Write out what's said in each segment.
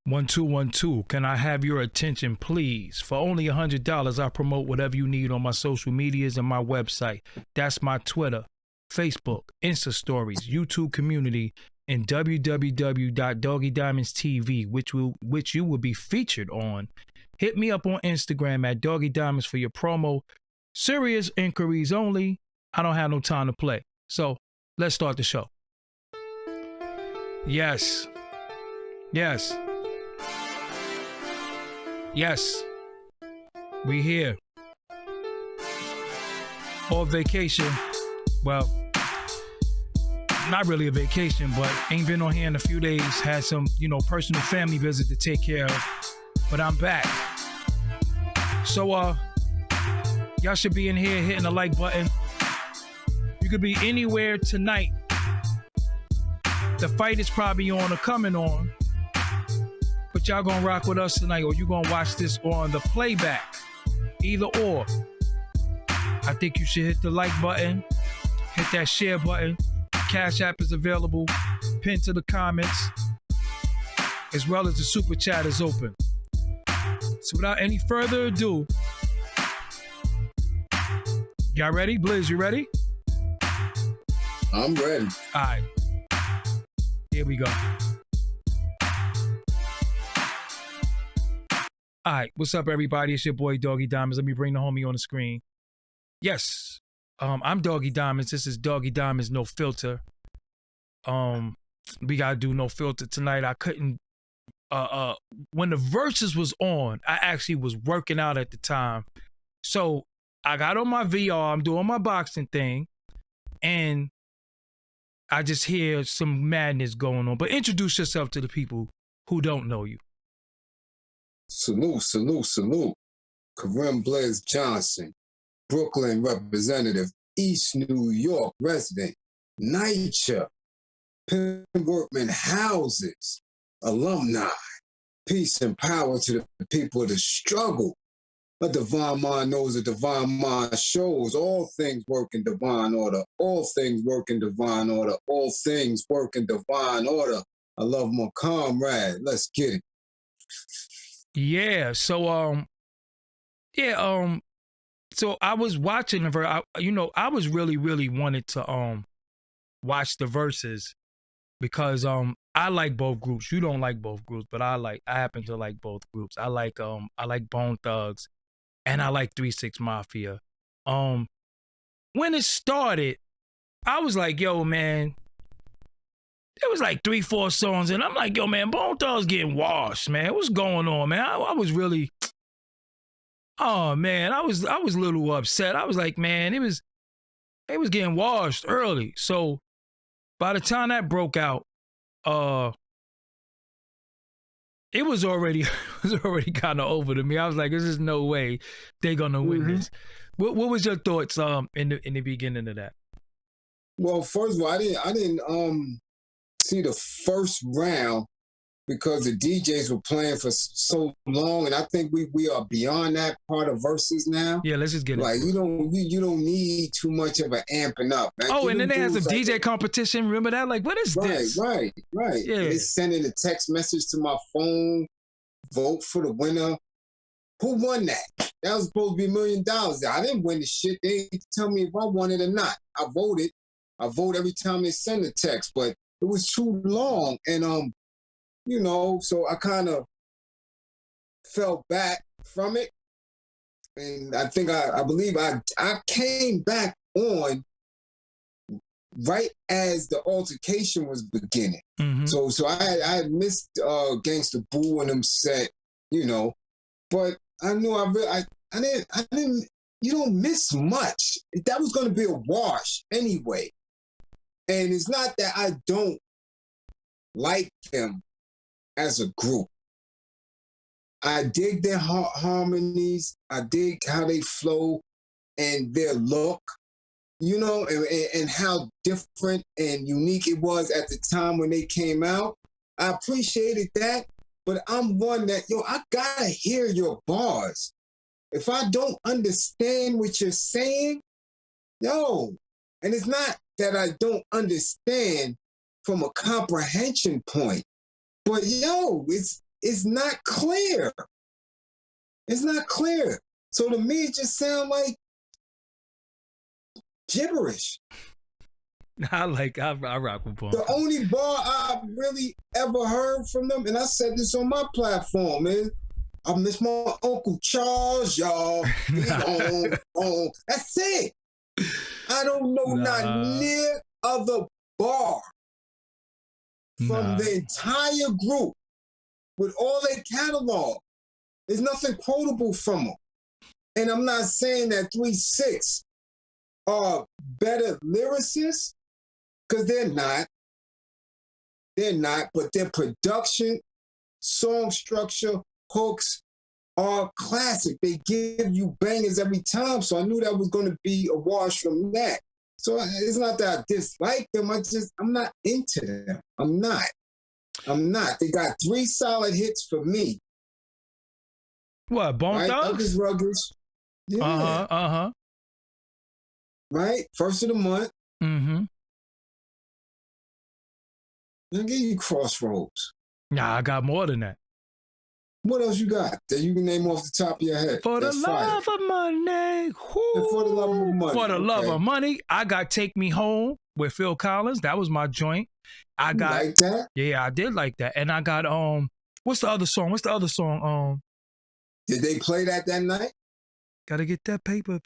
1212. Can I have your attention, please? For only $100, I promote whatever you need on my social medias and my website. That's my Twitter, Facebook, Insta Stories, YouTube community, and www.doggiediamondstv, which you will be featured on. Hit me up on Instagram at Doggie Diamonds for your promo. Serious inquiries only. I don't have no time to play. So let's start the show. Yes. Yes. Yes. We here. On vacation. Well, not really a vacation, but ain't been on here in a few days. Had some, personal family visit to take care of. But I'm back. So, y'all should be in here hitting the like button. You could be anywhere tonight. The fight is probably on or coming on. But y'all gonna rock with us tonight, or you gonna watch this on the playback. Either or. I think you should hit the like button. Hit that share button. Cash App is available. Pin to the comments. As well as the super chat is open. So without any further ado, y'all ready? Blizz, you ready? I'm ready. All right. Here we go. All right. What's up, everybody? It's your boy, Doggie Diamonds. Let me bring the homie on the screen. Yes. I'm Doggie Diamonds. This is Doggie Diamonds, no filter. We gotta do no filter tonight. I couldn't. When the Verzuz was on, I actually was working out at the time. So I got on my VR, I'm doing my boxing thing, and I just hear some madness going on. But introduce yourself to the people who don't know you. Salute, salute, salute. Kareem Blaze Johnson, Brooklyn representative, East New York resident, NYCHA, Penn Workman Houses, alumni. Peace and power to the people of the struggle. A divine mind knows, a divine mind shows. All things work in divine order. All things work in divine order. All things work in divine order. I love my comrade. Let's get it. Yeah. So so I was watching I was really wanted to watch the Verzuz because I like both groups. You don't like both groups, but I happen to like both groups. I like Bone Thugs and I like 3 6 Mafia. When it started, I was like, yo, man, there was like 3-4 songs, and I'm like, yo, man, Bone Thugs getting washed, man. What's going on, man? I was really, oh man, I was a little upset. I was like, man, it was getting washed early. So by the time that broke out, it was already kind of over to me. I was like, there's just no way they're gonna win this. What was your thoughts in the beginning of that? Well, first of all, I didn't see the first round because the DJs were playing for so long, and I think we are beyond that part of Verzuz now. Yeah, let's just get like, you don't need too much of an amping up. Man. Oh, and then they had some DJ competition. Remember that? Like, what is this? Right. Yeah. They sending a text message to my phone, vote for the winner. Who won that? That was supposed to be $1 million. I didn't win the shit. They didn't tell me if I won it or not. I voted. I vote every time they send a text, but it was too long. And, so I kind of fell back from it. And I think I believe I came back on right as the altercation was beginning. Mm-hmm. So I missed Gangsta Boo and them set, but I knew I didn't, you don't miss much. That was going to be a wash anyway. And it's not that I don't like them as a group. I dig their harmonies. I dig how they flow and their look, and how different and unique it was at the time when they came out. I appreciated that, but I'm one that, I gotta hear your bars. If I don't understand what you're saying, and it's not that I don't understand from a comprehension point, but it's it's not clear. It's not clear. So to me, it just sounds like gibberish. I rock with Bone The Thugs. only bar I really ever heard from them, and I said this on my platform, man. I miss my Uncle Charles, y'all. That's it. I don't know not near other bar from the entire group with all their catalog. There's nothing quotable from them. And I'm not saying that 3-6 are better lyricists, because they're not. They're not, but their production, song structure, hooks are classic. They give you bangers every time, so I knew that was going to be a wash from that. So it's not that I dislike them, I'm not into them. I'm not. They got 3 solid hits for me. What, Bone right? Thugs? Ruggers. Yeah. Right? First of the month. Mm-hmm. I'll give you Crossroads. Nah, I got more than that. What else you got that you can name off the top of your head? For the love of money. For the love of money. For the love of money, I got Take Me Home with Phil Collins. That was my joint. I got like that? Yeah, I did like that. And I got what's the other song? Did they play that night? Gotta get that paper.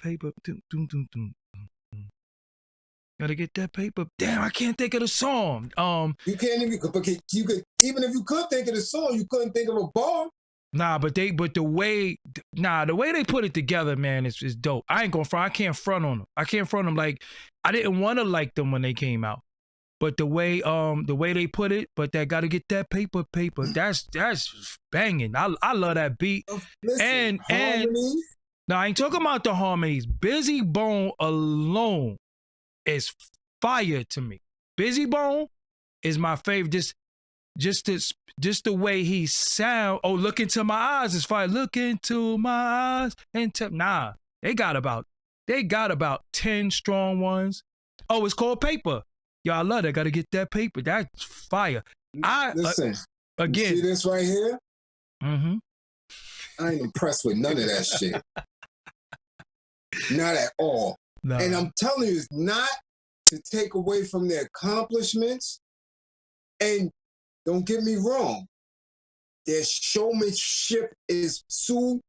Gotta get that paper. Damn, I can't think of the song. You can't even. You could even if you could think of the song, you couldn't think of a bar. Nah, but the way they put it together, man, is dope. I ain't gonna front. I can't front on them. Like, I didn't want to like them when they came out, but the way they put it, but that gotta get that paper. That's banging. I love that beat. Listen, and now I ain't talking about the harmonies. Bizzy Bone alone is fire to me. Bizzy Bone is my favorite. Just the way he sound. Oh, look into my eyes is fire. Look into my eyes and they got about 10 strong ones. Oh, it's called Paper. Yo, I love that. Got to get that paper. That's fire. Listen again. You see this right here? Mm-hmm. I ain't impressed with none of that shit. Not at all. No. And I'm telling you, it's not to take away from their accomplishments. And don't get me wrong, their showmanship is superb.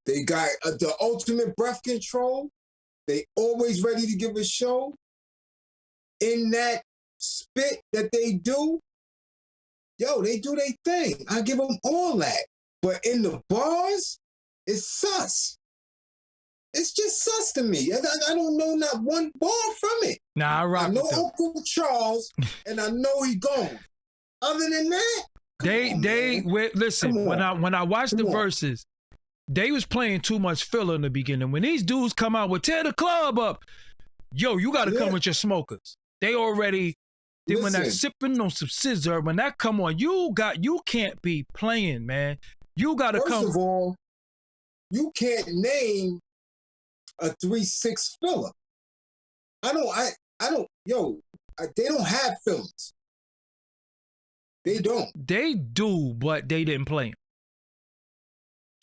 They got the ultimate breath control. They always ready to give a show. In that spit that they do, they do their thing. I give them all that. But in the bars, it's sus. It's just sus to me. I don't know not one bar from it. Nah, I know Uncle Charles, and I know he gone. Other than that, listen. When I watched the verses, they was playing too much filler in the beginning. When these dudes come out with tear the club up, you got to come with your smokers. They already. Then when they're sipping on some scissor, when that come on, you can't be playing, man. You got to come. First of all, you can't name a 3-6 filler. I don't. They don't have fillers. They don't. They do, but they didn't play them.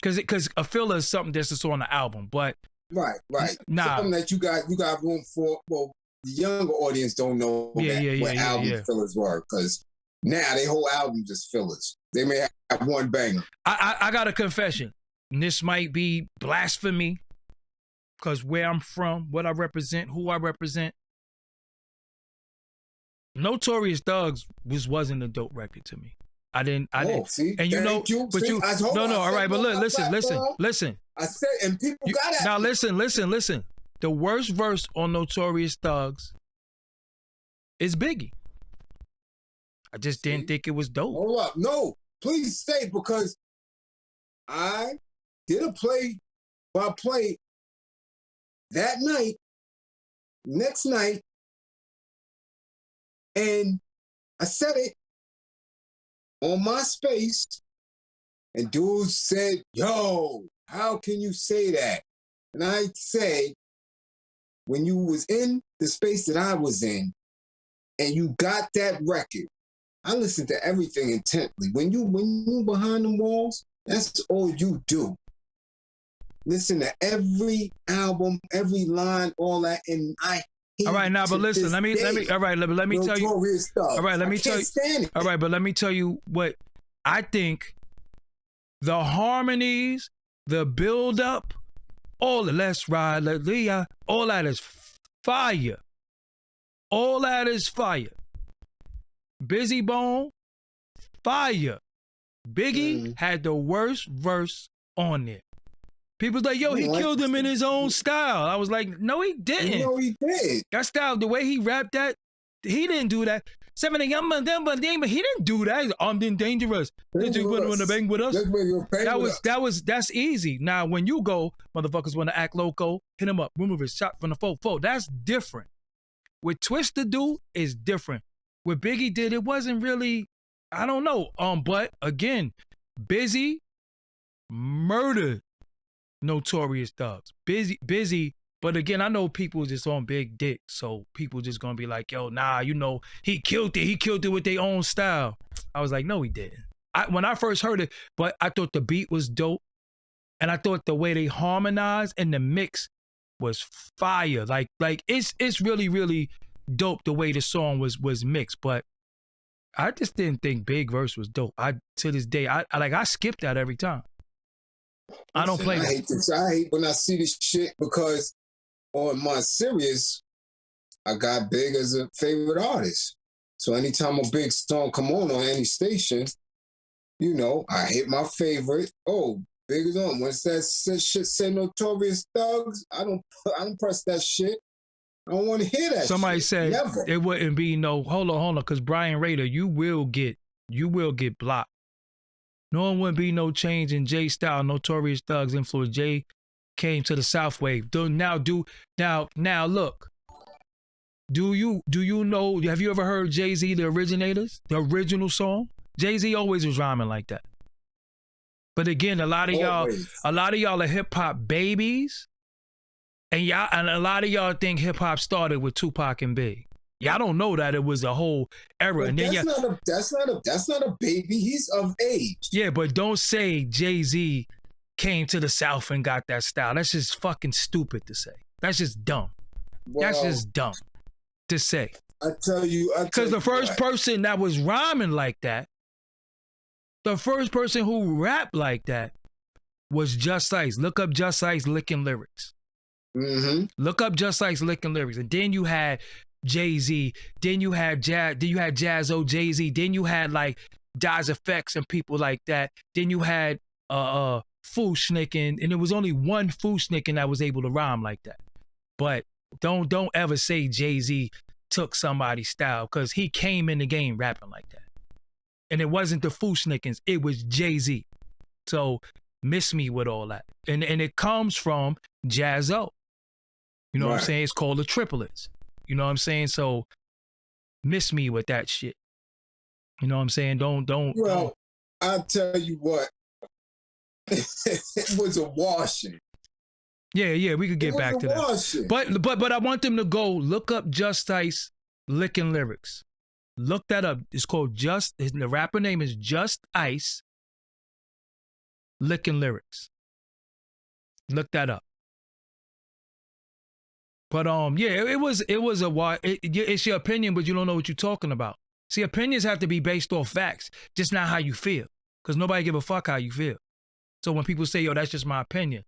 Because a filler is something that's just on the album, but right. Nah. Something that you got room for. Well, the younger audience don't know what album fillers were, because now they whole album just fillers. They may have one banger. I got a confession. And this might be blasphemy, because where I'm from, what I represent, who I represent. Notorious Thugs wasn't a dope record to me. I didn't. See, and you know, but you no. All right, but look, listen. I said, and people got it. Now listen. The worst verse on Notorious Thugs is Biggie. I just didn't think it was dope. Hold up, no, please stay, because I did a play-by-play that night, next night, and I said it on my space, and dudes said, yo, how can you say that? And I said, when you was in the space that I was in, and you got that record, I listen to everything intently. When you behind the walls, that's all you do. Listen to every album, every line, all that, and I hate. All right, now, but listen, let me tell you. All right, let me tell you. All right, but let me tell you what I think. The harmonies, the build up, all the let's ride, all that is fire. All that is fire. Bizzy Bone, fire. Biggie had the worst verse on it. People's like, yo, he killed him in his own style. I was like, no, he didn't. No, he did. That style, the way he rapped that, he didn't do that. 7 a.m. but he didn't do that. Armed and dangerous. Did you want to bang with us? That's easy. Now, when you go, motherfuckers want to act loco, hit him up, remove his shot from the 4-4. That's different. What Twista do is different. What Biggie did, it wasn't really, I don't know. But again, Bizzy murdered Notorious Thugs. Bizzy. But again, I know people just on big dick, so people just gonna be like, yo, nah, you know, he killed it. He killed it with their own style. I was like, no, he didn't. When I first heard it, but I thought the beat was dope. And I thought the way they harmonized and the mix was fire. Like it's really, really dope the way the song was mixed. But I just didn't think Big Verse was dope. To this day, I skip that every time. I don't play that. I hate when I see this shit because on my serious, I got Big as a favorite artist. So anytime a Big song come on any station, you know, I hit my favorite. Oh, Big is on. Once that shit say Notorious Thugs, I don't press that shit. I don't want to hear that. Somebody shit. said Never. It wouldn't be no. Hold on, because Brian Rader, you will get blocked. No one wouldn't be no change in Jay style. Notorious Thugs influence. Jay came to the South wave. Now look. Do you know? Have you ever heard Jay-Z, The Originators, the original song? Jay-Z always was rhyming like that. But again, a lot of y'all are hip hop babies, and a lot of y'all think hip hop started with Tupac and Big. Y'all don't know that it was a whole era. And then that's not a baby. He's of age. Yeah, but don't say Jay-Z came to the South and got that style. That's just fucking stupid to say. That's just dumb. Well, that's just dumb to say. I tell you, because the first person that was rhyming like that, the first person who rapped like that was Just Ice. Look up Just Ice licking lyrics. Mm-hmm. Look up Just Ice licking lyrics. And then you had Jay-Z, then you had Jazzo, Jay-Z, then you had like Daz Effects and people like that. Then you had Fushnikin, and there was only one Fushnikin that was able to rhyme like that. But don't ever say Jay-Z took somebody's style, because he came in the game rapping like that. And it wasn't the Fushnikins, it was Jay-Z. So miss me with all that. And it comes from Jazzo. You know what I'm saying? It's called the triplets. You know what I'm saying? So miss me with that shit. You know what I'm saying? Don't. Well, I'll tell you what. It was a washing. Yeah, we could get back to that. But I want them to go look up Just Ice licking lyrics. Look that up. It's called the rapper name is Just Ice licking lyrics. Look that up. But it was it's your opinion, but you don't know what you're talking about. See, opinions have to be based off facts, just not how you feel, because nobody give a fuck how you feel. So when people say, yo, that's just my opinion,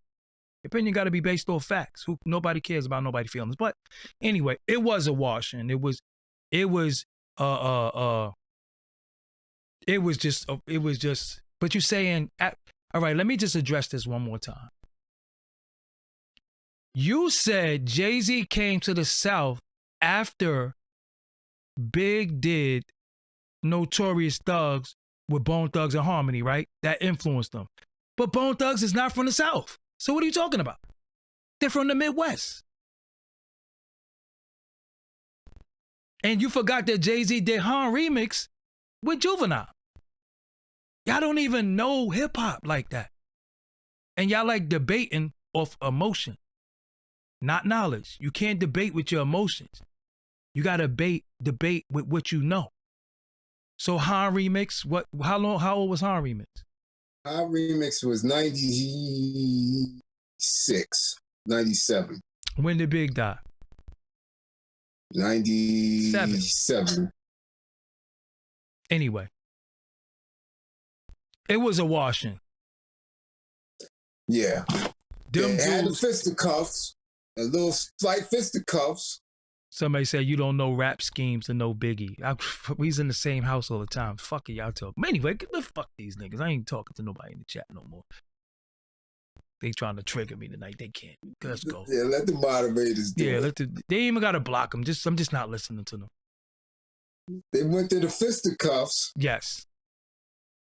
opinion got to be based off facts. Nobody cares about nobody's feelings. But anyway, it was a wash, and it was just. But you're saying, all right, let me just address this one more time. You said Jay-Z came to the South after Big did Notorious Thugs with Bone Thugs and Harmony, right? That influenced them. But Bone Thugs is not from the South. So what are you talking about? They're from the Midwest. And you forgot that Jay-Z did Han remix with Juvenile. Y'all don't even know hip-hop like that. And y'all like debating off emotion, not knowledge. You can't debate with your emotions. You got to debate with what you know. So Han Remix, what? How old was Han Remix? Our remix was 96, 97. When did Big die? 97. Anyway, it was a washing. Yeah. Them They had the dudes, fisticuffs, a little slight fisticuffs. somebody said you don't know rap schemes and no Biggie. We's in the same house all the time. Fuck it, y'all talk. Anyway, fuck these niggas. I ain't talking to nobody in the chat no more. They trying to trigger me tonight. They can't. Let's go. Yeah, let the moderators do it. They ain't even gotta block them. I'm just not listening to them. They went to the fisticuffs. Yes.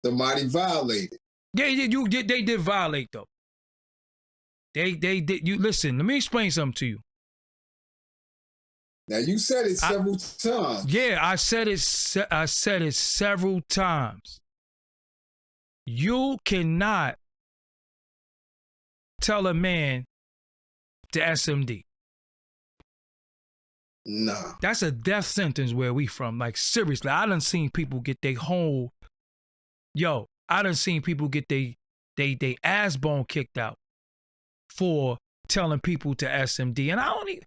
Somebody violated. Yeah, they did violate though. They did. You listen. Let me explain something to you. Now you said it several times. Yeah, I said it several times. You cannot tell a man to SMD. Nah. That's a death sentence where we from. Like, seriously, I done seen people get their whole... Yo, I done seen people get they ass bone kicked out for telling people to SMD. And I don't even...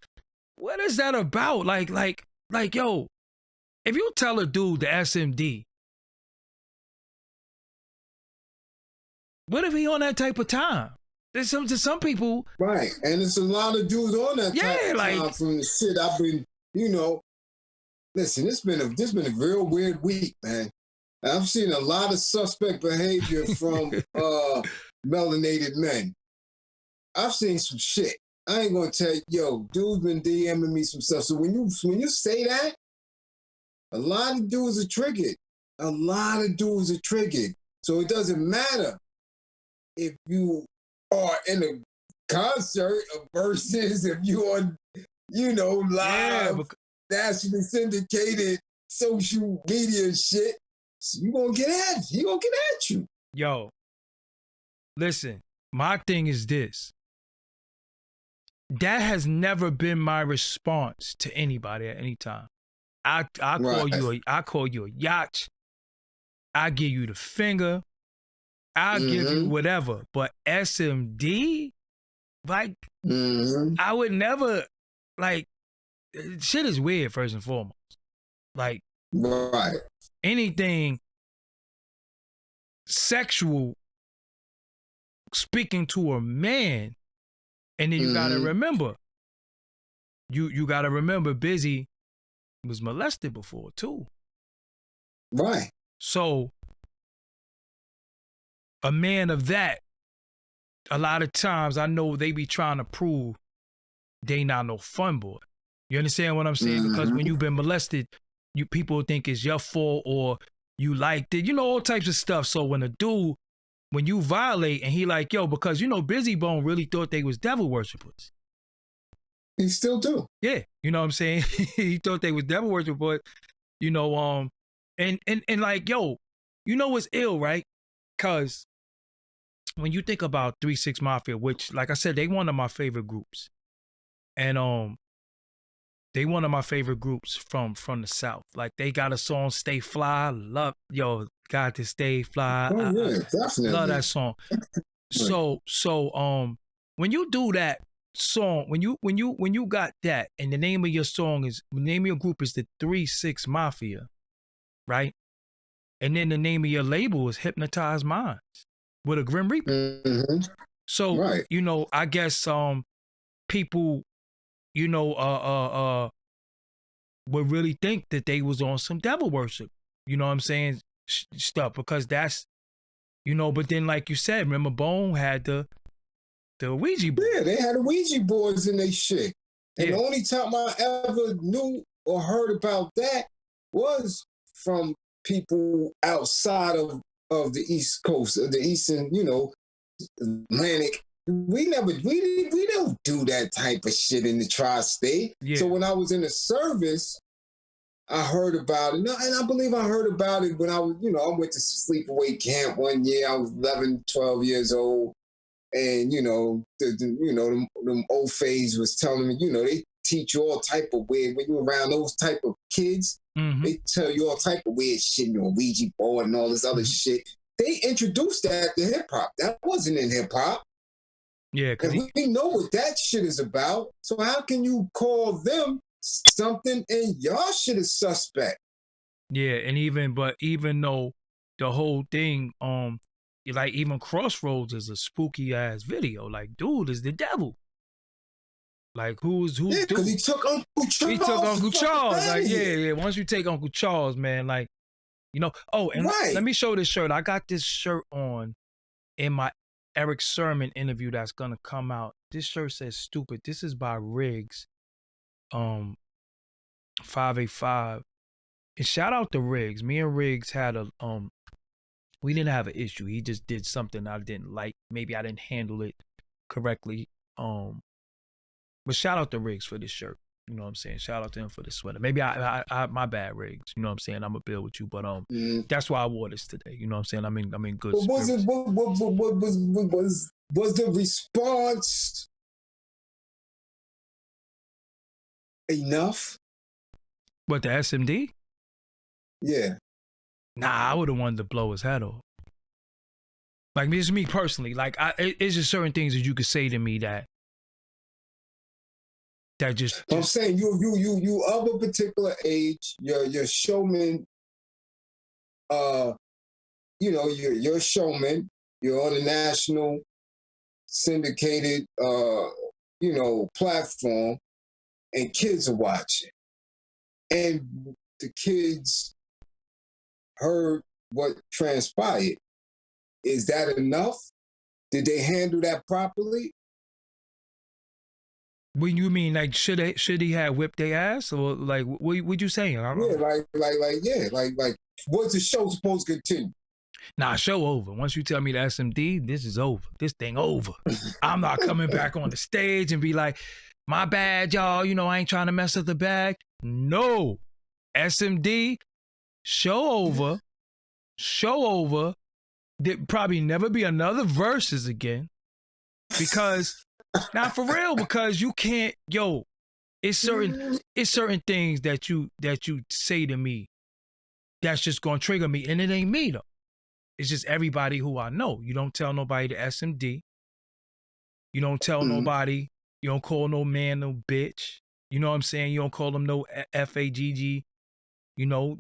What is that about? Like, yo, if you tell a dude to SMD, what if he on that type of time? There's some people... Right, and it's a lot of dudes on that type of time from the shit I've been, listen, it's been a real weird week, man. I've seen a lot of suspect behavior from melanated men. I've seen some shit. I ain't gonna tell you, yo, dudes been DMing me some stuff. So when you say that, a lot of dudes are triggered. A lot of dudes are triggered. So it doesn't matter if you are in a concert versus if you on, live, nationally syndicated social media shit. So he gonna get at you. Yo, listen, my thing is this. That has never been my response to anybody at any time. I call you a yacht. I give you the finger. I'll give you whatever. But SMD, like, I would never, like, shit is weird, first and foremost. Like, anything sexual speaking to a man, and then you gotta remember, you gotta remember Bizzy was molested before too. Right. So a man of that, a lot of times I know they be trying to prove they not no fun boy. You understand what I'm saying? Because when you've been molested, people think it's your fault or you liked it, all types of stuff. So when you violate and he like, yo, because Bizzy Bone really thought they was devil worshippers. He still do. Yeah, you know what I'm saying? He thought they was devil worshippers, and like, yo, what's ill, right? Because when you think about 3-6 Mafia, which, like I said, they one of my favorite groups. And they one of my favorite groups from the South. Like, they got a song, Stay Fly. Love, yo, got to stay fly. Oh, yeah, definitely. Love that song. So when you do that song, when you got that, and the name of your group is the 3-6 Mafia, right? And then the name of your label is Hypnotized Minds with a Grim Reaper. So, I guess people, would really think that they was on some devil worship, you know what I'm saying, stuff, because that's, but then like you said, remember Bone had the Ouija board. Yeah, they had the Ouija boards in they shit. And the only time I ever knew or heard about that was from people outside of the East Coast, of the Eastern, Atlantic. We don't do that type of shit in the tri-state. Yeah. So when I was in the service, I heard about it. And I believe I heard about it when I was, I went to sleepaway camp one year. I was 11, 12 years old. And, them old phase was telling me, they teach you all type of weird, when you're around those type of kids, they tell you all type of weird shit, you know, Ouija board and all this other shit. They introduced that to hip hop. That wasn't in hip hop. Yeah, because we know what that shit is about. So how can you call them something and y'all shit is suspect? Yeah, and even though the whole thing, like even Crossroads is a spooky ass video. Like, dude is the devil. Like, who's yeah, because he took Uncle Charles. He took Uncle Charles. Like, yeah. Once you take Uncle Charles, man, like, you know. Oh, and let me show this shirt. I got this shirt on in my Eric Sermon interview that's gonna come out. This shirt says "Stupid." This is by Riggs, 585. And shout out to Riggs. Me and Riggs had we didn't have an issue. He just did something I didn't like. Maybe I didn't handle it correctly. But shout out to Riggs for this shirt. You know what I'm saying? Shout out to him for the sweater. Maybe I my bad, Riggs. You know what I'm saying? I'm a bill with you, but that's why I wore this today. You know what I'm saying? I'm in good spirits. Was the response enough? What, the SMD? Yeah. Nah, I would have wanted to blow his head off. Like, just me personally. Like, it's just certain things that you could say to me that just. I'm saying you of a particular age. You're showman. You know, you're a showman. You're on a national syndicated, you know, platform, and kids are watching, and the kids heard what transpired. Is that enough? Did they handle that properly? When you mean, like, should he have whipped their ass, or like what you saying? Yeah, like what's the show supposed to continue? Nah, show over. Once you tell me the SMD, this is over. This thing over. I'm not coming back on the stage and be like, my bad, y'all. You know, I ain't trying to mess up the bag. No, SMD, show over. Show over. There'd probably never be another Verzuz again, because. Now, for real, because you can't, it's certain things that you say to me that's just gonna trigger me, and it ain't me though. It's just everybody who I know. You don't tell nobody the SMD. You don't tell nobody. You don't call no man no bitch. You know what I'm saying? You don't call them no FAGG. You know.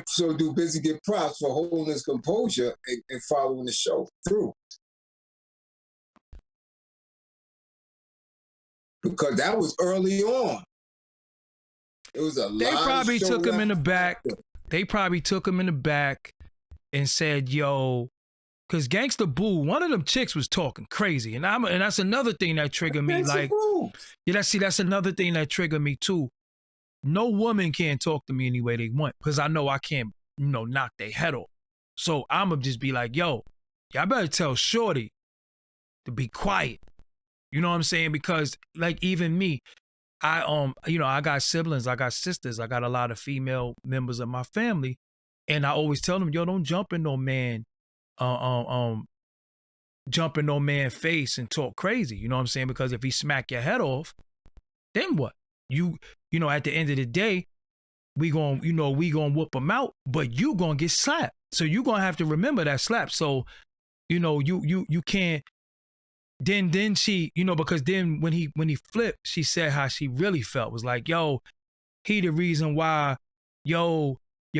So do Bizzy get props for holding his composure and following the show through? Because that was early on. It was a lot. They probably took him in the back. They probably took him in the back and said, "Yo," because Gangsta Boo, one of them chicks was talking crazy, and that's another thing that triggered me. Like, yeah, that's another thing that triggered me too. No woman can talk to me any way they want, because I know I can't, knock their head off. So I'ma just be like, "Yo, y'all better tell Shorty to be quiet." You know what I'm saying? Because, like, even me, I got siblings, I got sisters, I got a lot of female members of my family, and I always tell them, "Yo, don't jump in no man, jump in no man's face and talk crazy." You know what I'm saying? Because if he smack your head off, then what? You know, at the end of the day, we gonna whoop him out, but you gonna get slapped. So you gonna have to remember that slap. So, you can't. Then she, because then when he flipped, she said how she really felt. Was like, "Yo, he the reason why, your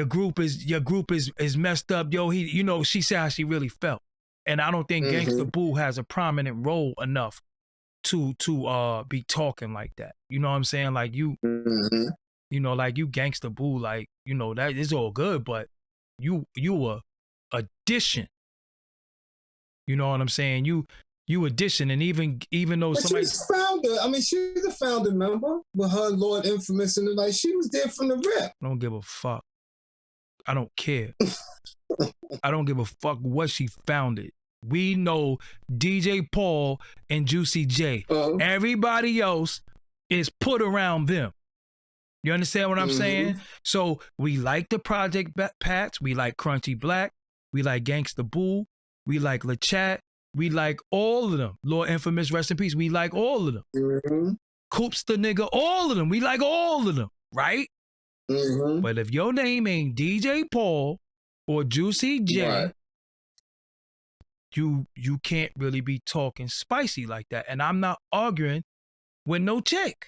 group is messed up. Yo, he, she said how she really felt." And I don't think Gangsta Boo has a prominent role enough to be talking like that. You know what I'm saying? Like you like you Gangsta Boo, like, that is all good, but you a addition. You know what I'm saying? You addition, and even though somebody she's founder, she's a founder member with her Lord Infamous, and like she was there from the rip. I don't give a fuck. I don't care. I don't give a fuck what she founded. We know DJ Paul and Juicy J. Everybody else is put around them. You understand what I'm saying? So we like the Project Pats. We like Crunchy Black. We like Gangsta Boo. We like LaChat. We like all of them. Lord Infamous, rest in peace. We like all of them. Coops the nigga, all of them. We like all of them, right? Mm-hmm. But if your name ain't DJ Paul or Juicy J, Right. you can't really be talking spicy like that. And I'm not arguing with no chick.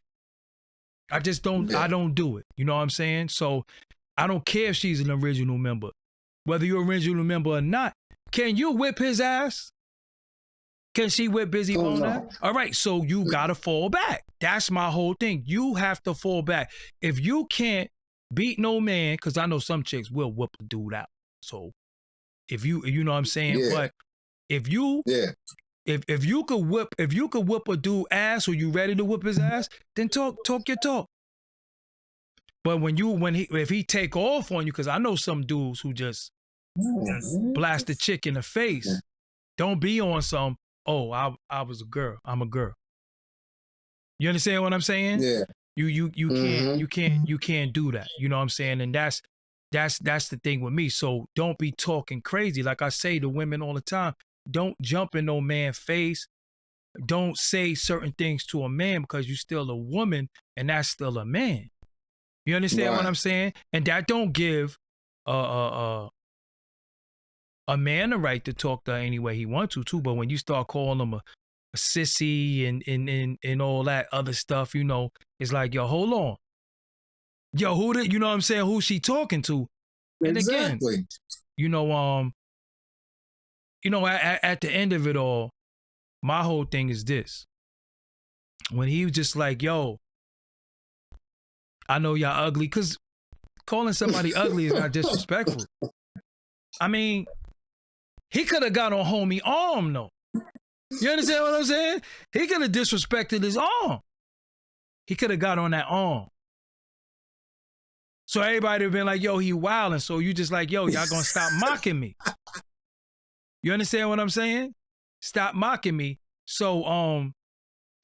I just don't, I don't do it. You know what I'm saying? So I don't care if she's an original member. Whether you're an original member or not, can you whip his ass? Can she whip Bizzy on that? All right, so you gotta fall back. That's my whole thing. You have to fall back. If you can't beat no man, because I know some chicks will whoop a dude out. So if you know what I'm saying? Yeah. But if you if you could whip a dude ass, or you ready to whip his ass, then talk your talk. But if he take off on you, because I know some dudes who just blast the chick in the face. Don't be on some, oh, I was a girl. I'm a girl. You understand what I'm saying? Yeah. You can't do that. You know what I'm saying? And that's the thing with me. So don't be talking crazy. Like I say to women all the time, don't jump in no man's face. Don't say certain things to a man because you're still a woman and that's still a man. You understand what I'm saying? And that don't give a man the right to talk to her any way he wants to too. But when you start calling him a sissy and all that other stuff, you know, it's like, yo, hold on. Yo, you know what I'm saying? Who's she talking to? And exactly. Again, you know, at the end of it all, my whole thing is this. When he was just like, yo, I know y'all ugly, because calling somebody ugly is not disrespectful. I mean, he could have got on homie arm, though. You understand what I'm saying? He could have disrespected his arm. He could have got on that arm. So everybody would have been like, yo, he wilding. So you just like, yo, y'all gonna stop mocking me. You understand what I'm saying? Stop mocking me. So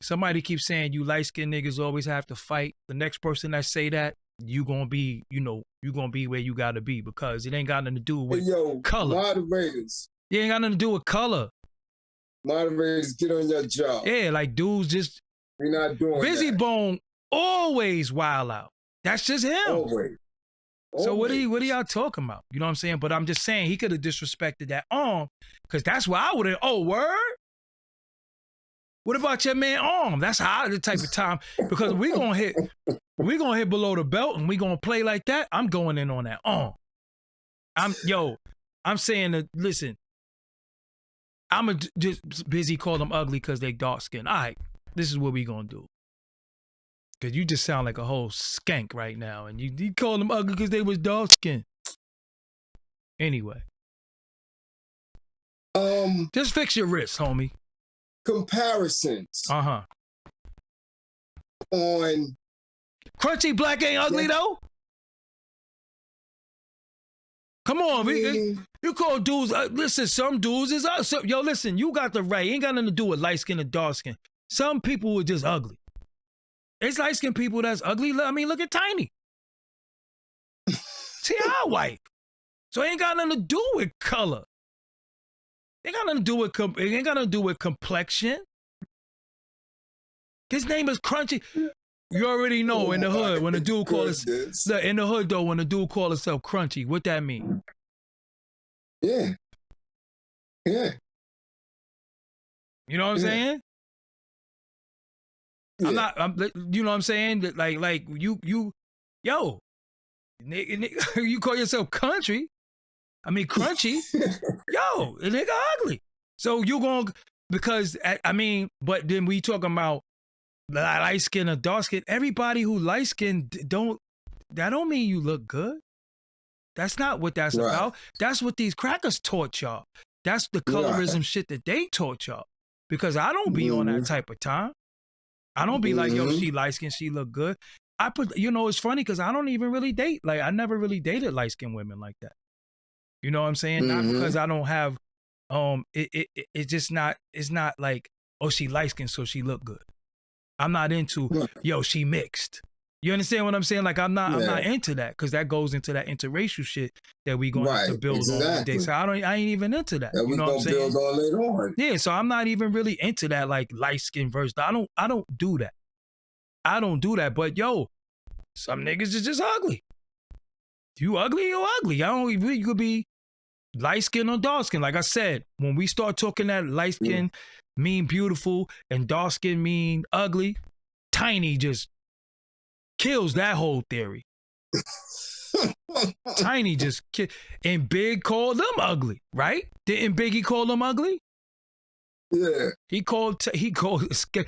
somebody keeps saying you light-skinned niggas always have to fight. The next person that say that, you gonna be, you know, you gonna be where you gotta be, because it ain't got nothing to do with color. Moderators. It ain't got nothing to do with color. Moderators, get on your job. Yeah, like dudes just. We're not doing Bizzy that. Bone always wild out. That's just him. Always. So what are y'all talking about? You know what I'm saying? But I'm just saying he could have disrespected that arm, because that's why I would have. Oh, word. What about your man arm? That's how the type of time, because we gonna hit below the belt and we gonna play like that. I'm going in on that arm. I'm saying that. Listen, I'm just Bizzy call them ugly because they dark skinned. All right, this is what we gonna do. Because you just sound like a whole skank right now, and you call them ugly because they was dark skinned. Anyway, just fix your wrist, homie. Comparisons. On Crunchy Black ain't ugly though. Come on, you call dudes. Listen, some dudes is yo. Listen, you got the right. Ain't got nothing to do with light skin and dark skin. Some people are just ugly. It's light skinned people that's ugly. I mean, look at Tiny. See our wife. So it ain't got nothing to do with color. It ain't got nothing to do with complexion. His name is Crunchy. You already know in the hood when a dude call in the hood though, when a dude call himself Crunchy, what that mean? Yeah. Yeah. You know what I'm saying? Yeah. You know what I'm saying? Like you, yo, nigga, you call yourself country. I mean, Crunchy. Yo, the nigga ugly. So you gonna, because, I mean, but then we talking about light skin or dark skin. Everybody who light skin that don't mean you look good. That's not what that's about. That's what these crackers taught y'all. That's the colorism shit that they taught y'all. Because I don't be on that type of time. I don't be like, yo, she light skin, she look good. It's funny because I don't even really date. Like, I never really dated light skinned women like that. You know what I'm saying? Not because I don't have, it's just not, it's not like, oh, she light skinned, so she look good. I'm not into, yo, she mixed. You understand what I'm saying? Like, I'm not into that, because that goes into that interracial shit that we going to have to build on today. So I ain't even into that. You know what I'm saying? Build on later on. Yeah, so I'm not even really into that, like light skin versus. I don't do that. I don't do that. But yo, some niggas is just ugly. You ugly, you ugly. I don't. You could be light skin or dark skin. Like I said, when we start talking that light skin mean beautiful and dark skin mean ugly, Tiny just kills that whole theory. Tiny just and Big called them ugly, right? Didn't Biggie call them ugly? Yeah. He called Escape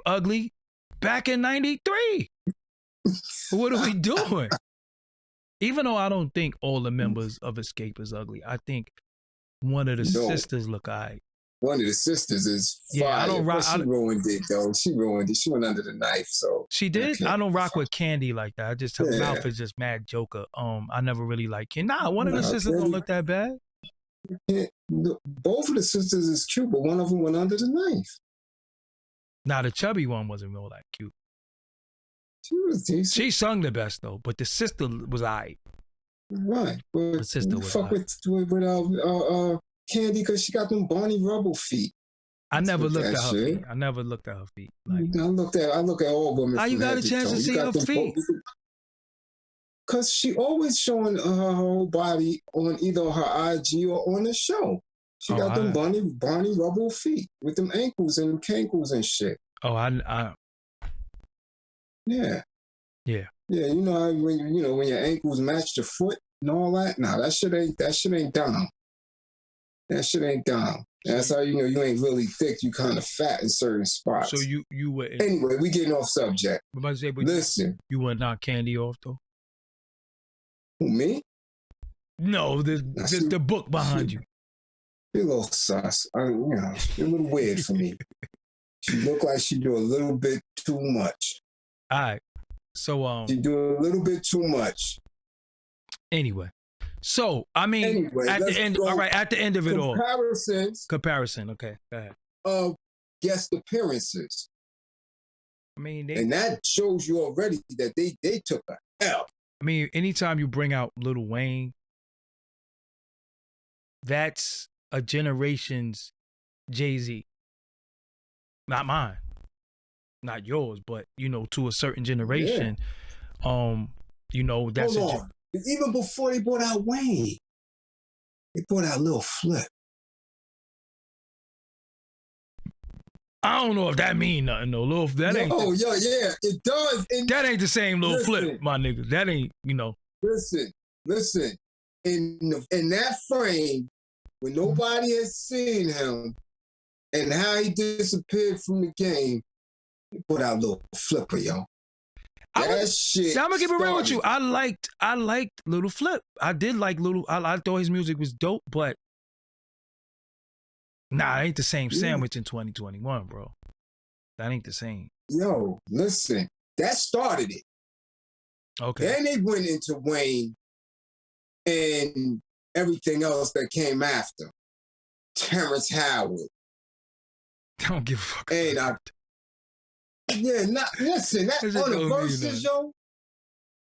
ugly back in '93. What are we doing? Even though I don't think all the members of Escape is ugly, I think one of the sisters look alright. One of the sisters is fire. Yeah, I don't rock. She ruined it though. She ruined it. She went under the knife. So she did. I don't rock with Candy like that. I just her mouth is just mad Joker. I never really like Candy. Nah, one of the sisters don't look that bad. Yeah, both of the sisters is cute, but one of them went under the knife. Nah, the chubby one wasn't real that cute. She was decent. She sung the best though, but the sister was alright. Right, but the sister was fuck with Candy because she got them Barney Rubble feet. I never looked at her feet. I never looked at her feet. Like, I look at all women. How you got a chance to see her feet? Because she always showing her whole body on either her IG or on the show. She got them Barney Rubble feet with them ankles and cankles and shit. Oh, yeah. Yeah. Yeah, you know how when your ankles match your foot and all that? Nah, that shit ain't down. That shit ain't down. That's how you know you ain't really thick. You kind of fat in certain spots. So you were anyway. We getting off subject. Listen, you would knock Candy off though. Who, me? No, the book behind you. You're a little sus. You're a little weird for me. She look like she do a little bit too much. All right. So she do a little bit too much. Anyway. So, I mean, at the end, all right, at the end of it all. Comparison, okay, go ahead. Of guest appearances. I mean, and that shows you already that they took a L. I mean, anytime you bring out Lil Wayne, that's a generation's Jay-Z. Not mine. Not yours, but, to a certain generation, that's Hold on. Even before they brought out Wayne, they brought out Lil Flip. I don't know if that mean nothing though. Lil, that ain't. Oh, yeah, it does. That ain't the same Lil Flip, my nigga. That ain't, Listen. In that frame, when nobody has seen him and how he disappeared from the game, they put out Lil Flipper, yo. I'm gonna keep it real with you. I liked Lil Flip. I did like I thought his music was dope, but nah, it ain't the same sandwich in 2021, bro. That ain't the same. Yo, listen, that started it. Okay. Then they went into Wayne and everything else that came after. Terrence Howard. I don't give a fuck. And listen, that on the verses, yo.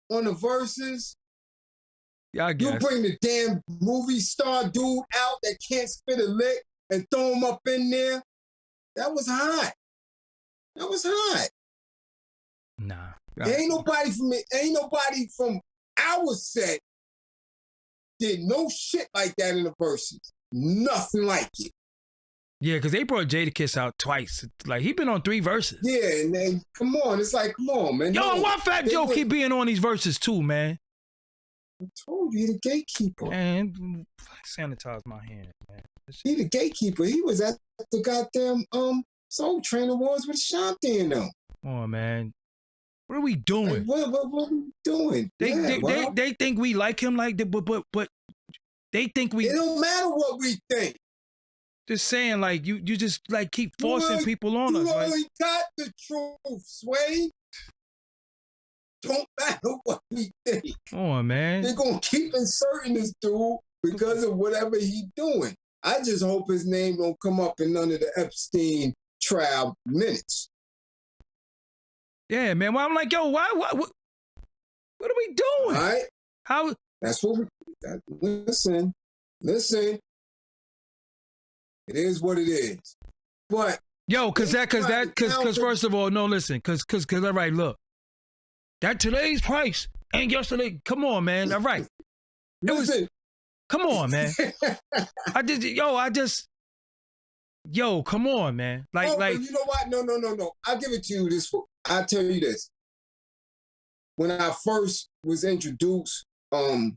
On the verses. Yeah, I guess. You bring the damn movie star dude out that can't spit a lick and throw him up in there. That was hot. Nah. Ain't nobody from our set did no shit like that in the verses. Nothing like it. Yeah, because they brought Jadakiss out twice. Like, he been on 3 verses. Yeah, and then, come on. It's like, come on, man. Yo, why Fat Joe keep being on these verses too, man? I told you, he the gatekeeper. Man, sanitize my hand, man. He the gatekeeper. He was at the goddamn Soul Train Awards with Shanti and them. Come on, man. What are we doing? Like, what are we doing? They think we like him like that, but they think we... It don't matter what we think. Just saying, like, you just, like, keep forcing people on us. You only like, got the truth, Sway. Don't matter what we think. Come on, man. They're going to keep inserting this dude because of whatever he's doing. I just hope his name don't come up in none of the Epstein trial minutes. Yeah, man. Well, I'm like, yo, what are we doing? All right. How? That's what listen. It is what it is. But Yo, cause first of all, no, listen, cause all right, look, that today's price ain't yesterday. Come on, man. All right. Come on, man. Come on, man. Like you know what? No. I'll give it to you this. I'll tell you this. When I first was introduced to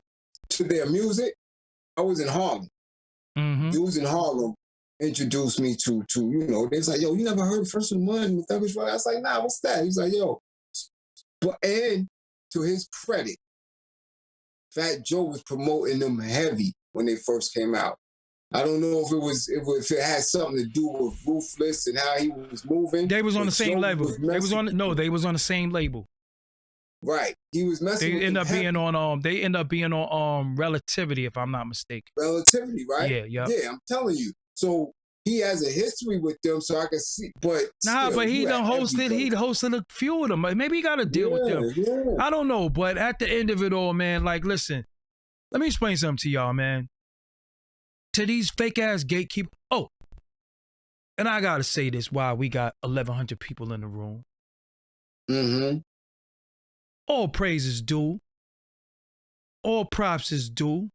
their music, I was in Harlem. Mm-hmm. He was in Harlem, introduced me to they was like, yo, you never heard First and One with Thuggish Ruggish? I was like, nah, what's that? He's like, yo. And to his credit, Fat Joe was promoting them heavy when they first came out. I don't know if it had something to do with Ruthless and how he was moving. They was on the same label. They was on the same label. Right. He was messing. They end up being on Relativity, if I'm not mistaken. Relativity, right? Yeah. Yeah, I'm telling you. So he has a history with them, so I can see. But he hosted a few of them. Maybe he got to deal with them. Yeah. I don't know, but at the end of it all, man, like, listen, let me explain something to y'all, man. To these fake ass gatekeepers. Oh, and I gotta say this while we got 1,100 people in the room. Mm-hmm. All praise is due. All props is due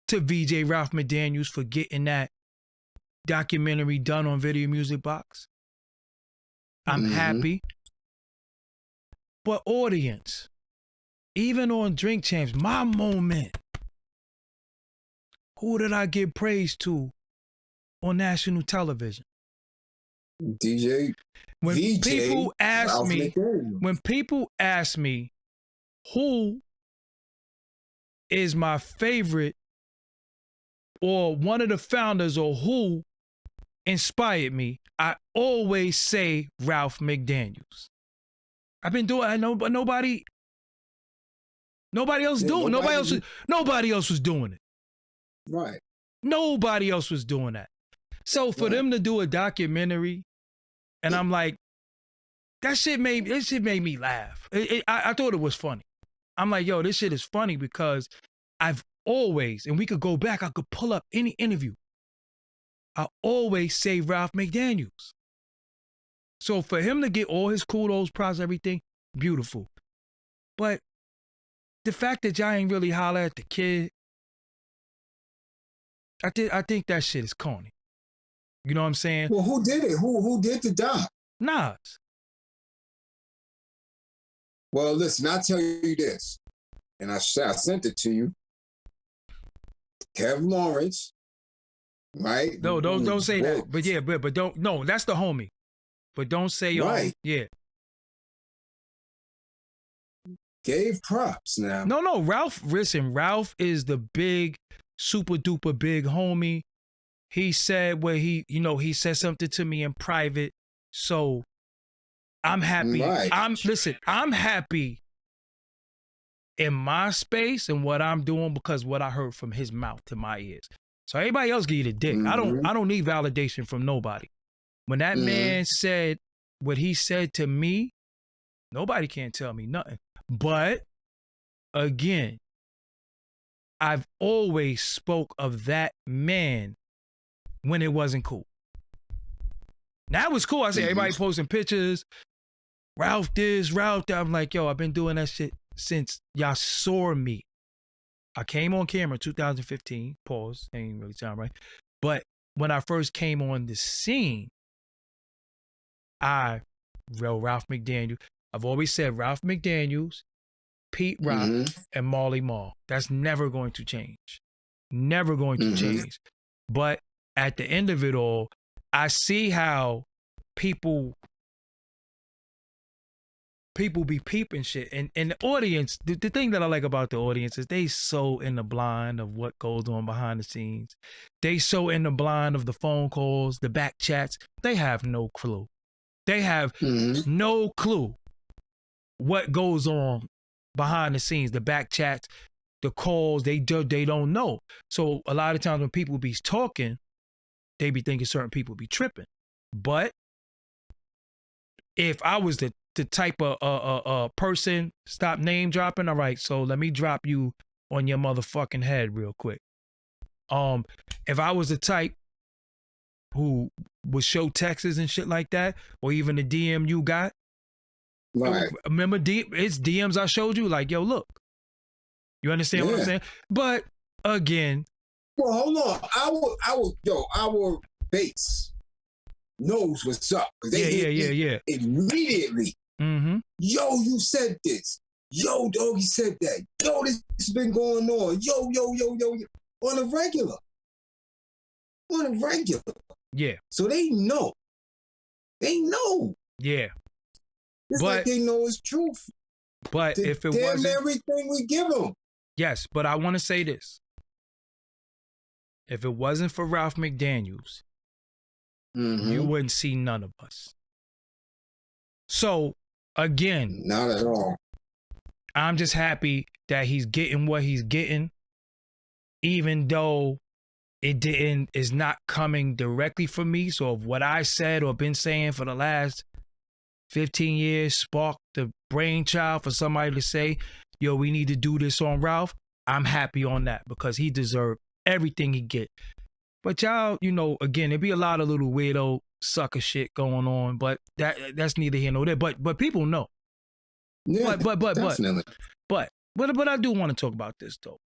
to VJ Ralph McDaniels for getting that documentary done on Video Music Box. I'm happy. But audience, even on Drink Champs, my moment, who did I give praise to on national television? DJ. When VJ, people ask me who is my favorite or one of the founders or who inspired me, I always say Ralph McDaniels. I've been doing, I know, but nobody else doing. Nobody else was doing it. Right. Nobody else was doing that. So for them to do a documentary, and I'm like, that shit made me laugh. I thought it was funny. I'm like, yo, this shit is funny because I've always, and we could go back, I could pull up any interview. I always say Ralph McDaniels. So for him to get all his kudos, props, everything, beautiful. But the fact that y'all ain't really holler at the kid, I think that shit is corny. You know what I'm saying? Well, who did it? Who did the doc? Nas. Well, listen, I'll tell you this, and I sent it to you. Kev Lawrence, right? No, don't say that. But yeah, but don't. No, that's the homie. But don't say right. Yeah. Gave props now. No, Ralph. Listen, Ralph is the big, super duper big homie. He said he said something to me in private. So I'm happy. Right. I'm happy in my space and what I'm doing because what I heard from his mouth to my ears. So everybody else get a dick. Mm-hmm. I don't need validation from nobody. When that man said what he said to me, nobody can tell me nothing. But again, I've always spoke of that man when it wasn't cool. Now it was cool. I said everybody posting pictures. Ralph this, Ralph that. I'm like, yo, I've been doing that shit since y'all saw me. I came on camera 2015. Pause. Ain't really sound right. But when I first came on the scene, Ralph McDaniels. I've always said Ralph McDaniels, Pete Rock, and Marley Marl. That's never going to change. Never going to change. But at the end of it all, I see how people be peeping shit. And the audience, the thing that I like about the audience is they so in the blind of what goes on behind the scenes. They so in the blind of the phone calls, the back chats. They have no clue. They have no clue what goes on behind the scenes, the back chats, the calls. They don't know. So a lot of times when people be talking, they be thinking certain people be tripping. But if I was the type of person, stop name dropping. All right, so let me drop you on your motherfucking head real quick. If I was the type who would show texts and shit like that, or even the DM you got. Right. Remember, it's DMs I showed you. Like, yo, look. You understand what I'm saying? But again, well, hold on. Our base knows what's up. Yeah. Immediately. Mm-hmm. Yo, you said this. Yo, Doggie said that. Yo, this has been going on. Yo. On a regular. Yeah. So they know. Yeah. It's like they know it's truth. But if it wasn't everything we give them. Yes, but I want to say this. If it wasn't for Ralph McDaniels, you wouldn't see none of us. So, again, not at all. I'm just happy that he's getting what he's getting, even though is not coming directly from me. So if what I said or been saying for the last 15 years sparked the brainchild for somebody to say, yo, we need to do this on Ralph, I'm happy on that because he deserved everything he get. But y'all, again, there'd be a lot of little weirdo sucker shit going on, but that's neither here nor there. But people know. Yeah, definitely. But I do want to talk about this though.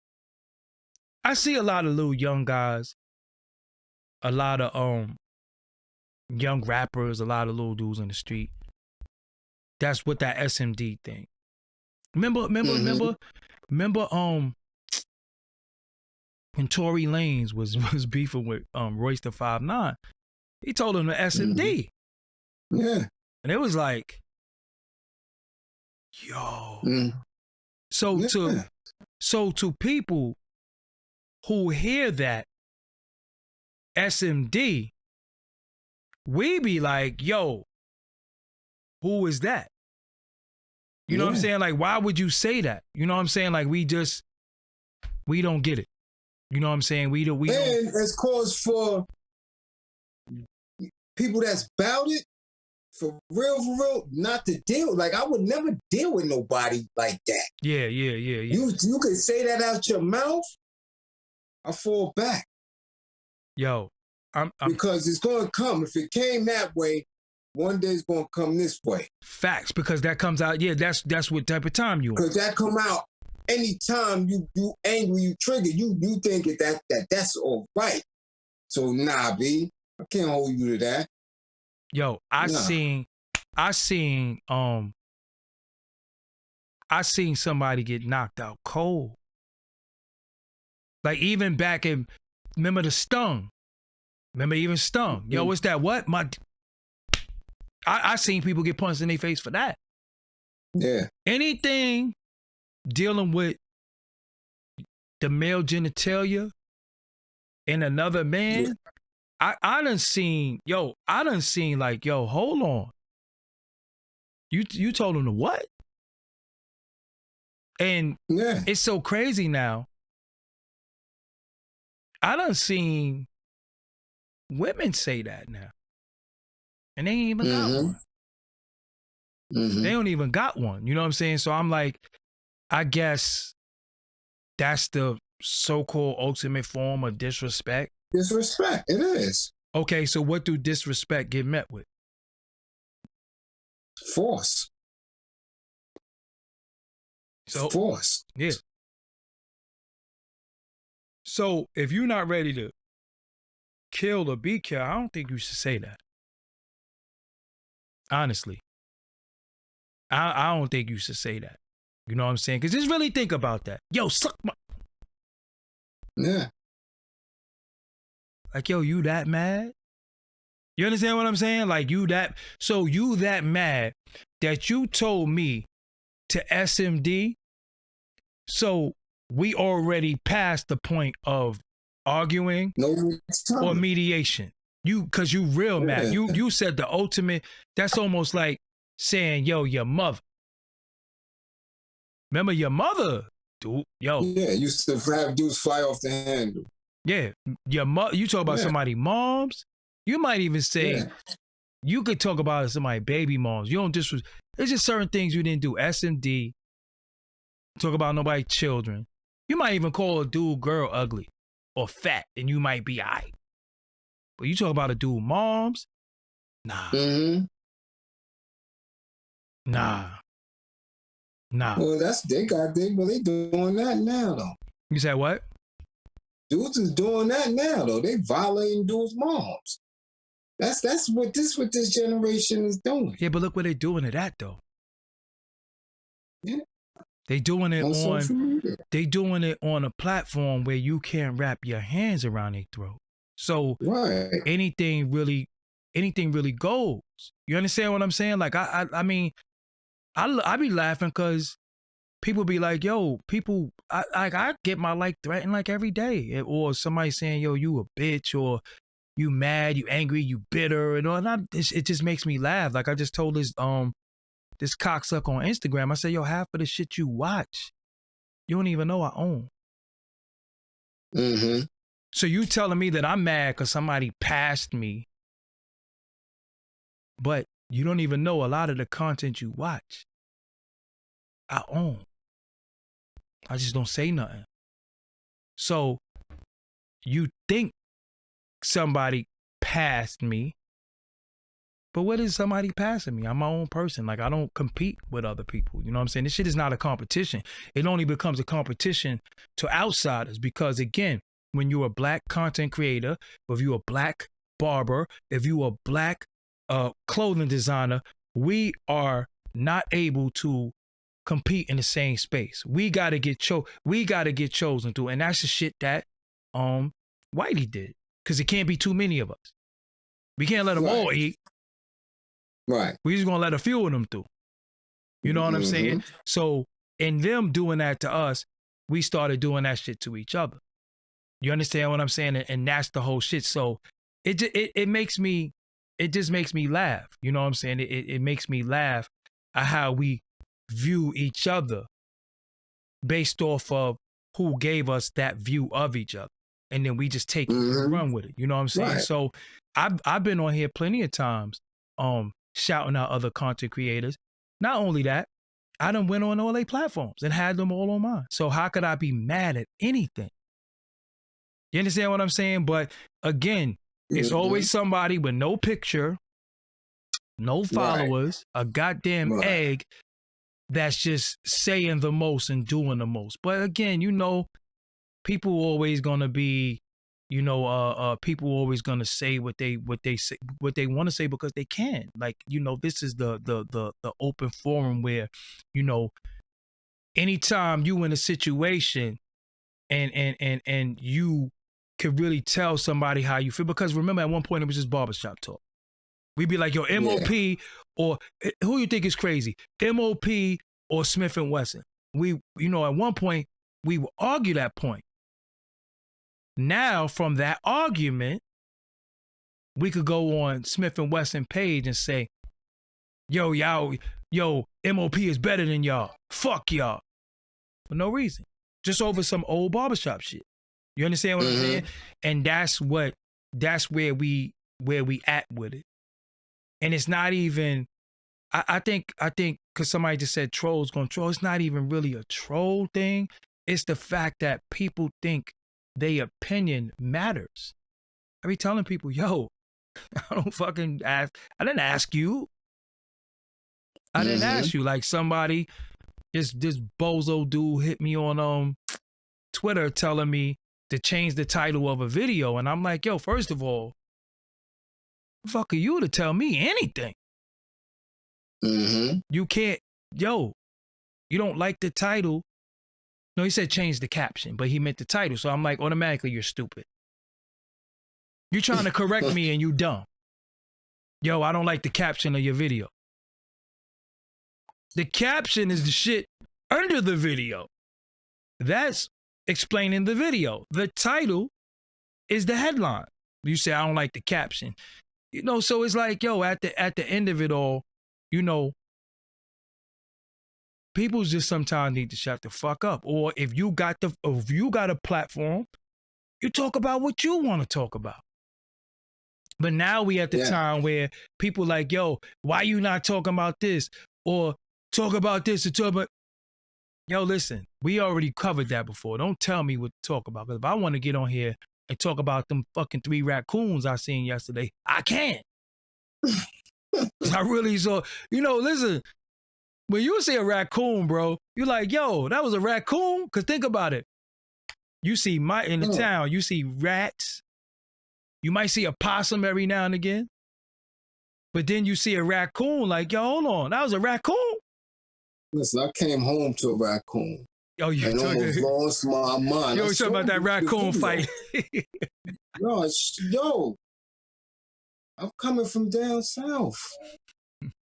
I see a lot of little young guys, a lot of young rappers, a lot of little dudes in the street. That's what that SMD thing. Remember when Tory Lanez was beefing with Royce the 5'9", he told him the SMD. Yeah. And it was like, yo. So to people who hear that SMD, we be like, yo, who is that? You know what I'm saying? Like, why would you say that? You know what I'm saying? Like, we don't get it. You know what I'm saying? We don't. And it's cause for people that's about it, for real, not to deal. Like, I would never deal with nobody like that. Yeah. You can say that out your mouth, I fall back. Yo, because it's going to come. If it came that way, one day it's going to come this way. Facts, because that comes out. Yeah, that's what type of time you. Because that come out anytime you angry, you trigger. You think that's all right. So nah, B, I can't hold you to that. Yo, I seen somebody get knocked out cold. Like even back in, remember the Stung? Remember even Stung? Yo, what's that? What? I seen people get punched in their face for that. Yeah. Anything dealing with the male genitalia in another man, I done seen like, yo, hold on. You told him to what? And it's so crazy now. I done seen women say that now. And they ain't even got one. They don't even got one. You know what I'm saying? So I'm like, I guess that's the so-called ultimate form of disrespect. Disrespect, it is. Okay, so what do disrespect get met with? Force. Force. Yeah. So if you're not ready to kill or be killed, I don't think you should say that. Honestly. I don't think you should say that. You know what I'm saying? Because just really think about that. Yo, suck my... Yeah. Like, yo, you that mad? You understand what I'm saying? Like, you that mad that you told me to SMD, so we already passed the point of arguing or mediation. Because you real mad. You said the ultimate, that's almost like saying, yo, your mother. Remember your mother, dude? Yo. Yeah, used to have dudes fly off the handle. Yeah, your mother. You talk about somebody moms. You might even say, you could talk about somebody baby moms. You don't there's just certain things you didn't do. SMD. Talk about nobody children. You might even call a dude girl ugly or fat, and you might be aight. But you talk about a dude moms? Nah. Nah. Well, they doing that now though. You said what? Dudes is doing that now though. They violating dudes' moms. That's what this generation is doing. Yeah, but look where they're doing it at though. Yeah. They doing it social media. They doing it on a platform where you can't wrap your hands around their throat. So anything really goes. You understand what I'm saying? Like I mean, I be laughing because people be like, yo, I get my like threatened like every day, or somebody saying, yo, you a bitch, or you mad, you angry, you bitter, and all. And it just makes me laugh. Like I just told this cocksucker on Instagram, I said, yo, half of the shit you watch, you don't even know I own. So you telling me that I'm mad because somebody passed me, but you don't even know a lot of the content you watch I own. I just don't say nothing. So you think somebody passed me, but what is somebody passing me? I'm my own person. Like I don't compete with other people. You know what I'm saying? This shit is not a competition. It only becomes a competition to outsiders because again, when you're a black content creator, if you're a black barber, if you're a black clothing designer, we are not able to compete in the same space. We gotta get chosen to, and that's the shit that Whitey did. Because it can't be too many of us. We can't let them all eat. Right. We're just gonna let a few of them through. You know what I'm saying? So in them doing that to us, we started doing that shit to each other. You understand what I'm saying? And that's the whole shit. So it just makes me laugh. You know what I'm saying? It makes me laugh at how we view each other based off of who gave us that view of each other. And then we just take it and run with it. You know what I'm saying? Right. So I've been on here plenty of times shouting out other content creators. Not only that, I done went on all their platforms and had them all on mine. So how could I be mad at anything? You understand what I'm saying? But again, it's always somebody with no picture, no followers, a goddamn egg that's just saying the most and doing the most. But again, you know, people always gonna be, you know, people always gonna say what they want to say because they can. Like, you know, this is the open forum where, you know, anytime you in a situation and you could really tell somebody how you feel, because remember at one point it was just barbershop talk. We'd be like, yo, MOP or who you think is crazy, MOP or Smith and Wesson. We, you know, at one point we would argue that point. Now from that argument, we could go on Smith and Wesson page and say, yo, MOP is better than y'all. Fuck y'all. For no reason. Just over some old barbershop shit. You understand what I'm saying? And that's where we at with it. And it's not even, I think because somebody just said trolls gonna troll. It's not even really a troll thing. It's the fact that people think their opinion matters. I be telling people, yo, I don't fucking ask. I didn't ask you. I didn't ask you. Like somebody, this bozo dude hit me on Twitter telling me to change the title of a video. And I'm like, yo, first of all, the fuck are you to tell me anything? You can't, yo, you don't like the title. No, he said change the caption, but he meant the title. So I'm like, automatically, you're stupid. You're trying to correct me and you dumb. Yo, I don't like the caption of your video. The caption is the shit under the video. That's explaining the video. The title is the headline. You say, I don't like the caption. You know, so it's like, yo, at the end of it all, you know, people just sometimes need to shut the fuck up. Or if you got a platform, you talk about what you want to talk about. But now we at the time where people like, yo, why you not talking about this? Or talk about this or talk about. Yo, listen, we already covered that before. Don't tell me what to talk about. Because if I want to get on here and talk about them fucking 3 raccoons I seen yesterday. I can't. I really saw, listen, when you see a raccoon, bro, you're like, yo, that was a raccoon? Because think about it. You see in the town, you see rats. You might see a possum every now and again. But then you see a raccoon, like, yo, hold on, that was a raccoon? Listen, I came home to a raccoon. Oh, you almost lost my mind. You talking about that raccoon fight? Yo, I'm coming from down south.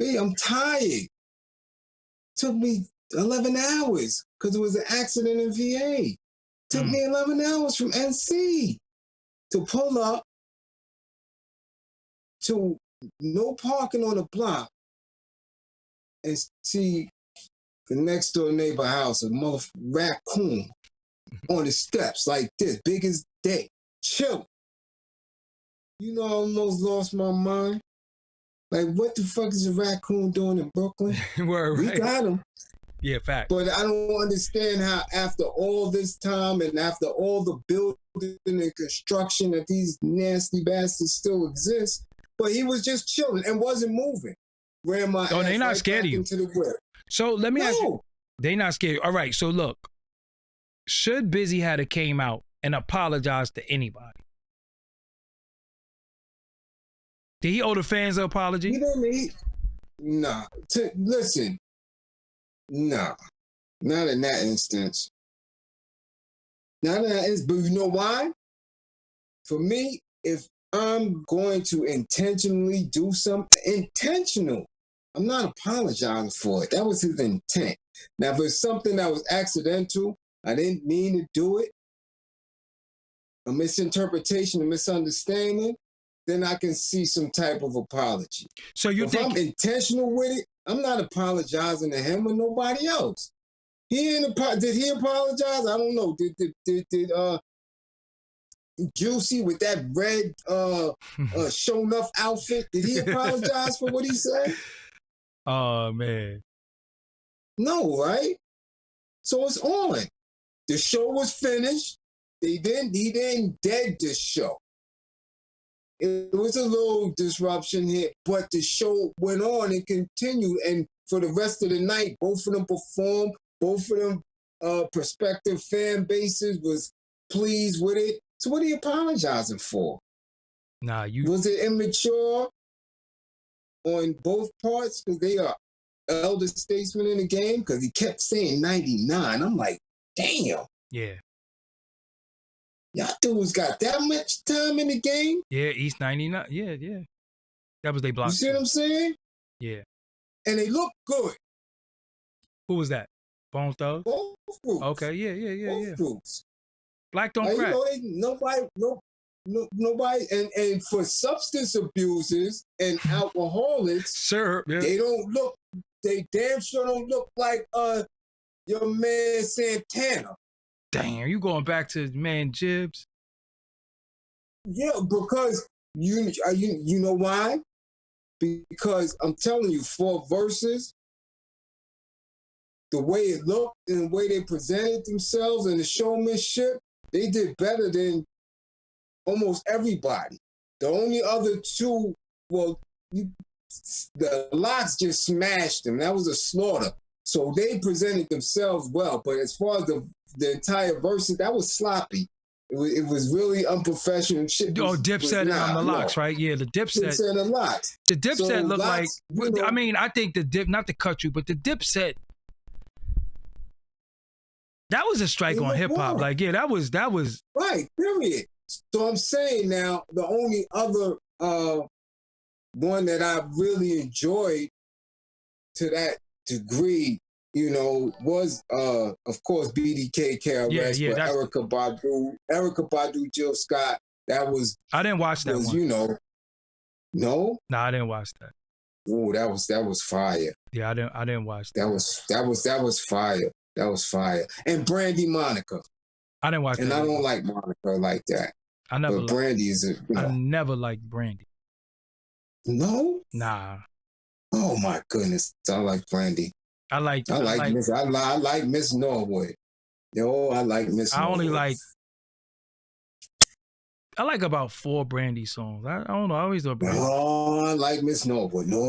I'm tired. Took me 11 hours because it was an accident in VA. Took me 11 hours from NC to pull up to no parking on the block and see the next door neighbor house, a raccoon on the steps like this, big as day, chilling. I almost lost my mind. Like, what the fuck is a raccoon doing in Brooklyn? We got him. Yeah, fact. But I don't understand how after all this time and after all the building and construction that these nasty bastards still exist, but he was just chilling and wasn't moving. Ran my ass they not right scared of you. into the whip. So let me ask you, they not scared. All right, so look, should Bizzy had came out and apologized to anybody? Did he owe the fans an apology? He didn't need. Nah. Listen. Nah. Not in that instance. Not in that instance. But you know why? For me, if I'm going to intentionally do something, intentional, I'm not apologizing for it. That was his intent. Now, if it's something that was accidental, I didn't mean to do it, a misinterpretation, a misunderstanding, then I can see some type of apology. So you if think I'm intentional with it, I'm not apologizing to him or nobody else. Did he apologize? I don't know. Did Juicy with that red show enough outfit, did he apologize for what he said? Oh man. No, right? So it's on. The show was finished. He didn't dead the show. It was a little disruption here, but the show went on and continued. And for the rest of the night, both of them performed. Both of them prospective fan bases was pleased with it. So what are you apologizing for? Was it immature on both parts? Because they are elder statesmen in the game? Because he kept saying 99. I'm like, damn. Yeah. Y'all dudes got that much time in the game? Yeah, East 99. Yeah. That was they block. You see what I'm saying? Yeah. And they look good. Who was that? Bone Thugs? Both groups. Okay, yeah. Both groups. Black don't crack. Nobody, and for substance abusers and alcoholics, sure, yeah. They damn sure don't look like your man Santana. Damn, you going back to man Jibs? Yeah, because you know why? Because I'm telling you, for Verzuz, the way it looked and the way they presented themselves and the showmanship, they did better than almost everybody. The only other two, the Locks just smashed them. That was a slaughter. So they presented themselves well. But as far as the entire Verzuz, that was sloppy. It was really unprofessional. Shit Dipset and the Locks, right? Yeah, the Dipset. Dipset and the Locks. The Dipset looked like, I mean, I think the Dip, not to cut you, but the Dipset, that was a strike on hip hop. Like, yeah, that was right. Period. So I'm saying now, the only other one that I really enjoyed to that degree, was of course BDK KRS, but Erykah Badu, Jill Scott. That was. I didn't watch that one. No. No, I didn't watch that. Oh, that was fire. Yeah, I didn't watch that. That was fire. That was fire. And Brandy Monica. I didn't watch that. And I don't like Monica like that. I never. But Brandy is I never liked Brandy. No? Nah. Oh my goodness. I like Brandy. I like Miss Norwood. Yo, I like Miss Norwood. I only like I like about 4 Brandy songs. I don't know. I always do Brandy. Oh, I like Miss Noble. No.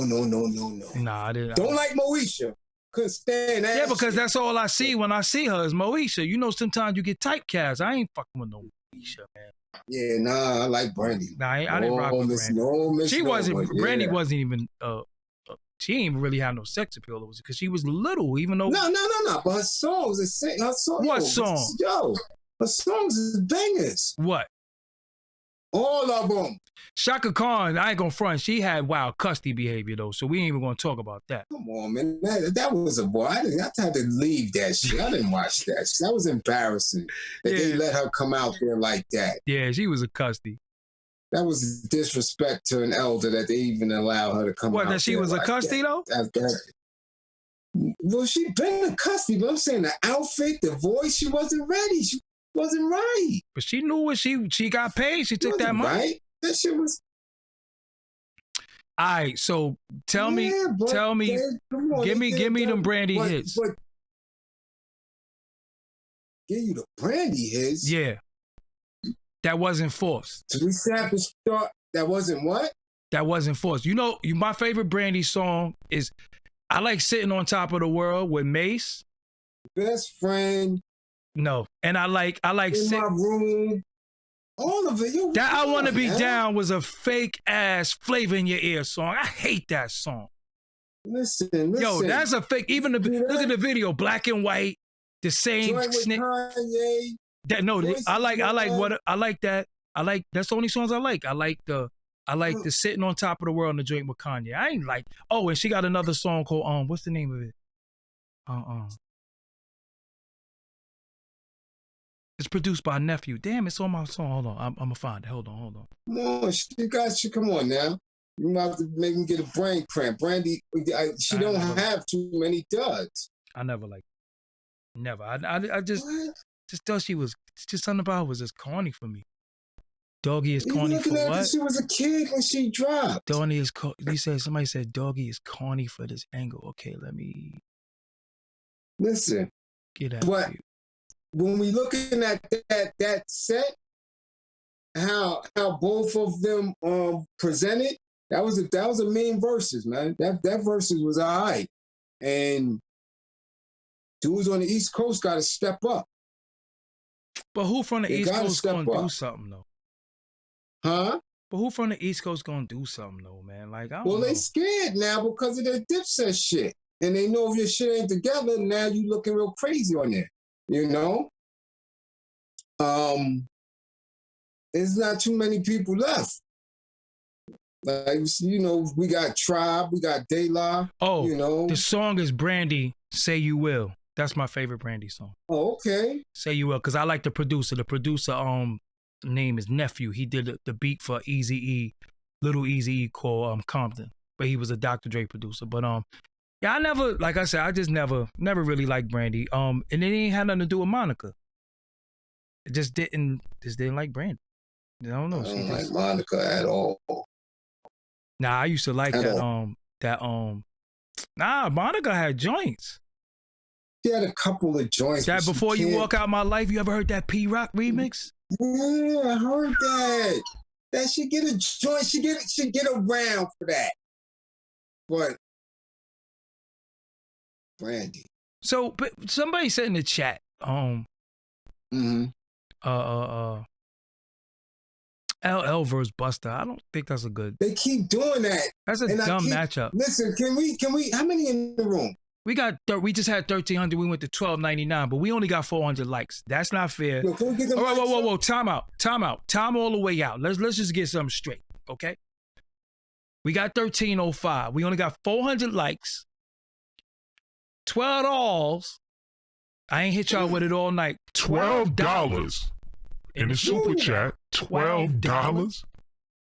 Nah, I didn't. Don't like Moesha. Couldn't stand that. Yeah, because shit. that's all I see when I see her is Moesha. You know, sometimes you get typecast. I ain't fucking with no Moesha, man. Yeah, nah, I like Brandy. Nah, I didn't rock with Brandy. She wasn't. Brandy wasn't even. She didn't even really have no sex appeal. It was because she was little, even though. No. But her songs, her songs. What song? Yo, her songs is bangers. What? All of them. Shaka Khan, I ain't gonna front. She had wild custody behavior though, so we ain't even gonna talk about that. Come on, man. That was a boy. I had to leave that shit. I didn't watch that shit. That was embarrassing that they let her come out there like that. Yeah, she was a custody. That was disrespect to an elder that they even allow her to come out. What, that she was a custody though? Well, she been a custody, but I'm saying the outfit, the voice, she wasn't ready. She wasn't right. But she knew what she got paid. She took that money. Right? That shit was. All right, so tell me, give me them Brandy hits. But give you the Brandy hits? Yeah. That wasn't forced. That wasn't what? That wasn't forced. You know, my favorite Brandy song is, I like Sitting on Top of the World with Mace. Best Friend. No, and I like In My Room. All of it. That I Want to Be Down was a fake ass Flavor in Your Ear song. I hate that song. Listen. Yo, that's a fake. Even look at the video, black and white, the same snake. That I like that. That's the only songs I like. I like the Sitting on Top of the World and the joint with Kanye. I ain't like. Oh, and she got another song called what's the name of it? It's produced by Nephew. Damn, it's on my song. Hold on, I'm gonna find it. Hold on. Come on now. You might have to make me get a brain cramp. Brandy, she don't have too many duds. I never liked it. Never. I just thought she was just something about her was just corny for me. Doggy is corny for what? She was a kid when she dropped. Doggy is somebody said Doggy is corny for this angle. Okay, let me get at you. When we looking at that set, how both of them presented, that was a mean versus, man. That versus was all right. And dudes on the East Coast got to step up. But who from the East Coast gonna do something though? Huh? But who from the East Coast gonna do something though, man? Like, I don't know. They scared now because of their Dipset shit, and they know if your shit ain't together, now you looking real crazy on there. You know, there's not too many people left. Like, you know, we got Tribe, we got De La. Oh, you know, the song is Brandy, Say You Will. That's my favorite Brandy song. Oh, okay. Say You Will, because I like the producer. The producer name is Nephew. He did the beat for Eazy-E, Little Eazy-E called Compton. But he was a Dr. Dre producer. But yeah, I never, like I said, I just never really liked Brandy. And it ain't had nothing to do with Monica. It just didn't like Brandy. I don't know. I don't like Monica at all. Nah, I used to like Nah, Monica had joints. She had a couple of joints. That Before You Walk Out My Life, you ever heard that P-Rock remix? Yeah, I heard that. That she get a joint, she get around for that. But Brandy. So, but somebody said in the chat, LL versus Busta. I don't think that's a good. They keep doing that. That's a dumb matchup. Listen, can we? How many in the room? We just had 1,300. We went to 1,299, but we only got 400 likes. That's not fair. Yo, can we get them whoa! Time out. Time all the way out. Let's just get something straight, okay? We got 1,305. We only got 400 likes. $12. I ain't hit y'all with it all night. $12 in the super chat. $12.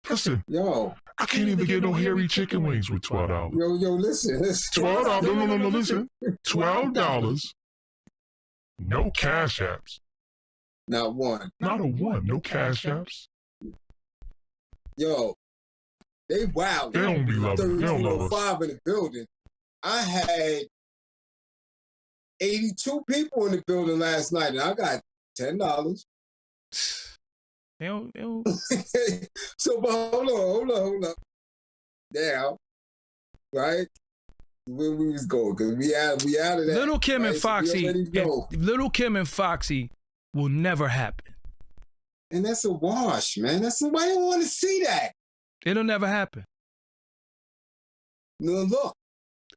Listen, yo, I can't even get no hairy chicken wings with $12. Yo, listen. $12. No, listen. $12. No cash apps. Not one. Not a one. No cash apps. Yo, they wild. They don't be loving. They don't love us. In the building. I had 82 people in the building last night, and I got $10. They don't. So, but hold on. Now, right? Where we was going, because we out of that. Little Kim right? and Foxy, Little Kim and Foxy will never happen. And that's a wash, man. That's why I don't want to see that. It'll never happen. No, look.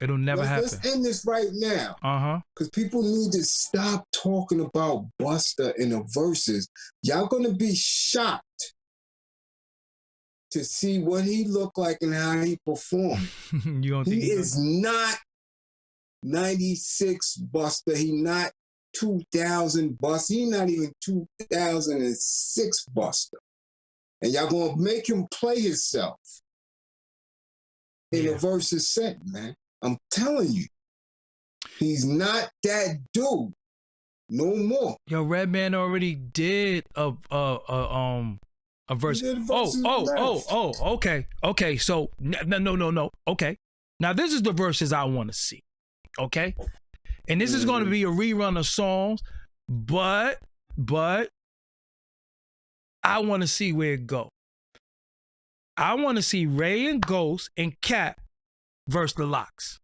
It'll never happen. Let's end this right now. Because people need to stop talking about Busta in the verses. Y'all gonna be shocked to see what he looked like and how he performed. You don't think he is not 96 Busta. He not 2000 Busta. He not even 2006 Busta. And y'all gonna make him play himself in the verses set, man. I'm telling you, he's not that dude no more. Yo, Redman already did a verse. Okay. So no. Okay. Now this is the verses I want to see. Okay, and this is going to be a rerun of songs, but I want to see where it go. I want to see Ray and Ghost and Cat versus the Locks.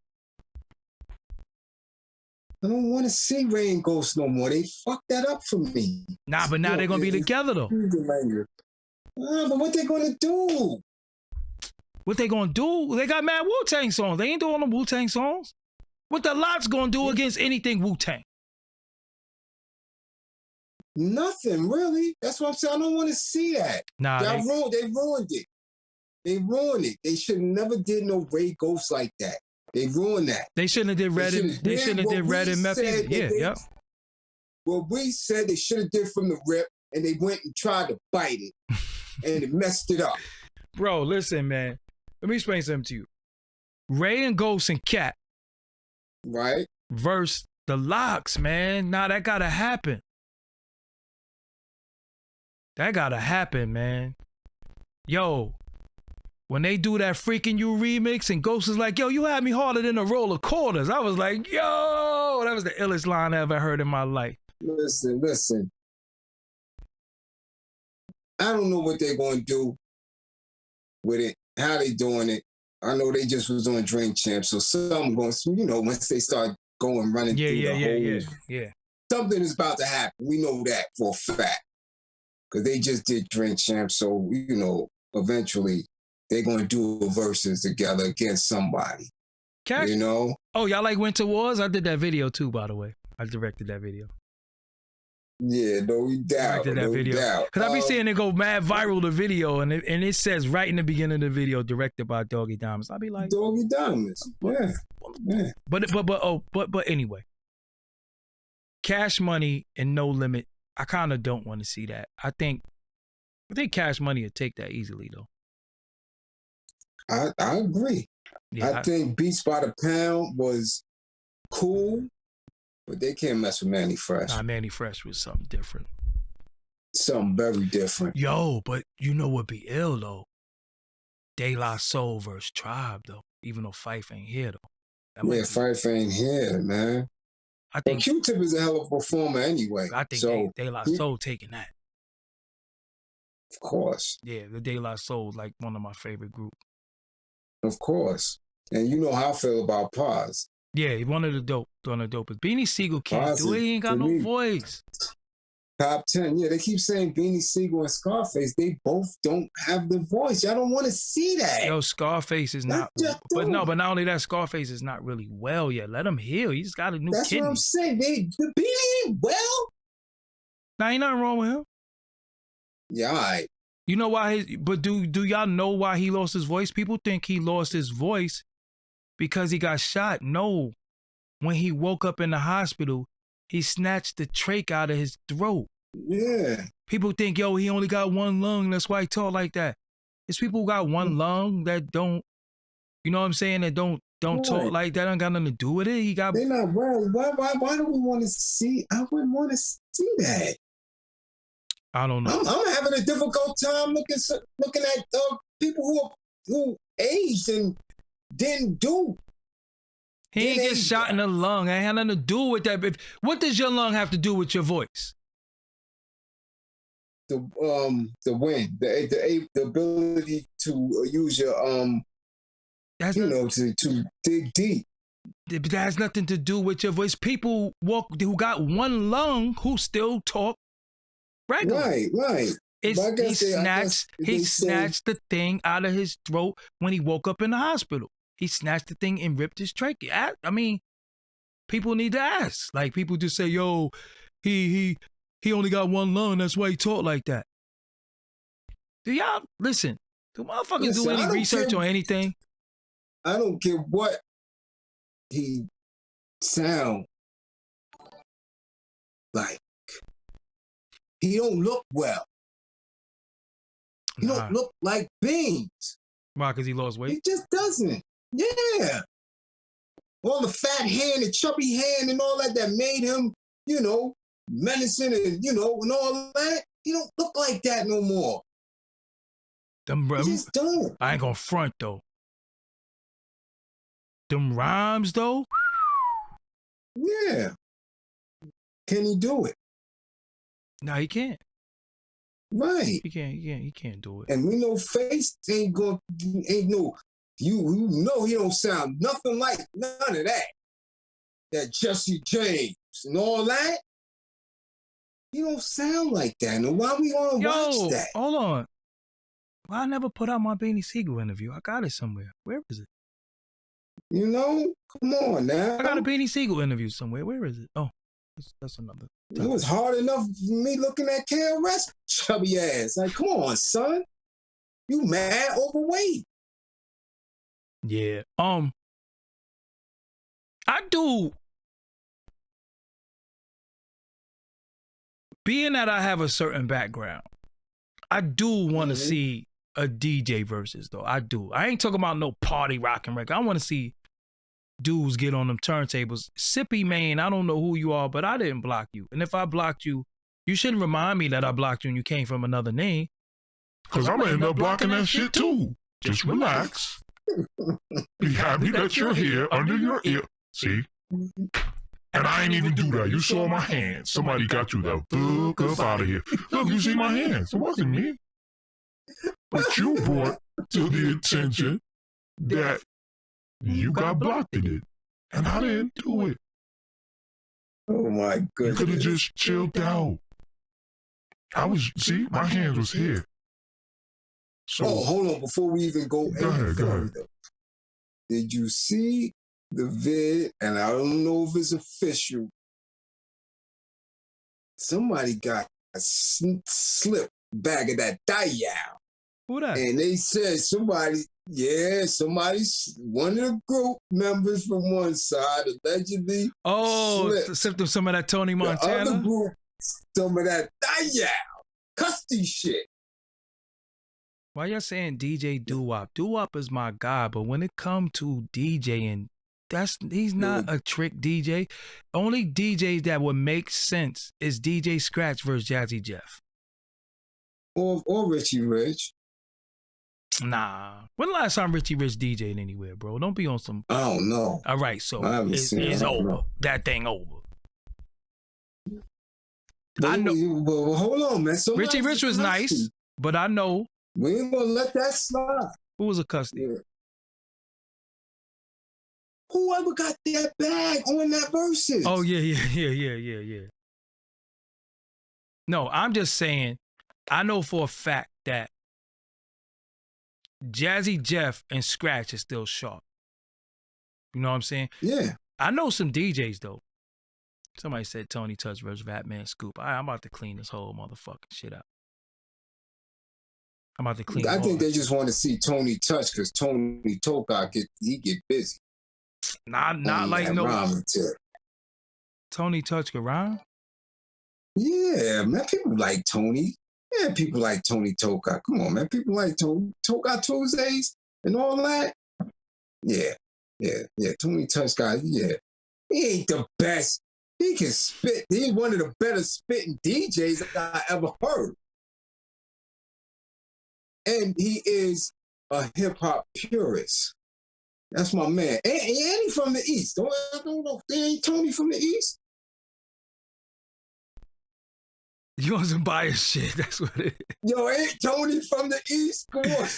I don't want to see Ray and Ghost no more. They fucked that up for me. Nah, but now they're going to be together, though. But what they going to do? What they going to do? They got mad Wu-Tang songs. They ain't doing them Wu-Tang songs. What the Locks going to do against anything Wu-Tang? Nothing, really. That's what I'm saying. I don't want to see that. Nah, they ruined it. They ruined it. They should never did no Ray Ghost like that. They ruined that. They shouldn't have did Red and Meth either. Yeah. Well, we said they should have did from the rip, and they went and tried to bite it, and it messed it up. Bro, listen, man. Let me explain something to you. Ray and Ghost and Cat. Right. Versus the Locks, man. Nah, that gotta happen. That gotta happen, man. Yo, when they do that Freaking You remix and Ghost is like, yo, you had me harder than a roll of quarters. I was like, yo, that was the illest line I ever heard in my life. Listen. I don't know what they're going to do with it, how they doing it. I know they just was on Drink Champ, so something going, once they start going running through the whole, something is about to happen. We know that for a fact. Because they just did Drink Champ, so, eventually they're going to do a verses together against somebody. Cash? Oh, y'all like Winter Wars? I did that video too, by the way. I directed that video. Yeah, no doubt. Because I be seeing it go mad viral, the video, and it says right in the beginning of the video, directed by Doggie Diamonds. I be like, Doggie Diamonds. Yeah. But anyway, Cash Money and No Limit. I kind of don't want to see that. I think Cash Money would take that easily, though. I agree. Yeah, I think Beats by the Pound was cool, but they can't mess with Manny Fresh. Nah, Manny Fresh was something different. Something very different. Yo, but you know what be ill, though? De La Soul versus Tribe, though. Even though Fife ain't here, though. Fife ain't here, man. I think Q-Tip is a hell of a performer anyway. I think De La Soul taking that. Of course. Yeah, the De La Soul is like one of my favorite groups. Of course. And you know how I feel about Paz. Yeah, one of the dopest. Beanie Siegel can't do it. He ain't got no voice. Top 10. Yeah, they keep saying Beanie Siegel and Scarface. They both don't have the voice. Y'all don't want to see that. Yo, Scarface is not. But not only that, Scarface is not really well yet. Let him heal. He just got a new kidney. That's what I'm saying. The Beanie ain't well. Now, ain't nothing wrong with him. Yeah, all right. You know why? But do y'all know why he lost his voice? People think he lost his voice because he got shot. No. When he woke up in the hospital, he snatched the trach out of his throat. Yeah. People think, yo, he only got one lung. That's why he talk like that. It's people who got one lung that don't, you know what I'm saying, that don't talk like that. Don't got nothing to do with it. They're not well. Why do we want to see? I wouldn't want to see that. I don't know. I'm having a difficult time looking at people who aged and didn't do. He ain't get shot in the lung. It had nothing to do with that. What does your lung have to do with your voice? the win, the ability to use your to dig deep. That has nothing to do with your voice. People who got one lung who still talk regular. Right. He snatched the thing out of his throat when he woke up in the hospital. He snatched the thing and ripped his trachea. I mean, people need to ask. Like, people just say, yo, he only got one lung, that's why he talk like that. Do y'all listen? Do motherfuckers do any research on anything? I don't care what he sound like. He don't look well. He don't look like Beans. Why? Because he lost weight? He just doesn't. Yeah. All the fat hand and chubby hand and all that made him, menacing and, and all that. He don't look like that no more. He just don't. I ain't gonna front, though. Them rhymes, though? Yeah. Can he do it? No, he can't. Right. He can't do it. And we know Face he don't sound nothing like none of that. That Jesse James and all that. He don't sound like that. Now why we gonna watch that? Hold on. Well, I never put out my Beanie Siegel interview. I got it somewhere. Where is it? Come on now. I got a Beanie Siegel interview somewhere. Where is it? Oh, that's another topic. It was hard enough for me looking at KRS chubby ass. Like, come on, son. You mad overweight. Yeah. I do. Being that I have a certain background, I do want to see a DJ versus, though. I do. I ain't talking about no party rocking record. I want to see dudes get on them turntables. Sippy man, I don't know who you are, but I didn't block you. And if I blocked you, you shouldn't remind me that I blocked you and you came from another name. Because I'm going to end up blocking that shit too. Just relax. Be happy that you're here under your ear. See? And I ain't even do that. You saw my hands. Somebody got you the fuck up out of here. Look, you see my hands. It wasn't me. But you brought to the attention that you got blocked in it. And I didn't do it. Oh my goodness. You could have just chilled out. My hands was here. So, hold on. Before we even go any further, did you see the vid? And I don't know if it's official. Somebody got a slip bag of that dial. Who that? And they said one of the group members from one side allegedly sipped some of that Tony Montana? The other group, some of that dial. Custody shit. Why y'all saying DJ Doo-Wop? Doo-Wop is my guy, but when it come to DJing, he's not a trick DJ. Only DJs that would make sense is DJ Scratch versus Jazzy Jeff. Or Richie Rich. Nah. When the last time Richie Rich DJ'd anywhere, bro? Don't be on some... I don't know. All right, so it's over. That thing over. I know. Well, hold on, man. Richie Rich was nice, but I know... We ain't gonna let that slide. Who was a custody? Yeah. Whoever got that bag on that Verzuz. Oh, yeah. No, I'm just saying, I know for a fact that Jazzy Jeff and Scratch is still sharp. You know what I'm saying? Yeah. I know some DJs, though. Somebody said Tony Touch versus Batman Scoop. I'm about to clean this whole motherfucking shit out. I'm about to clean. I think they just want to see Tony Touch because Tony Toka get busy. Not like no. Tony Touch can rhyme? Yeah, man. People like Tony. Yeah, people like Tony Toka. Come on, man. People like Tony Toka Tuesdays and all that. Yeah. Tony Touch guy. Yeah, he ain't the best. He can spit. He's one of the better spitting DJs I ever heard. And he is a hip-hop purist. That's my man. And he from the East. Don't ain't Tony from the East? You want some biased shit? That's what it is. Yo, ain't Tony from the East? Come on.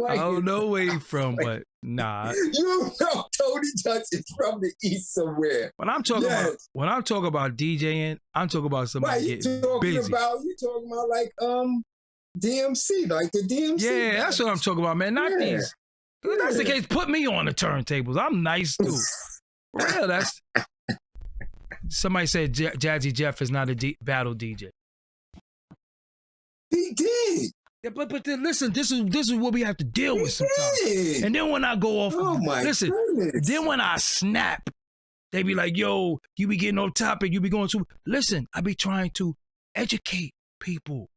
I don't know where he from, but nah. You know Tony Johnson from the East somewhere. When I'm talking about DJing, I'm talking about somebody getting busy. You talking about like DMC, like the DMC. Yeah, guys. That's what I'm talking about, man. Not these. If that's the case, put me on the turntables. I'm nice too. For real, that's. Somebody said Jazzy Jeff is not a battle DJ. He did. Yeah, but listen, this is what we have to deal with sometimes. And then when I go off, goodness. Then when I snap, they be like, "Yo, you be getting off topic. You be going to listen." I be trying to educate people.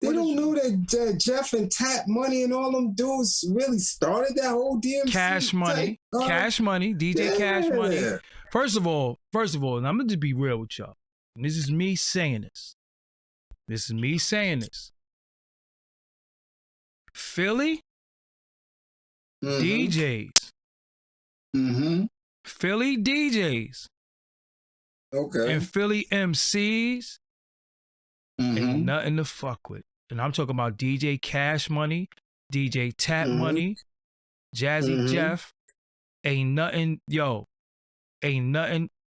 They don't know that Jeff and Tap Money and all them dudes really started that whole DMC. Cash Money, DJ Cash Money. First of all, and I'm gonna just be real with y'all. And this is me saying this. Philly DJs. Philly DJs. Okay. And Philly MCs ain't nothing to fuck with. And I'm talking about DJ Cash Money, DJ Tap Money, Jazzy Jeff. Ain't nothing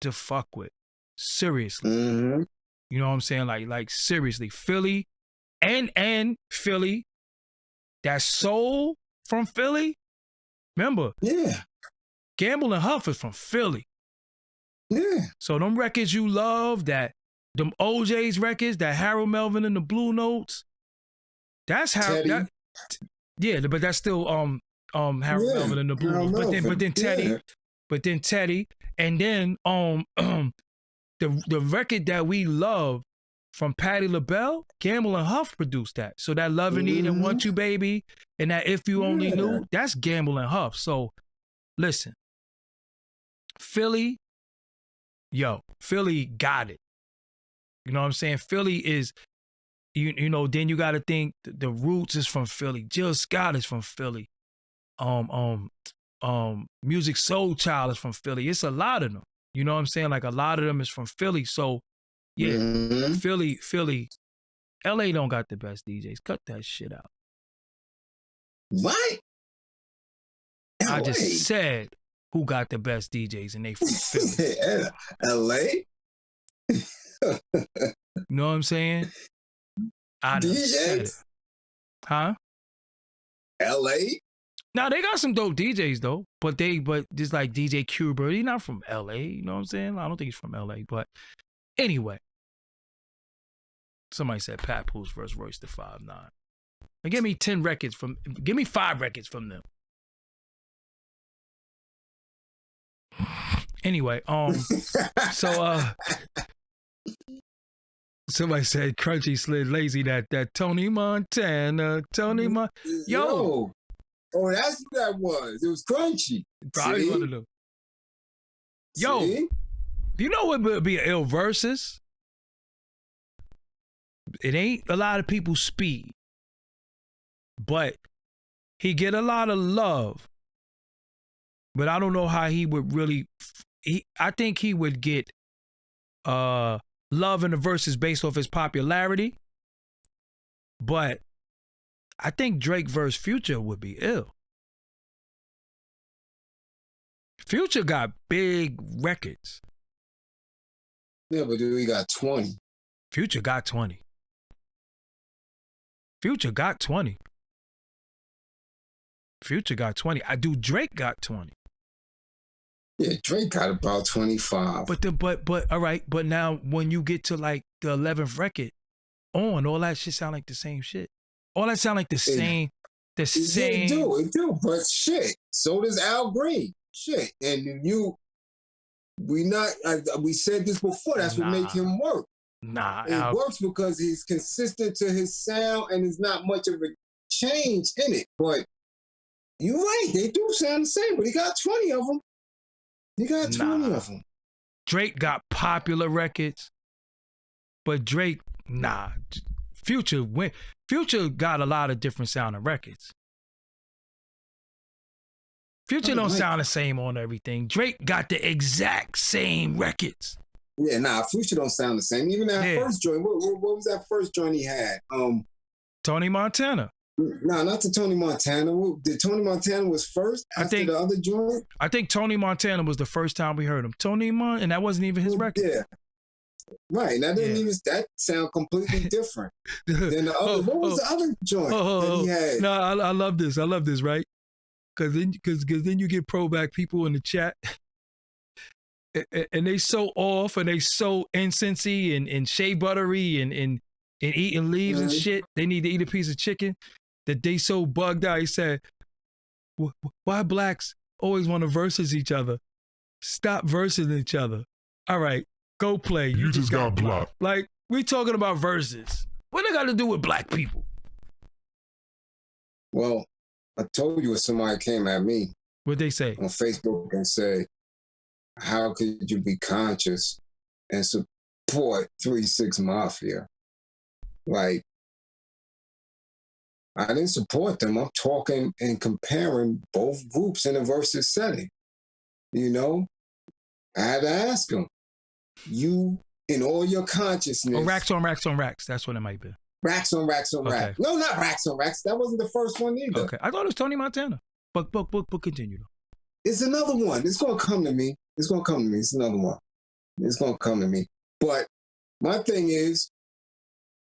to fuck with. Seriously. You know what I'm saying? Like seriously. Philly and Philly. That soul from Philly. Remember? Yeah. Gamble and Huff is from Philly. Yeah. So them records you love, them OJ's records, that Harold Melvin and the Blue Notes, that's how but that's still Harold Melvin and the Blue Notes. But then Teddy, and then the record that we love from Patti LaBelle, Gamble and Huff produced that. So that Love and Need and Want You Baby and that If You Only Knew, that's Gamble and Huff. So listen, Philly got it. You know what I'm saying? Philly is, you know, then you got to think the Roots is from Philly. Jill Scott is from Philly. Music Soul Child is from Philly. It's a lot of them. You know what I'm saying? Like a lot of them is from Philly. So yeah, Philly. LA don't got the best DJs. Cut that shit out. What? I just said who got the best DJs and they from Philly. LA? You know what I'm saying? I just said it. Huh? LA? Now they got some dope DJs though, but just like DJ Cuba, he's not from LA. You know what I'm saying? I don't think he's from LA, but anyway. Somebody said Pat Pools versus Royce the 5'9". Now give me 5 records from them. Anyway, so somebody said Crunchy slid lazy that Tony Montana, Yo. Oh, that's what that was. It was Crunchy. Probably one of them. Yo, do you know what would be an ill versus? It ain't a lot of people's speed, but he get a lot of love. But I don't know how he would really. I think he would get love in the verses based off his popularity. But I think Drake versus Future would be ill. Future got big records. Yeah, but dude, he got 20. Future got 20. Future got 20. Drake got 20. Yeah, Drake got about 25. But all right, but now when you get to like the 11th record all that shit sound like the same shit. All that sound like the same. It do, but shit. So does Al Green. Shit. And we said this before, that's what make him work. It works because he's consistent to his sound and there's not much of a change in it. But you're right, they do sound the same, but he got 20 of them. Drake got popular records, but Drake, Future got a lot of different sounding records. Future don't sound the same on everything. Drake got the exact same records. Yeah, nah, Future don't sound the same. Even that first joint, what was that first joint he had? Tony Montana. Nah, not the Tony Montana. Did Tony Montana was first after the other joint? I think Tony Montana was the first time we heard him. And that wasn't even his record. Yeah. Right. That didn't even that sound completely different than the other. What was the other joint that he had? No, I love this. I love this, right? Because then you get pro-black people in the chat. And they so off and they so incensey and shea buttery and eating leaves and shit. They need to eat a piece of chicken. That they so bugged out. He said, why blacks always want to versus each other? Stop versing each other. All right, go play. You just got blocked. Like, we talking about verses. What they got to do with black people? Well, I told you if somebody came at me. What'd they say? On Facebook and say, how could you be conscious and support 3-6 Mafia? Like, I didn't support them. I'm talking and comparing both groups in a versus setting. You know, I had to ask them, you in all your consciousness. Oh, racks on racks on racks. That's what it might be. Racks on racks on racks. No, not racks on racks. That wasn't the first one either. Okay, I thought it was Tony Montana. But continue. It's another one. It's going to come to me. It's going to come to me. It's another one. It's going to come to me. But my thing is,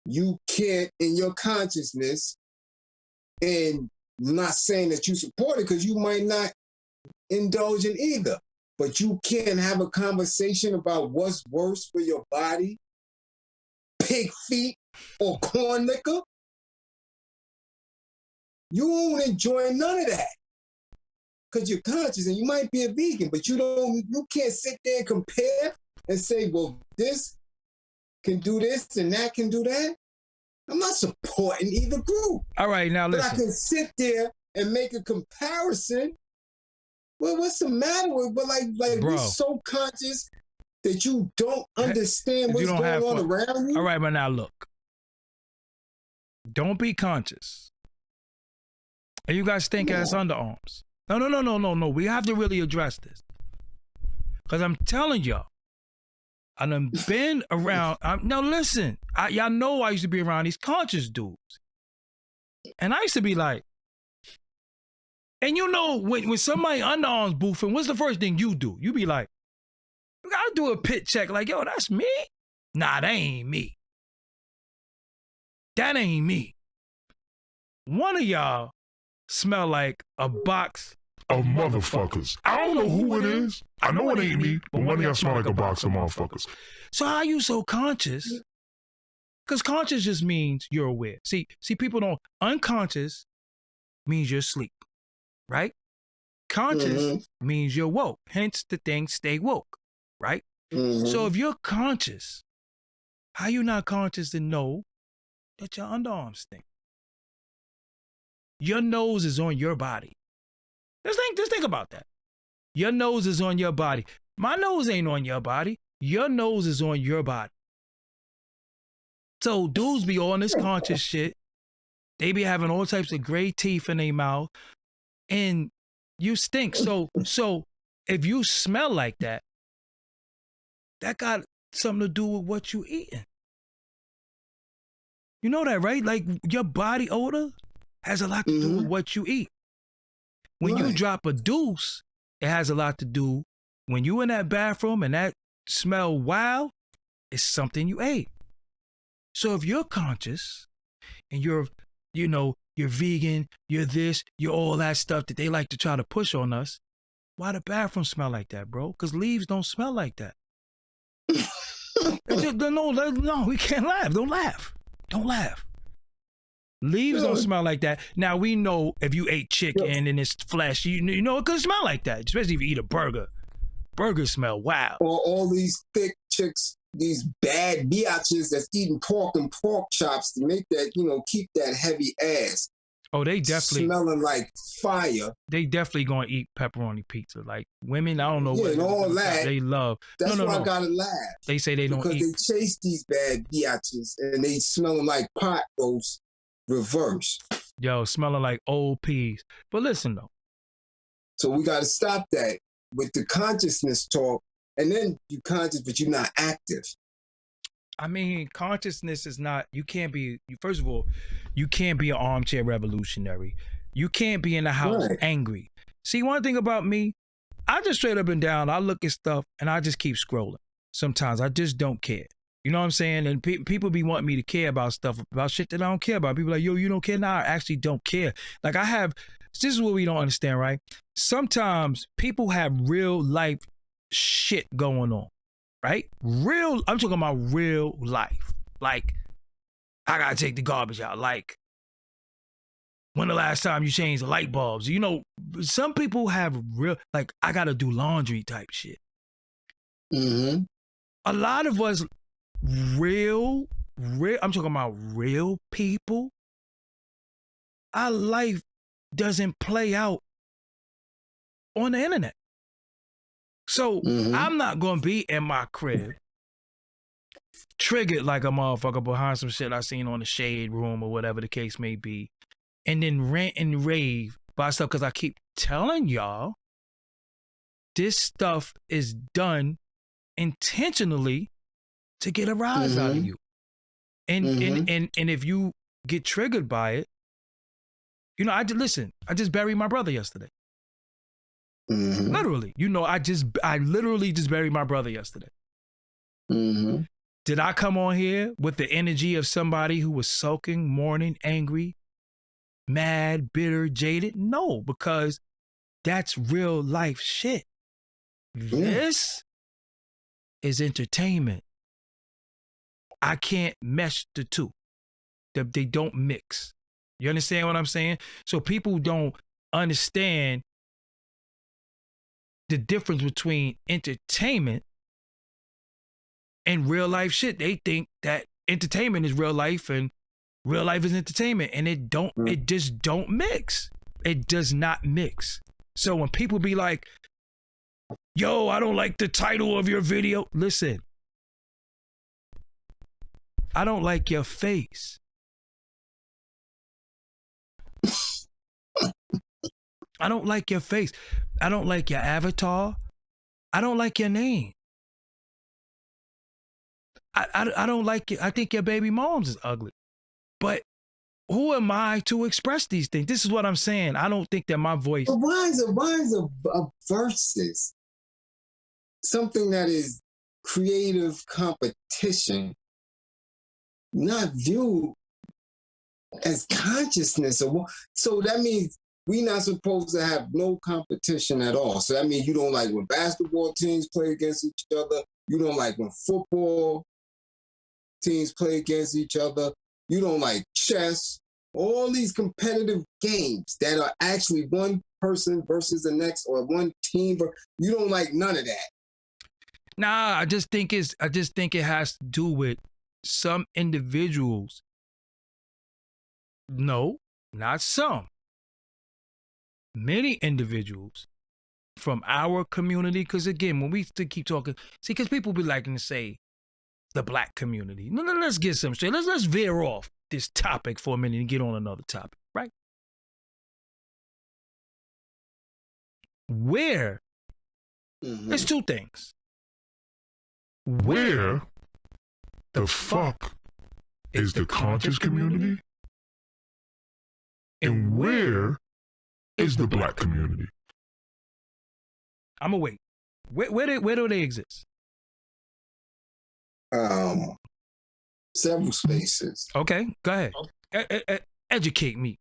you can't, in your consciousness, and I'm not saying that you support it because you might not indulge in either, but you can have a conversation about what's worse for your body, pig feet or corn liquor. You won't enjoy none of that because you're conscious and you might be a vegan, but you can't sit there and compare and say, well, this can do this and that can do that. I'm not supporting either group. All right, now listen. But I can sit there and make a comparison. Well, what's the matter with? But like we're so conscious that you don't understand what's going on around you. All right, but now look. Don't be conscious. And you guys stink ass underarms. No. We have to really address this. Because I'm telling y'all, I done been around. Now listen, y'all know I used to be around these conscious dudes. And I used to be like, and you know, when somebody underarms boofing, what's the first thing you do? You be like, you gotta do a pit check like, yo, that's me? Nah, that ain't me. That ain't me. One of y'all smell like a box of motherfuckers. I don't know who it is. I know it ain't me, but one of y'all smell like a box of motherfuckers. So how you so conscious? Because conscious just means you're aware. See, people don't, unconscious means you're asleep, right? Conscious means you're woke. Hence the thing, stay woke, right? So if you're conscious, how you not conscious to know that your underarms stink? Your nose is on your body. Just think about that. Your nose is on your body. My nose ain't on your body. Your nose is on your body. So dudes be on this conscious shit. They be having all types of gray teeth in their mouth. And you stink. So if you smell like that, that got something to do with what you eating. You know that, right? Like your body odor has a lot to do with what you eat. When you drop a deuce, it has a lot to do when you in that bathroom and that smell wild, it's something you ate. So if you're conscious and you're vegan, you're this, you're all that stuff that they like to try to push on us, why the bathroom smell like that, bro? Because leaves don't smell like that. No, we can't laugh. Don't laugh. Leaves don't smell like that. Now, we know if you ate chicken and it's flesh, you know it could smell like that, especially if you eat a burger. Burgers smell wild. Or all these thick chicks, these bad biatches that's eating pork and pork chops to make that, keep that heavy ass. Oh, they definitely smelling like fire. They definitely gonna eat pepperoni pizza. Like women, I don't know what and all that they love. That's why I gotta laugh. They say they don't eat because they chase these bad biatches and they smelling like pot roast reverse. Yo, smelling like old peas. But listen though. So we gotta stop that with the consciousness talk And then you conscious, but you're not active. I mean, consciousness is not, you can't be, first of all, you can't be an armchair revolutionary. You can't be in the house angry. See, one thing about me, I just straight up and down, I look at stuff and I just keep scrolling. Sometimes I just don't care. You know what I'm saying? And people be wanting me to care about stuff, about shit that I don't care about. People like, yo, you don't care? Nah, I actually don't care. Like this is what we don't understand, right? Sometimes people have real life shit going on. Right? I'm talking about real life. Like, I gotta take the garbage out. Like, when the last time you changed the light bulbs? You know, some people have real, like, I gotta do laundry type shit. Mm-hmm. A lot of us, real, I'm talking about real people, our life doesn't play out on the internet. So I'm not gonna be in my crib triggered like a motherfucker behind some shit I seen on the Shade Room or whatever the case may be, and then rant and rave about stuff, because I keep telling y'all this stuff is done intentionally to get a rise out of you. And if you get triggered by it, you know, I just buried my brother yesterday. Literally, you know, I literally just buried my brother yesterday. Did I come on here with the energy of somebody who was sulking, mourning, angry, mad, bitter, jaded? No, because that's real life shit. This is entertainment. I can't mesh the two. They don't mix. You understand what I'm saying? So people don't understand the difference between entertainment and real life shit. They think that entertainment is real life and real life is entertainment, and it just don't mix. It does not mix. So when people be like, yo, I don't like the title of your video, listen, I don't like your face. I don't like your face. I don't like your avatar. I don't like your name. I don't like it. I think your baby mom's is ugly. But who am I to express these things? This is what I'm saying. I don't think that my voice. But why is a versus something that is creative competition not viewed as consciousness? So that means we're not supposed to have no competition at all. So that means you don't like when basketball teams play against each other. You don't like when football teams play against each other. You don't like chess. All these competitive games that are actually one person versus the next, or one team. You don't like none of that. Nah, I just think it has to do with some individuals. No, not some. Many individuals from our community, because again, when we keep talking, see, because people be liking to say the black community. No, let's get some straight. Let's veer off this topic for a minute and get on another topic, right? Where? There's two things. Where the fuck is the conscious community? And where is the black community? I'm gonna wait. Where do they exist? Several spaces. Okay, go ahead. Educate me.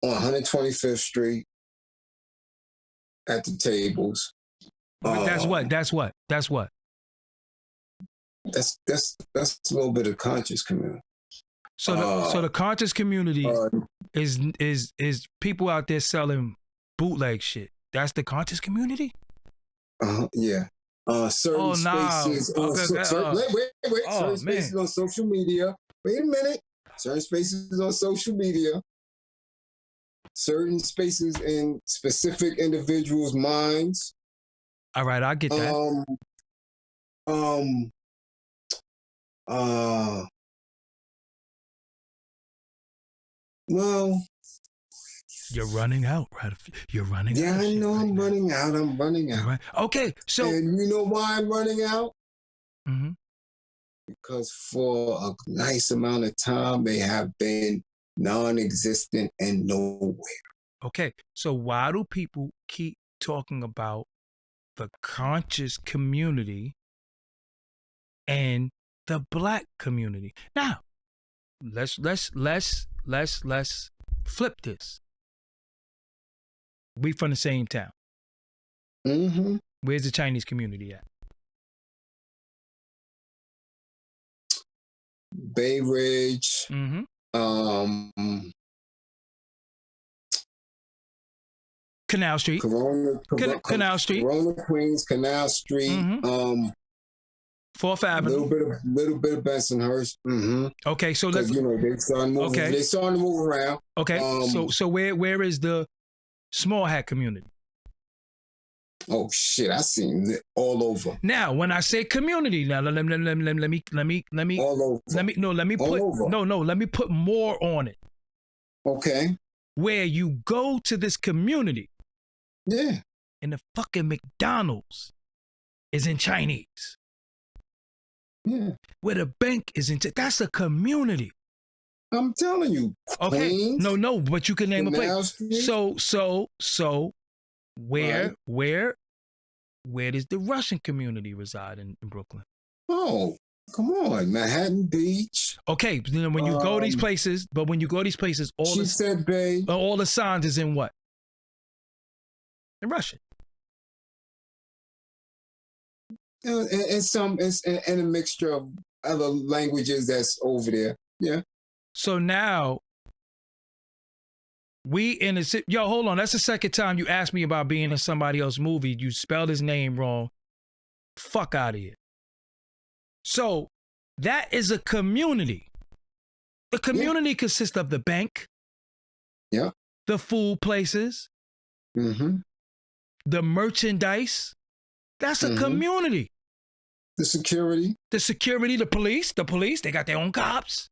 On 125th Street, at the tables. That's what. That's a little bit of conscious community. So the conscious community is people out there selling bootleg shit. That's the conscious community? Yeah. Certain spaces certain spaces on social media. Wait a minute. Certain spaces on social media. Certain spaces in specific individuals' minds. All right, I get that. Well, You're running out, right? You're running out. Yeah, I know I'm running out. I'm running out. Right. Okay, so. And you know why I'm running out? Mm-hmm. Because for a nice amount of time, they have been non-existent and nowhere. Okay, so why do people keep talking about the conscious community and the black community? Now, let's flip this. We from the same town. Mm-hmm. Where's the Chinese community at? Bay Ridge. Mm-hmm. Canal Street. Canal Street. Corona, Queens, Canal Street. Mm-hmm. 4th Avenue. Little bit of Bensonhurst. Mm-hmm. Okay, so let's. They starting to move. Okay. They starting to move around. Okay, so where is the small hat community? Oh shit! I seen it all over. Now, when I say community, now let me all over. Let me put more on it. Okay. Where you go to this community. Yeah. And the fucking McDonald's is in Chinese. Yeah. Where the bank is in, that's a community. I'm telling you. Okay. Queens, No, but you can name a place. Street. So where does the Russian community reside in Brooklyn? Oh, come on, Manhattan Beach. Okay, then when you go these places, all the signs is in what? In Russian. And a mixture of other languages that's over there. Yeah. So now hold on. That's the second time you asked me about being in somebody else's movie. You spelled his name wrong. Fuck out of here. So that is a community. The community consists of the bank. Yeah. The food places. Mm-hmm. The merchandise. That's a community. The security, the police, they got their own cops.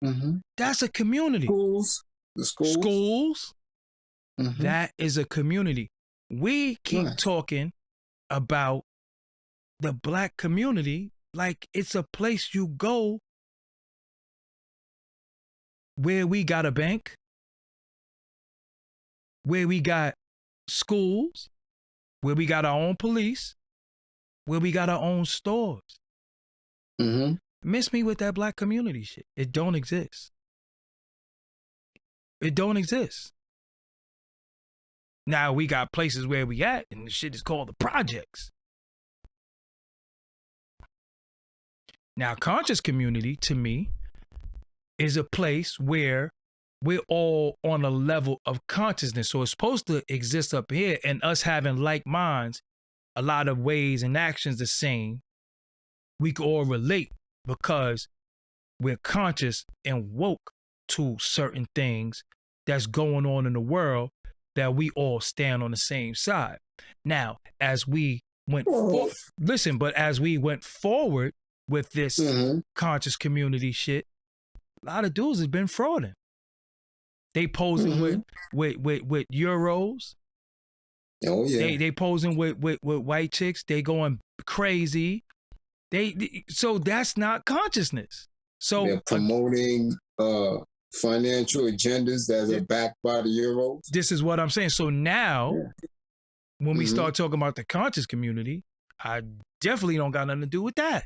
Mm-hmm. That's a community. The schools. Mm-hmm. That is a community. We keep talking about the black community like it's a place you go where we got a bank, where we got schools, where we got our own police, where we got our own stores. Mm-hmm. Miss me with that black community shit. It don't exist. It don't exist. Now we got places where we at, and the shit is called the projects. Now, conscious community, to me, is a place where we're all on a level of consciousness. So it's supposed to exist up here, and us having like minds, a lot of ways and actions the same, we can all relate because we're conscious and woke to certain things that's going on in the world that we all stand on the same side. Now, as we went as we went forward with this conscious community shit, a lot of dudes have been frauding. They posing with euros. Oh yeah. They posing with white chicks. They going crazy. So that's not consciousness. So they're promoting financial agendas that are backed by the euros. This is what I'm saying. So now, when we start talking about the conscious community, I definitely don't got nothing to do with that.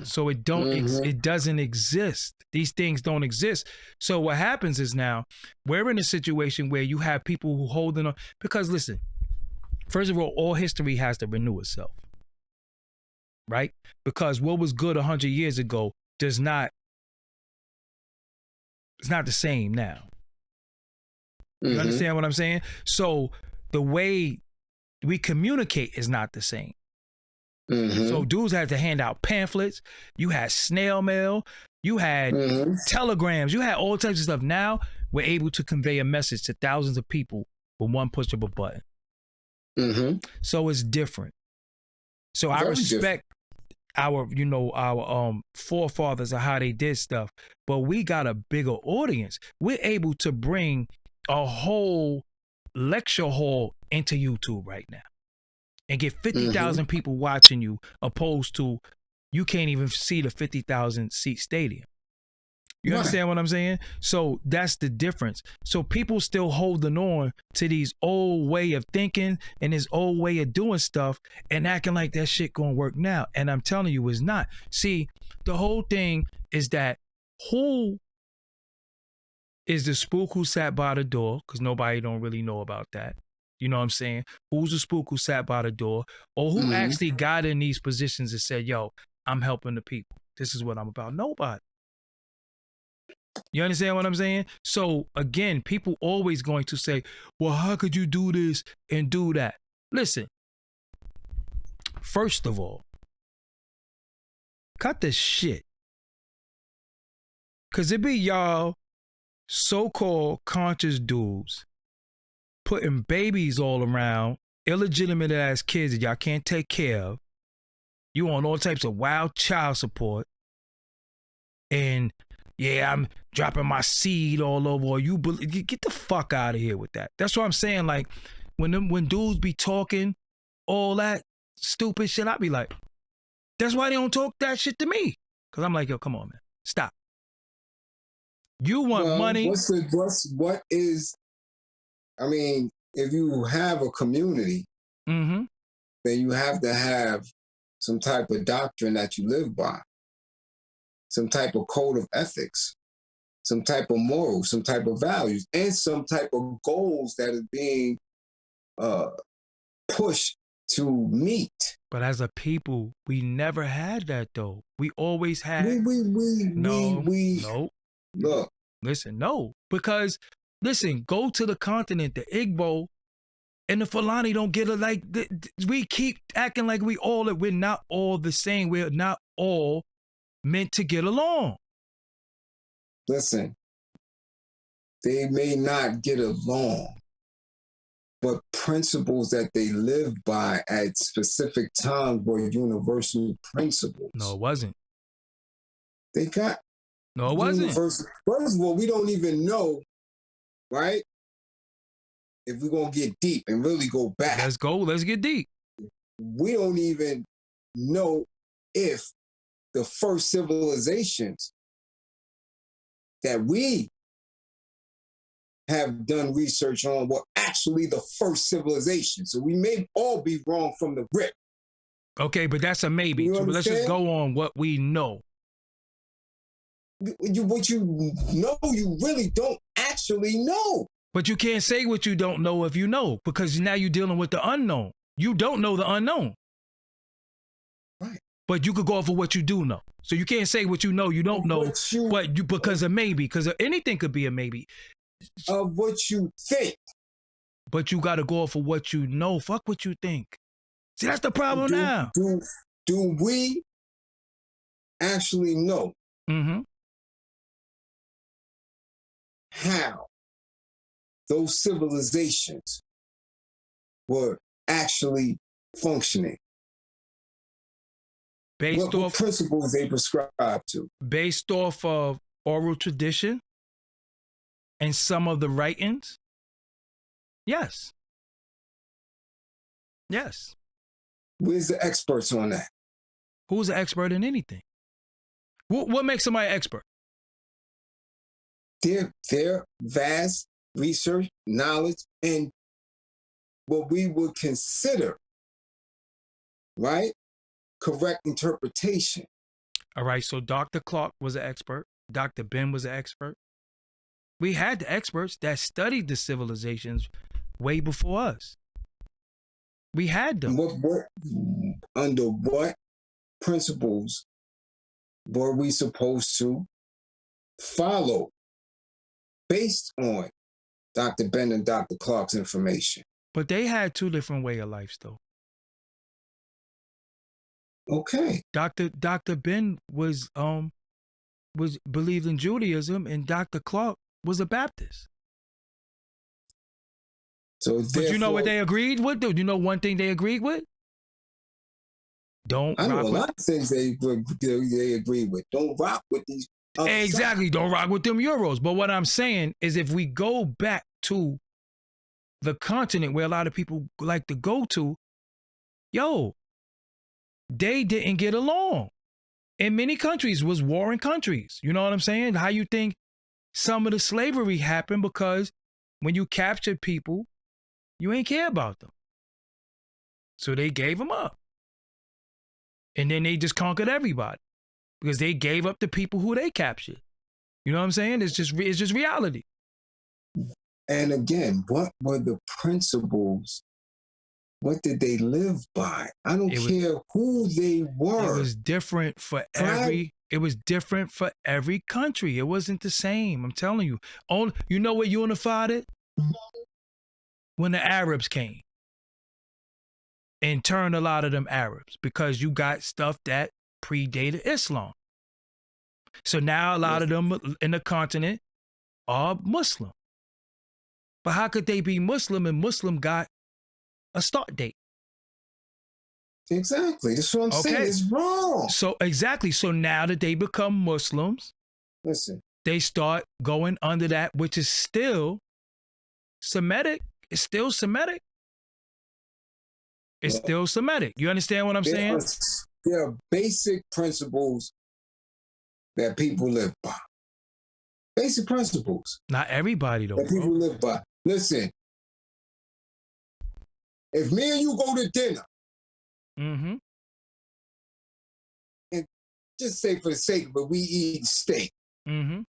So it doesn't exist. These things don't exist. So what happens is now we're in a situation where you have people who holding on, because listen, first of all history has to renew itself, right? Because what was good 100 years ago it's not the same now. You understand what I'm saying? So the way we communicate is not the same. So dudes had to hand out pamphlets. You had snail mail. You had telegrams. You had all types of stuff. Now we're able to convey a message to thousands of people with one push of a button. So it's different. So I our, you know, our forefathers or how they did stuff, but we got a bigger audience. We're able to bring a whole lecture hall into YouTube right now and get 50,000 people watching you, opposed to you can't even see the 50,000 seat stadium. You understand what I'm saying? So that's the difference. So people still holding on to these old way of thinking and this old way of doing stuff and acting like that shit gonna work now. And I'm telling you, it's not. See, the whole thing is that who is the spook who sat by the door? Because nobody don't really know about that. You know what I'm saying? Who's the spook who sat by the door? Or who actually got in these positions and said, yo, I'm helping the people. This is what I'm about. Nobody. You understand what I'm saying? So again, people always going to say, well, how could you do this and do that? Listen, first of all, cut the shit. Because it be y'all so-called conscious dudes putting babies all around, illegitimate ass kids that y'all can't take care of. You on all types of wild child support. And yeah, I'm dropping my seed all over. You get the fuck out of here with that. That's what I'm saying. Like when dudes be talking all that stupid shit, I be like, that's why they don't talk that shit to me. Cause I'm like, yo, come on, man, stop. You want money? What is? I mean, if you have a community, then you have to have some type of doctrine that you live by. Some type of code of ethics, some type of morals, some type of values, and some type of goals that are being pushed to meet. But as a people, we never had that though. We always had. No. Look. Listen, no. Because, listen, go to the continent, the Igbo and the Fulani don't get it like, we keep acting like we're not all the same. We're not all meant to get along. Listen, they may not get along, but principles that they live by at specific times were universal principles. No, it wasn't. They got no, it wasn't. First of all, we don't even know, right? If we're gonna get deep and really go back. Let's go. Let's get deep. We don't even know if the first civilizations that we have done research on were actually the first civilization. So we may all be wrong from the rip. Okay, but that's a maybe. So let's just go on what we know. What you know, you really don't actually know. But you can't say what you don't know if you know, because now you're dealing with the unknown. You don't know the unknown. Right. But you could go off of what you do know. So you can't say what you know you don't know, but you because of maybe, because anything could be a maybe. Of what you think. But you got to go off of what you know. Fuck what you think. See, that's the problem now. Do we actually know how those civilizations were actually functioning? What principles they prescribe to? Based off of oral tradition and some of the writings? Yes. Yes. Where's the experts on that? Who's an expert in anything? What makes somebody expert? Their vast research, knowledge, and what we would consider, right, correct interpretation. All right, so Dr. Clark was an expert. Dr. Ben was an expert. We had the experts that studied the civilizations way before us. We had them. Under what principles were we supposed to follow based on Dr. Ben and Dr. Clark's information? But they had two different way of lives, though. Okay. Dr. Ben was believed in Judaism, and Dr. Clark was a Baptist. So but you know what they agreed with? Do you know one thing they agreed with? Don't I know rock a with. lot of things they agree with. Don't rock with these. Exactly. Don't rock with them Euros. But what I'm saying is if we go back to the continent where a lot of people like to go to, yo, they didn't get along. In many countries was warring countries. You know what I'm saying? How you think some of the slavery happened because when you captured people, you ain't care about them. So they gave them up. And then they just conquered everybody because they gave up the people who they captured. You know what I'm saying? It's just reality. And again, what were the principles? What did they live by? I don't care who they were. It was different for It was different for every country. It wasn't the same. I'm telling you. You know what unified it? When the Arabs came and turned a lot of them Arabs because you got stuff that predated Islam. So now a lot of them in the continent are Muslim. But how could they be Muslim and Muslim got a start date? Exactly. That's what I'm saying. It's wrong. So exactly. So now that they become Muslims, listen, they start going under that, which is still Semitic. It's still Semitic. It's still Semitic. You understand what I'm saying? There are basic principles that people live by. Basic principles. Not everybody, though. That people live by. Listen, if me and you go to dinner, and just say for the sake of it, we eat steak, and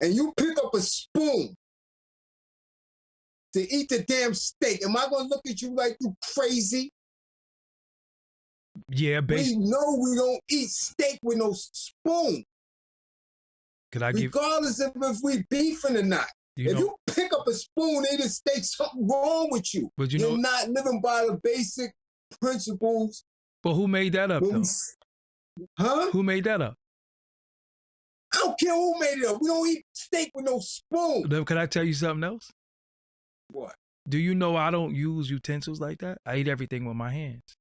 you pick up a spoon to eat the damn steak, am I going to look at you like you crazy? Yeah, we know we don't eat steak with no spoon. Regardless of if we beefing or not. If you pick up a spoon and eat a steak, something wrong with you. But you're not living by the basic principles. But who made that up, though? Huh? Who made that up? I don't care who made it up. We don't eat steak with no spoon. Then can I tell you something else? What? Do you know I don't use utensils like that? I eat everything with my hands.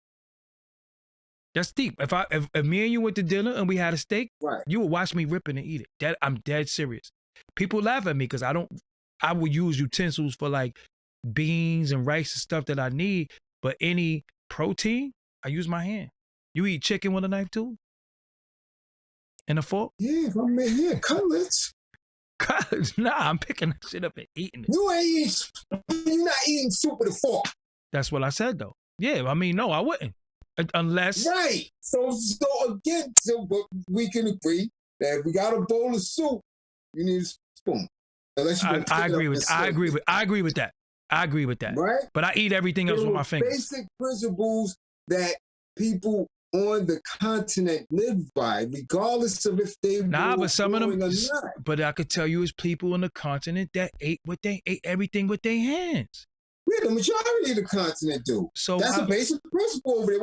That's deep. If me and you went to dinner and we had a steak, you would watch me rip it and eat it. I'm dead serious. People laugh at me because I would use utensils for like beans and rice and stuff that I need, but any protein, I use my hand. You eat chicken with a knife too? And a fork? Yeah, cutlets. Nah, I'm picking that shit up and eating it. You're not eating soup with a fork. That's what I said though. Yeah, I mean, no, I wouldn't. Unless... Right. So again, but we can agree that if we got a bowl of soup, you need a spoon. I agree with that. I agree with that. Right? But I eat everything else with my fingers. Basic principles that people on the continent live by, regardless of if they but some of them. or not. But I could tell you, it's people on the continent that ate everything with their hands. Yeah, the majority of the continent do. So that's a basic principle over there.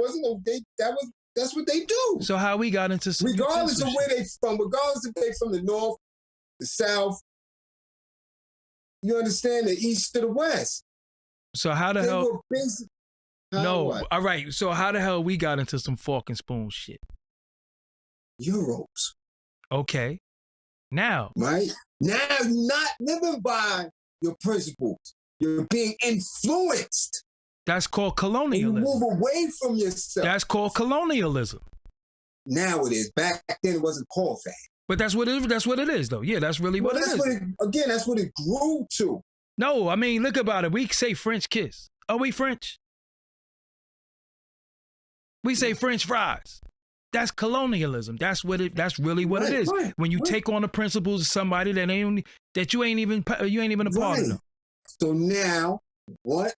That's what they do. So how we got into some regardless of where they from, regardless if they from the north, the south, you understand, the east to the west. So how the hell? What? All right. So how the hell we got into some fork and spoon shit? Euros. Okay. Now. Right? Now you're not living by your principles. You're being influenced. That's called colonialism. You move away from yourself. That's called colonialism. Now it is. Back then it wasn't called that. But that's what it is, though. Yeah, that's really what it is. That's what it grew to. No, I mean, look about it. We say French kiss. Are we French? We say French fries. That's colonialism. That's really what it is. When you take on the principles of somebody that you ain't even a part of them. So now, what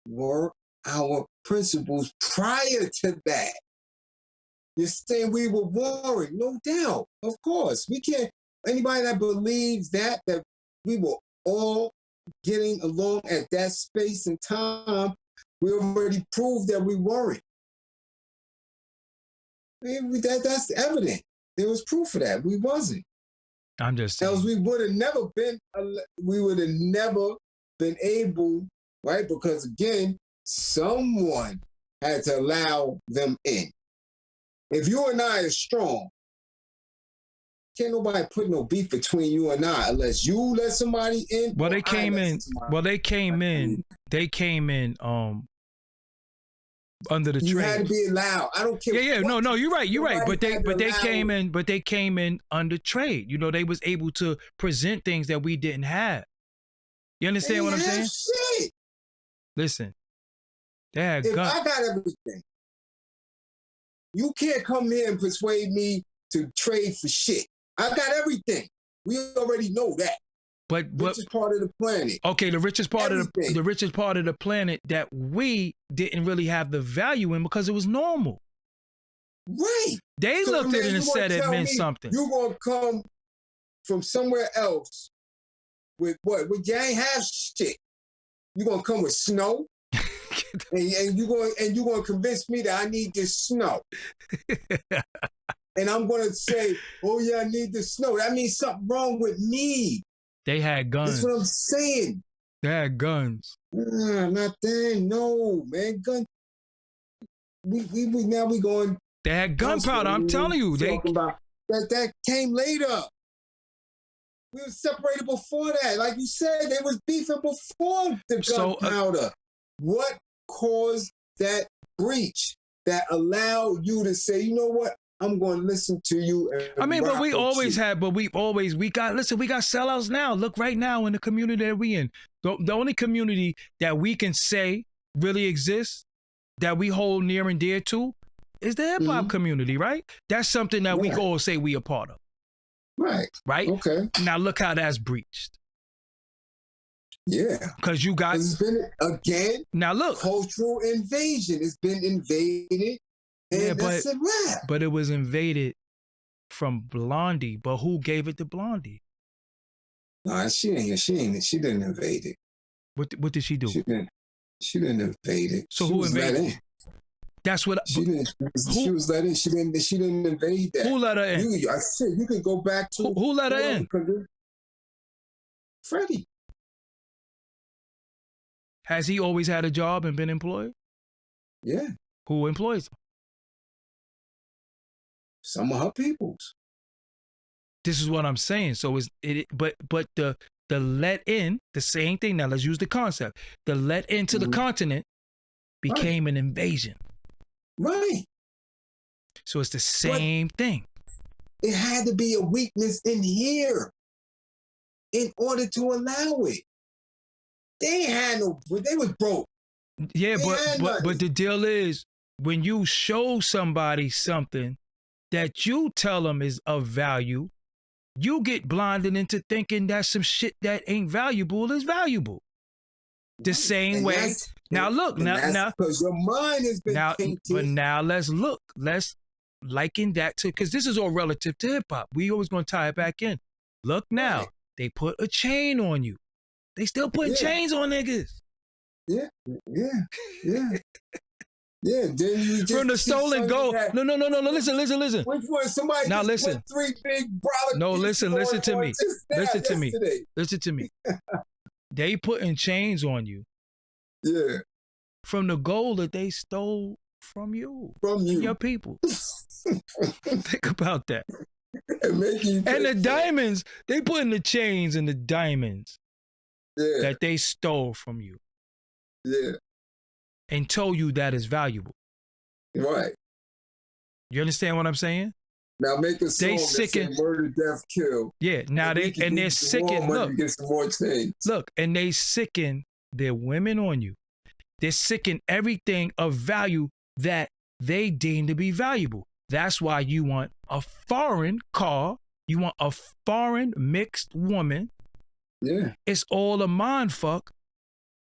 were our principles prior to that? You're saying we were warring, no doubt, of course. We can't, anybody that believes that we were all getting along at that space and time, we already proved that we weren't. That's evident. There was proof of that. We wasn't. I'm just saying. Else we would have never been able, right? Because again, someone had to allow them in. If you and I are strong, can't nobody put no beef between you and I unless you let somebody in. Well, they came in. Well, they came in. They came in. Under the trade. You had to be allowed. I don't care. Yeah. No. You're right. You're right. But they came in. But they came in under trade. You know, they was able to present things that we didn't have. You understand what I'm saying? Shit. Listen, they had guns. If I got everything, you can't come here and persuade me to trade for shit. I got everything. We already know that. But richest part of the planet. Okay, the richest part of the planet that we didn't really have the value in because it was normal. Right. They looked at it and said it meant something. You're gonna come from somewhere else with what? With you ain't have shit. You're gonna come with snow. and you're gonna convince me that I need this snow. And I'm gonna say, oh yeah, I need this snow. That means something wrong with me. They had guns. That's what I'm saying. They had guns. Not then. No, man. Gun. We now we going. They had gunpowder. I'm telling you, that came later. We were separated before that. Like you said, they was beefing before the gunpowder. What caused that breach that allowed you to say, you know what? I'm going to listen to you. I mean, but we got sellouts now. Look right now in the community that we in. The only community that we can say really exists, that we hold near and dear to, is the hip hop community, right? That's something that we all say we a part of. Right. Right? Okay. Now look how that's breached. Yeah. Because you got... It's been, again, now look. Cultural invasion. It's been invaded. And that's a wrap. But it was invaded from Blondie. But who gave it to Blondie? Nah, she didn't invade it. What did she do? She didn't invade it. So who invaded it? That's what she didn't. She was let in. She didn't invade that. Who let her in? You can go back to who let her in? Freddie. Has he always had a job and been employed? Yeah. Who employs him? Some of her peoples. This is what I'm saying. So but the let in, the same thing. Now let's use the concept. The let into the continent became an invasion. Right. So it's the same thing. It had to be a weakness in here in order to allow it. They was broke. Yeah, but the deal is, when you show somebody something that you tell them is of value, you get blinded into thinking that some shit that ain't valuable is valuable. The same way. Now look, now because your mind has been tainted. But now let's liken that to, because this is all relative to hip hop. We always gonna tie it back in. Look now, they put a chain on you. They still putting chains on niggas. Yeah. Yeah, then you just from the stolen gold. No. Listen. Which one? Somebody now just listen. Put 3 big brolic. No, listen to me. Listen to me. They putting chains on you. Yeah. From the gold that they stole from you. From you. Your people. Think about that. And the diamonds, they putting the chains and the diamonds that they stole from you. Yeah. And told you that is valuable. Right. You understand what I'm saying? Now make a song that say murder, death, kill. Yeah. Now they're sicking. Look, get some more chains. Look, and they sicken their women on you. They're sicken everything of value that they deem to be valuable. That's why you want a foreign car. You want a foreign mixed woman. Yeah. It's all a mind fuck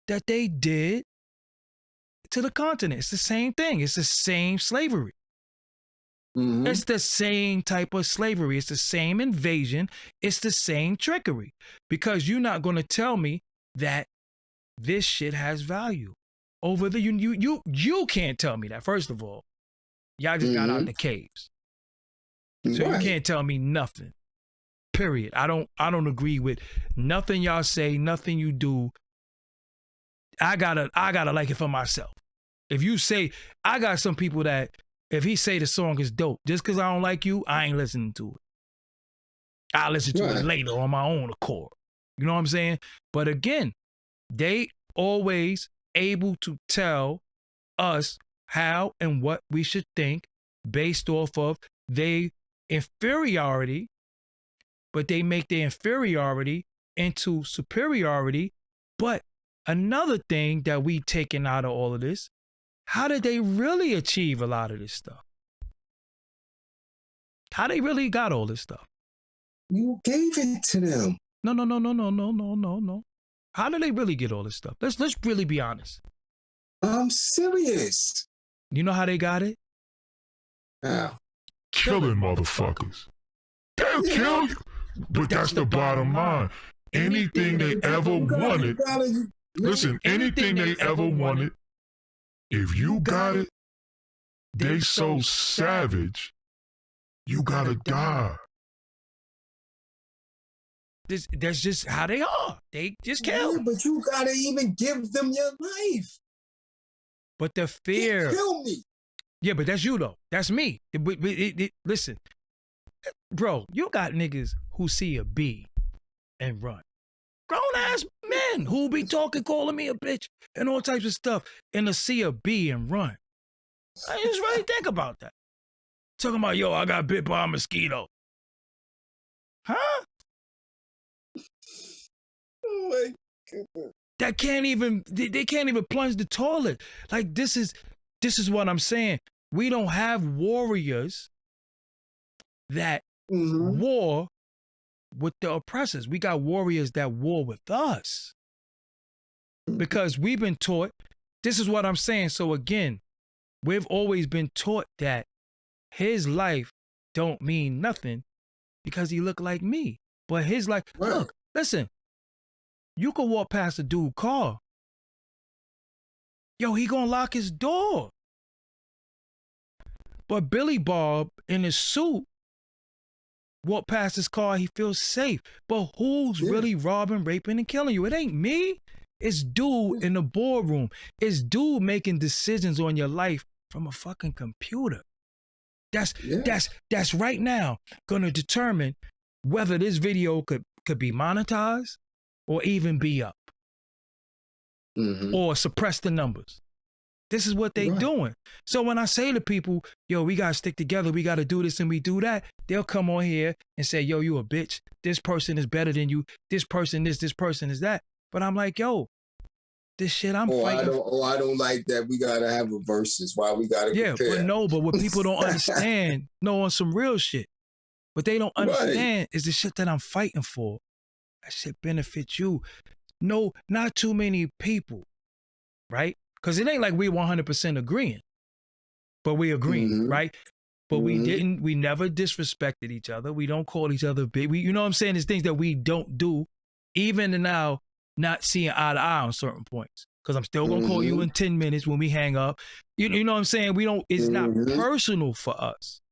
that they did to the continent. It's the same thing. It's the same slavery. Mm-hmm. It's the same type of slavery. It's the same invasion. It's the same trickery. Because you're not going to tell me that this shit has value. Over the you can't tell me that. First of all, y'all just got out the caves, so you can't tell me nothing. Period. I don't agree with nothing y'all say. Nothing you do. I gotta like it for myself. If you say, I got some people that if he say the song is dope, just because I don't like you, I ain't listening to it. I'll listen to it later on my own accord. You know what I'm saying? But again, they always able to tell us how and what we should think based off of their inferiority, but they make their inferiority into superiority. But another thing that we taken out of all of this, how did they really achieve a lot of this stuff? How they really got all this stuff? You gave it to them. No. How did they really get all this stuff? Let's really be honest. I'm serious. You know how they got it? How? Killing motherfuckers. They'll kill you. But that's the bottom line. Anything they ever wanted, listen, anything they ever wanted, if you got it, they so savage, you gotta die. That's just how they are. They just kill. Yeah, but you gotta even give them your life. But the fear. They kill me. Yeah, but that's you though. That's me. Listen, bro, you got niggas who see a bee and run. Grown ass men who be talking, calling me a bitch and all types of stuff, and to see a bee and run. I just really think about that. Talking about, yo, I got bit by a mosquito. Huh? Oh my goodness. That can't even, they can't even plunge the toilet. Like, this is what I'm saying. We don't have warriors that war with the oppressors. We got warriors that war with us. Because we've been taught, this is what I'm saying. So again, we've always been taught that his life don't mean nothing because he look like me. But his life, look, listen, you could walk past a dude's car. Yo, he gonna lock his door. But Billy Bob in his suit walk past his car, he feels safe. But who's really robbing, raping, and killing you? It ain't me. It's dude in the boardroom. It's dude making decisions on your life from a fucking computer. That's right now gonna determine whether this video could be monetized or even be up. Or suppress the numbers. This is what they doing. So when I say to people, yo, we gotta stick together, we gotta do this and we do that, they'll come on here and say, yo, you a bitch. This person is better than you. This person this person is that. But I'm like, yo, this shit I'm fighting. I don't like that. We gotta have a versus. Why we gotta compare? But what people don't understand, on some real shit. What they don't understand is the shit that I'm fighting for. That shit benefits you. No, not too many people, right? Because it ain't like we 100% agreeing, but we agreeing, right? But we never disrespected each other. We don't call each other big. You know what I'm saying? There's things that we don't do, even now, not seeing eye to eye on certain points. Because I'm still gonna call you in 10 minutes when we hang up. You know what I'm saying? We don't, it's not personal for us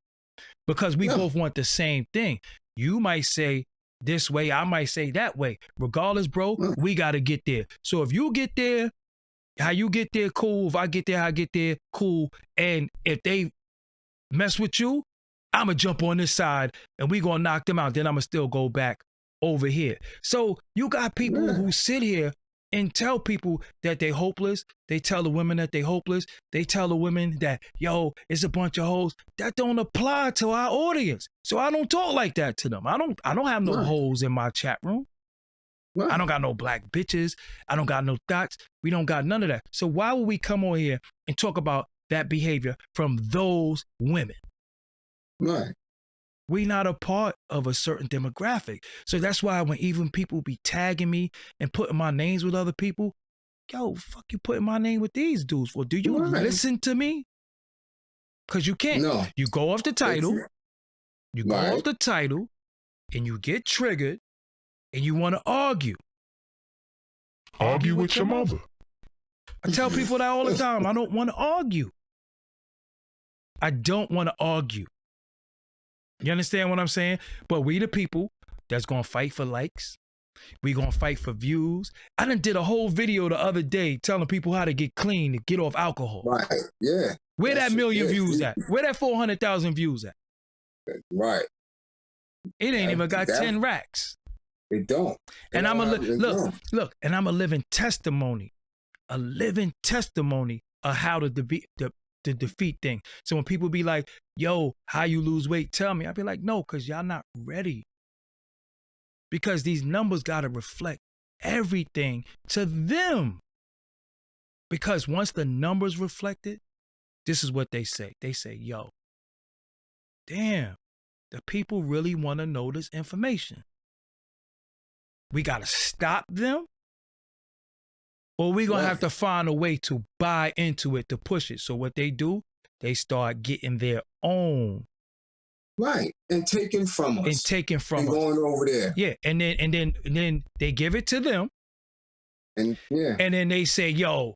because we both want the same thing. You might say this way, I might say that way. Regardless, bro, we gotta get there. So if you get there, how you get there, cool. If I get there, how I get there, cool. And if they mess with you, I'm going to jump on this side and we going to knock them out. Then I'm going to still go back over here. So you got people who sit here and tell people that they hopeless. They tell the women that they hopeless. They tell the women that, yo, it's a bunch of hoes. That don't apply to our audience. So I don't talk like that to them. I don't have no hoes in my chat room. I don't got no black bitches. I don't got no thoughts. We don't got none of that. So why would we come on here and talk about that behavior from those women? Right. We not a part of a certain demographic. So that's why when even people be tagging me and putting my names with other people, yo, fuck you putting my name with these dudes for? Do you listen to me? Because you can't. No. You go off the title. You go off the title and you get triggered. And you want to argue. Argue with your mother. I tell people that all the time. I don't want to argue. I don't want to argue. You understand what I'm saying? But we the people that's going to fight for likes. We gonna fight for views. I done did a whole video the other day telling people how to get clean, to get off alcohol. Right. Yeah. Where that million views at? Where that 400,000 views at? Right. It ain't even got 10 racks. It don't. And I'm look, and I'm a living testimony of how to defeat thing. So when people be like, yo, how you lose weight, tell me. I be like, no, because y'all not ready. Because these numbers got to reflect everything to them. Because once the numbers reflect it, this is what they say. They say, yo, damn, the people really want to know this information. We got to stop them, or we're going to have to find a way to buy into it, to push it. So what they do, they start getting their own. Right. And taking from us. And going over there. Yeah. And then they give it to them. And yeah. And then they say, yo,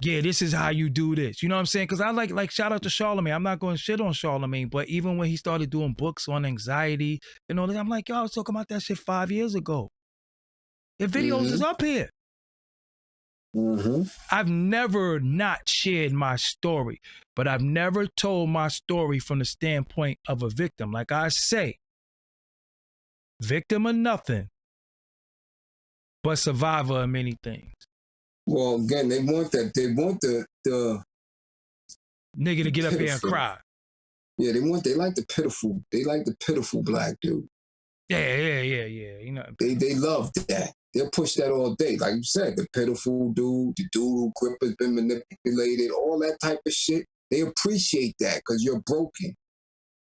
yeah, this is how you do this. You know what I'm saying? Because I like shout out to Charlamagne. I'm not going to shit on Charlamagne, but even when he started doing books on anxiety, you know, I'm like, yo, I was talking about that shit 5 years ago. The videos is up here. I've never not shared my story, but I've never told my story from the standpoint of a victim. Like I say, victim of nothing, but survivor of many things. Well, again, they want that. They want the nigga to get up here and cry. Yeah, they like the pitiful. They like the pitiful black dude. Yeah. You know, they love that. They'll push that all day. Like you said, the pitiful dude, the dude who grip has been manipulated, all that type of shit. They appreciate that because you're broken.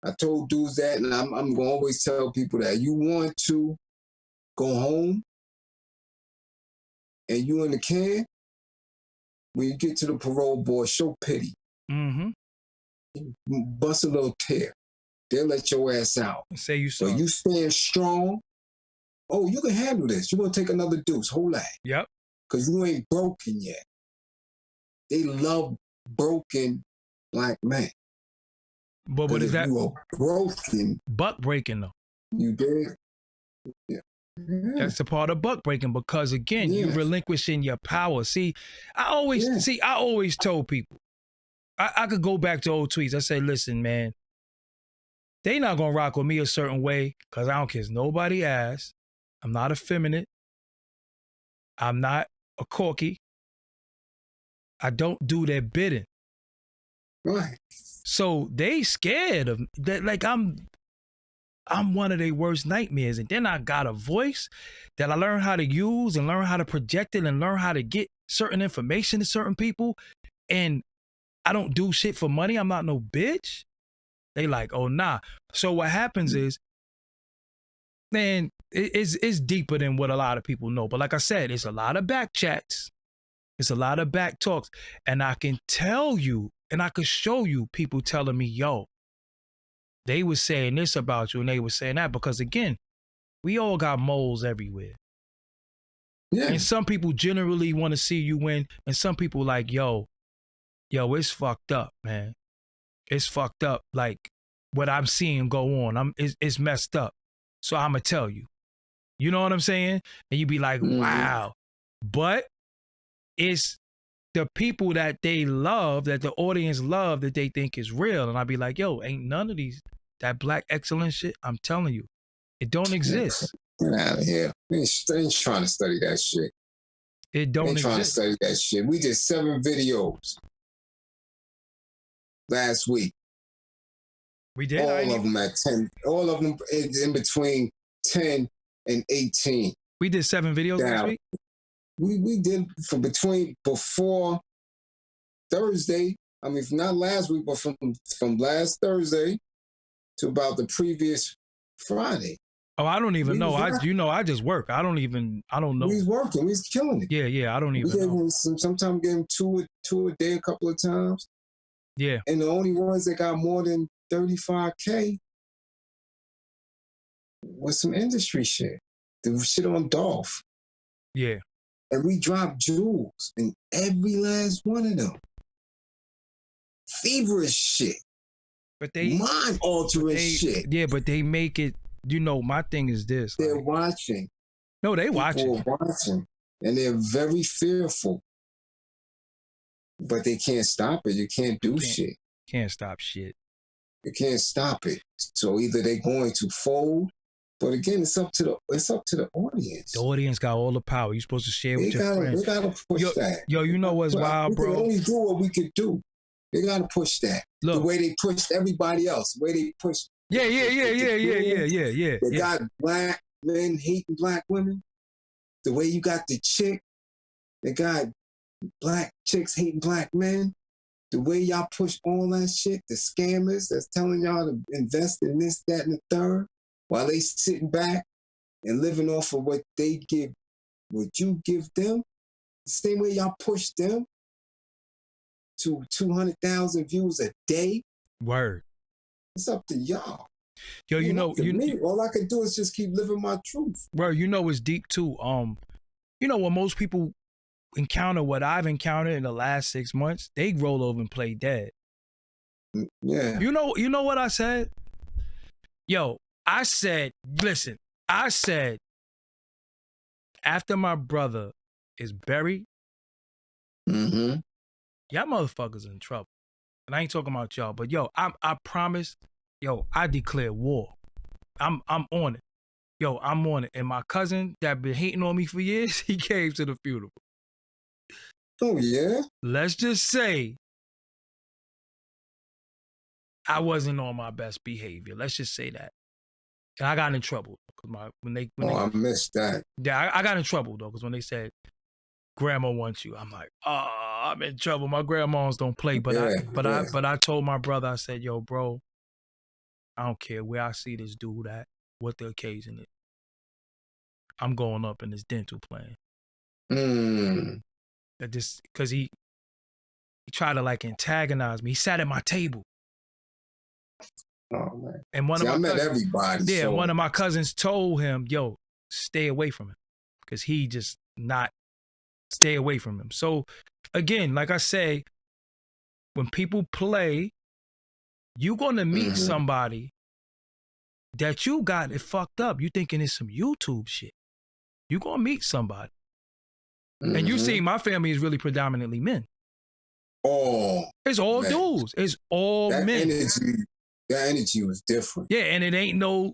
I told dudes that, and I'm going to always tell people that. You want to go home and you in the can, when you get to the parole board, show pity. Bust a little tear. They'll let your ass out. Say you sorry. But you stand strong. Oh, you can handle this. You're going to take another deuce. Hold that. Yep. Because you ain't broken yet. They love broken black men. But what is that? You are broken. Buck breaking, though. You did? Yeah. That's a part of buck breaking because, again, you relinquishing your power. See, I always told people, I could go back to old tweets. I say, listen, man, they not going to rock with me a certain way because I don't kiss nobody ass. I'm not effeminate. I'm not a corky. I don't do their bidding. Right. So they scared of that. Like I'm one of their worst nightmares. And then I got a voice that I learned how to use and learn how to project it and learn how to get certain information to certain people. And I don't do shit for money. I'm not no bitch. They like, oh, nah. So what happens is, man, it's deeper than what a lot of people know. But like I said, it's a lot of back chats. It's a lot of back talks. And I can tell you, and I could show you people telling me, yo, they were saying this about you and they were saying that. Because again, we all got moles everywhere. Yeah. And some people generally want to see you win. And some people like, yo, it's fucked up, man. It's fucked up. Like what I'm seeing go on. It's messed up. So I'm going to tell you. You know what I'm saying? And you be like, wow. But it's the people that they love, that the audience love, that they think is real. And I be like, yo, ain't none of these, that black excellence shit, I'm telling you, it don't exist. Get out of here. They ain't trying to study that shit. It don't exist. Trying to study that shit. We did 7 videos last week. We did. All of them at 10. All of them in between 10 and 18. We did 7 videos last week? We did before Thursday. I mean, not last week, but from last Thursday to about the previous Friday. Oh, I don't even know. I just work. I don't know. He's working. He's killing it. Yeah. I don't even know. Sometimes gave him two a day a couple of times. Yeah. And the only ones that got more than 35K was some industry shit. The shit on Dolph. Yeah. And we dropped jewels in every last one of them. Feverish shit. But they mind-altering shit. Yeah, but they make it, my thing is this. They're watching. No, they People watching. are watching, and they're very fearful. But they can't stop it. You can't do shit. Can't stop shit. You can't stop it. So either they're going to fold, but again, it's up to the audience. The audience got all the power. You're supposed to share with your friends. They gotta push that. Yo, you know what's wild, bro? We can only do what we could do. They gotta push that. Look, the way they pushed everybody else. The way they pushed. Yeah. They got black men hating black women. The way you got the chick. They got black chicks hating black men. The way y'all push all that shit, the scammers that's telling y'all to invest in this, that, and the third, while they sitting back and living off of what they give, what you give them, the same way y'all push them to 200,000 views a day. Word. It's up to y'all. Yo, you know, me, all I can do is just keep living my truth. Word, you know, it's deep too. You know, when most people encounter what I've encountered in the last 6 months, they roll over and play dead. Yeah. You know what I said? Yo, I said, after my brother is buried, y'all motherfuckers in trouble. And I ain't talking about y'all, but yo, I promise, yo, I declare war. I'm on it. Yo, I'm on it. And my cousin that been hating on me for years, he came to the funeral. Oh, yeah? Let's just say I wasn't on my best behavior. Let's just say that. And I got in trouble. I missed that. Yeah, I got in trouble, though, because when they said, grandma wants you, I'm like, oh, I'm in trouble. My grandmas don't play. But I told my brother, I said, yo, bro, I don't care where I see this dude at, what the occasion is. I'm going up in this dental plan. Just because he tried to like antagonize me. He sat at my table. Oh man! And I met everybody. Yeah, one of my cousins told him, "Yo, stay away from him," because he just not stay away from him. So again, like I say, when people play, you're gonna meet somebody that you got it fucked up. You thinking it's some YouTube shit. You're gonna meet somebody. And you see, my family is really predominantly men. Oh, it's all dudes. It's all men. That energy was different. Yeah, and it ain't no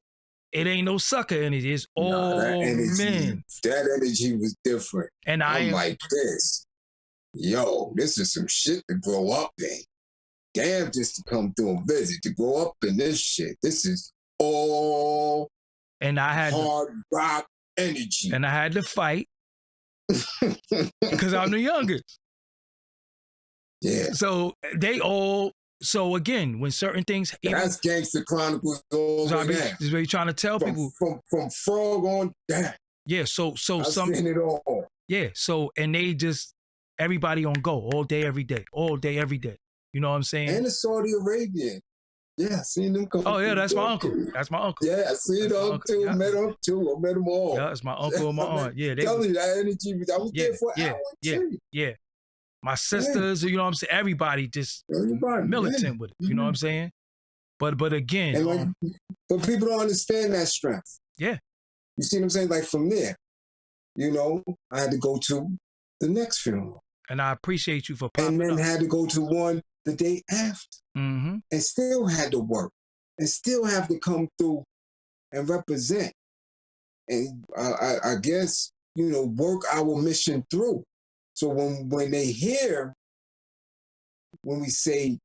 sucker energy. It's all men. That energy was different. And I'm like this. Yo, this is some shit to grow up in. Damn, just to come through and visit, to grow up in this shit. This is all hard rock energy. And I had to fight. Because I'm the youngest. Yeah. So so again, when certain things that's Gangster Chronicles all the way down. This is what you're trying to tell people. From Frog on down. Yeah, so I've seen it all. Yeah, so and they just everybody on go all day, every day. All day, every day. You know what I'm saying? And the Saudi Arabian. Yeah, I seen them come. Oh yeah, that's my uncle. That's my uncle. Yeah, I seen them too. Yeah. Met them too. I met them all. Yeah, it's my uncle and my aunt. Yeah, they tell you that energy. I was there for an hour too. Yeah. My sisters, you know what I'm saying? Everybody just militant with it. You know what I'm saying? But again, but people don't understand that strength. Yeah. You see what I'm saying? Like from there, you know, I had to go to the next funeral. And I appreciate you for popping up. And then had to go to one the day after. And still had to work. And still have to come through and represent. And I guess, you know, work our mission through. So when they hear, when we say,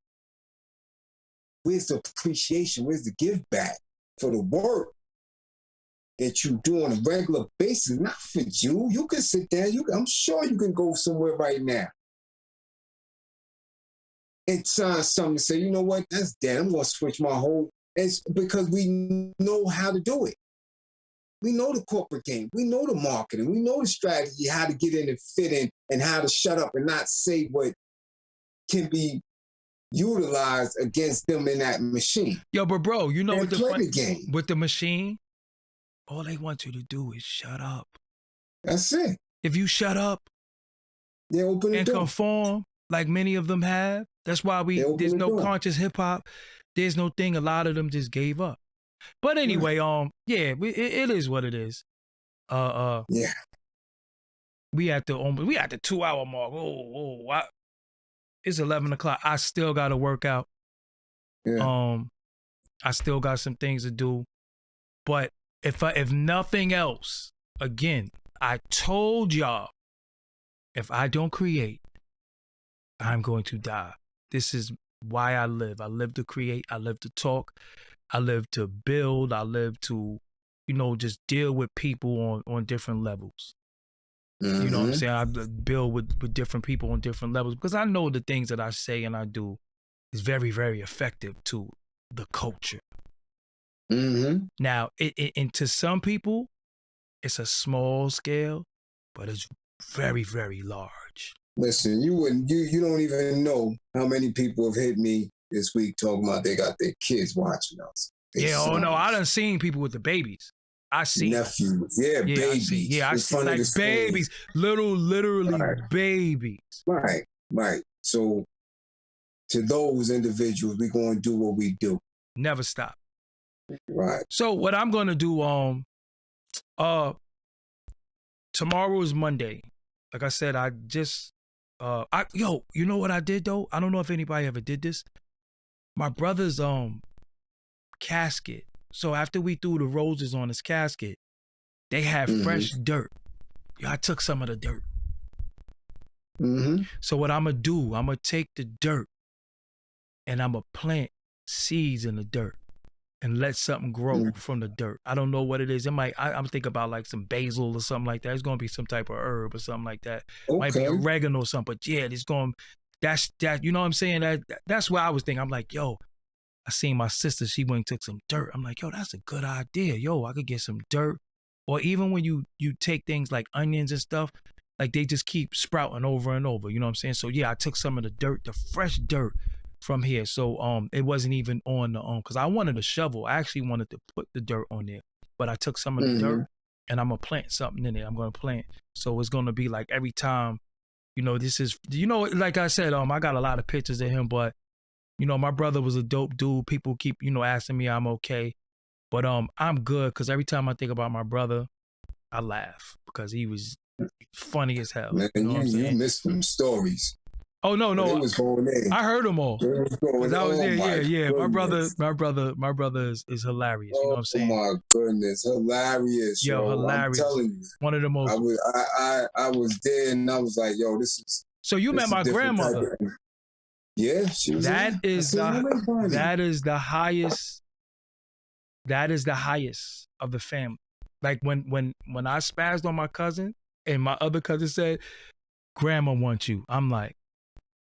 where's the appreciation, where's the give back for the work that you do on a regular basis, not for you. You can sit there, I'm sure you can go somewhere right now and sign something and say, you know what, that's dead. I'm going to switch my whole, it's because we know how to do it. We know the corporate game. We know the marketing. We know the strategy, how to get in and fit in and how to shut up and not say what can be utilized against them in that machine. Yo, but bro, you know what the game with the machine, all they want you to do is shut up. That's it. If you shut up and conform like many of them have, that's why there's no conscious hip hop. There's no thing. A lot of them just gave up. But anyway, yeah, it is what it is. Yeah. We at the 2-hour mark. It's 11 o'clock. I still got to work out. Yeah. I still got some things to do. But if nothing else, again, I told y'all, if I don't create, I'm going to die. This is why I live. I live to create. I live to talk. I live to build. I live to, just deal with people on different levels. Mm-hmm. You know what I'm saying? I build with different people on different levels because I know the things that I say and I do is very, very effective to the culture. Mm-hmm. Now, and to some people, it's a small scale, but it's very, very large. Listen, you don't even know how many people have hit me this week talking about they got their kids watching us. I done seen people with the babies. I see nephews, babies. I see like babies, literally babies. Right. So to those individuals, we're going to do what we do. Never stop. Right. So what I'm going to do, tomorrow is Monday. Like I said, I just, you know what I did though? I don't know if anybody ever did this. My brother's casket. So after we threw the roses on his casket, they had fresh dirt. I took some of the dirt. Mm-hmm. So what I'm going to do, I'm going to take the dirt and I'm going to plant seeds in the dirt and let something grow from the dirt. I don't know what it is. I'm thinking about like some basil or something like that. It's going to be some type of herb or something like that. Okay. Might be oregano or something, but yeah, that's you know what I'm saying? That's what I was thinking. I'm like, yo, I seen my sister, she went and took some dirt. I'm like, yo, that's a good idea. Yo, I could get some dirt. Or even when you take things like onions and stuff, like they just keep sprouting over and over. You know what I'm saying? So yeah, I took some of the dirt, the fresh dirt from here. So it wasn't even on the because I wanted a shovel. I actually wanted to put the dirt on there, but I took some of the dirt and I'm gonna plant something in it. I'm gonna plant. So it's gonna be like every time, this is like I said, I got a lot of pictures of him, but my brother was a dope dude. People keep, asking me I'm okay. But I'm good because every time I think about my brother, I laugh because he was funny as hell. Man, you missed some stories. Oh no, it was going in. I heard them all. It was I was there. Yeah. Goodness. My brother is hilarious. You know what I'm saying? Oh my goodness, hilarious. Yo, hilarious. I'm telling you, one of the most. I was there and I was like, yo, this is. So you met my grandmother. Yeah, she was. That is the highest. That is the highest of the family. Like when I spazzed on my cousin and my other cousin said, "Grandma wants you," I'm like,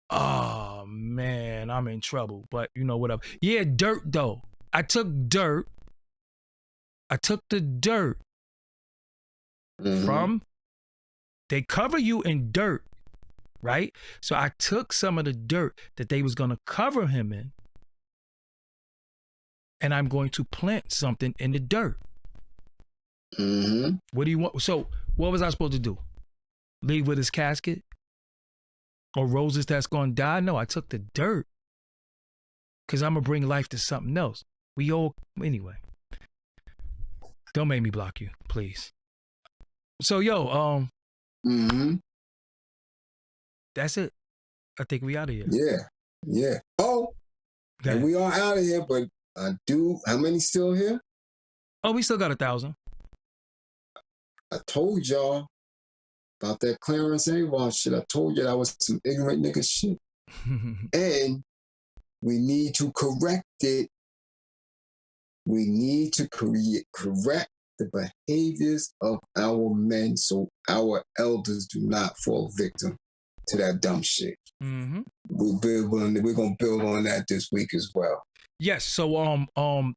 oh man, I'm in trouble. But whatever. Yeah, dirt though. I took dirt. I took the dirt from. They cover you in dirt, right? So I took some of the dirt that they was gonna cover him in, and I'm going to plant something in the dirt. What do you want? So what was I supposed to do? Leave with his casket? Or roses that's going to die? No, I took the dirt. Because I'm going to bring life to something else. Anyway. Don't make me block you, please. So, yo, that's it. I think we out of here. Yeah. Oh, and we are out of here, but how many still here? Oh, we still got 1,000. I told y'all about that Clarence Avon shit. I told you that was some ignorant nigga shit. And we need to correct it. We need to correct the behaviors of our men so our elders do not fall victim to that dumb shit. We're going to build on that this week as well. Yes. So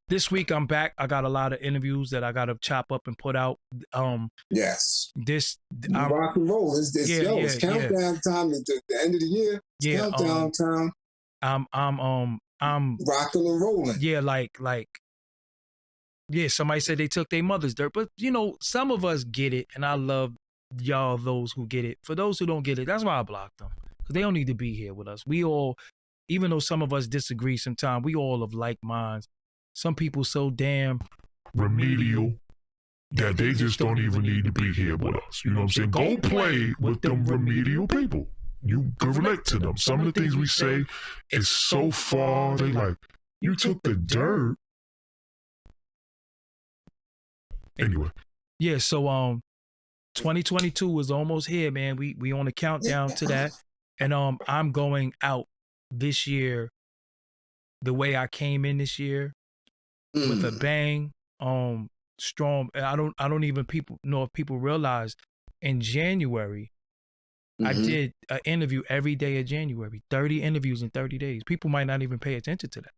this week I'm back. I got a lot of interviews that I got to chop up and put out. Yes. Rock and roll. It's countdown time to the end of the year. It's countdown time. I'm rocking and rolling. Yeah, somebody said they took their mother's dirt, but some of us get it, and I love y'all, those who get it. For those who don't get it, that's why I blocked them, because they don't need to be here with us. We all, even though some of us disagree sometimes, we all of like minds. Some people so damn remedial. that they just don't even need to be here with us. You know what I'm saying? Go play with them remedial people. You can relate to them. Some of the things we say is so far. They like, you took the dirt. Anyway. Yeah, so 2022 is almost here, man. We on a countdown to that. And I'm going out this year the way I came in this year with a bang. Strong. I don't even know if people realize in January I did an interview every day of January, 30 interviews in 30 days. People might not even pay attention to that.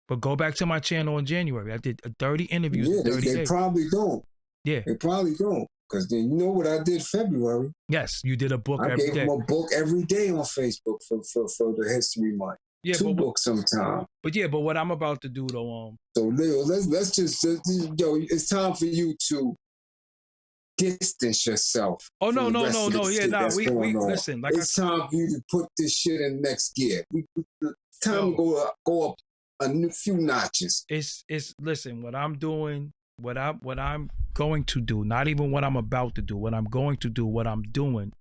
But go back to my channel in January. I did 30 interviews in 30 days. They probably don't. Yeah. They probably don't. Because then you know what I did February. Yes, you did a book every day. I gave them a book every day on Facebook for the History Month. Yeah, 2 books sometime. But what I'm about to do though, So Leo, let's just it's time for you to distance yourself. Oh no. Yeah, we listen. Like it's time for you to put this shit in next gear. It's time to go up a few notches. It's listen, what I'm doing, what I'm going to do, not even what I'm about to do, what I'm going to do, what I'm doing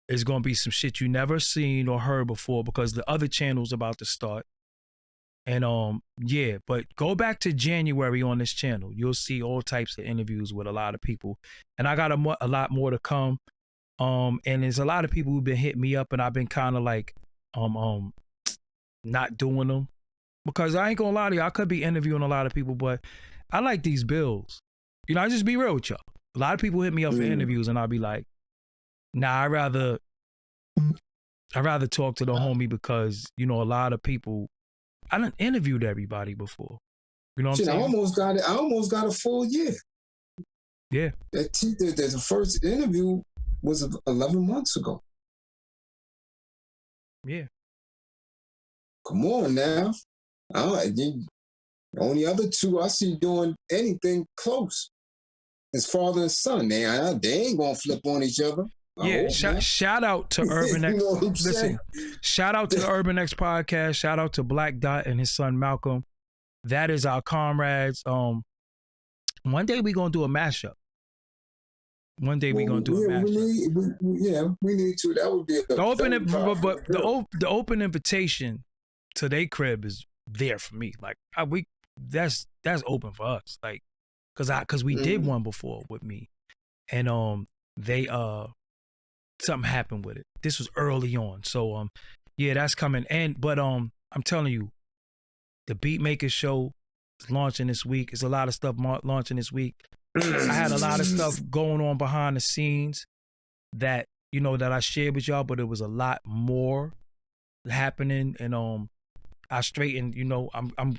is going to be some shit you never seen or heard before because the other channel's about to start. And yeah, but go back to January on this channel. You'll see all types of interviews with a lot of people. And I got a lot more to come. And there's a lot of people who've been hitting me up and I've been kind of like not doing them. Because I ain't gonna lie to you, I could be interviewing a lot of people, but I like these bills. You know, I just be real with y'all. A lot of people hit me up for interviews and I'll be like, nah, I'd rather talk to the homie because, you know, a lot of people, I done interviewed everybody before. You know what I'm saying? I almost got a full year. Yeah. The first interview was 11 months ago. Yeah. Come on now. The only other 2 I see doing anything close is father and son. They ain't gonna flip on each other. Yeah, shout out to Urban X. Listen, shout out to the Urban X podcast. Shout out to Black Dot and his son Malcolm. That is our comrades. One day we gonna do a mashup. One day we gonna do a mashup. We need to. That would be the open invitation to their crib is there for me. Like that's open for us. Like, cause we did one before with me, and they something happened with it. This was early on. So yeah, that's coming. But I'm telling you, the Beatmaker show is launching this week. There's a lot of stuff launching this week. I had a lot of stuff going on behind the scenes that, you know, that I shared with y'all, but it was a lot more happening. And I straightened, you know, I'm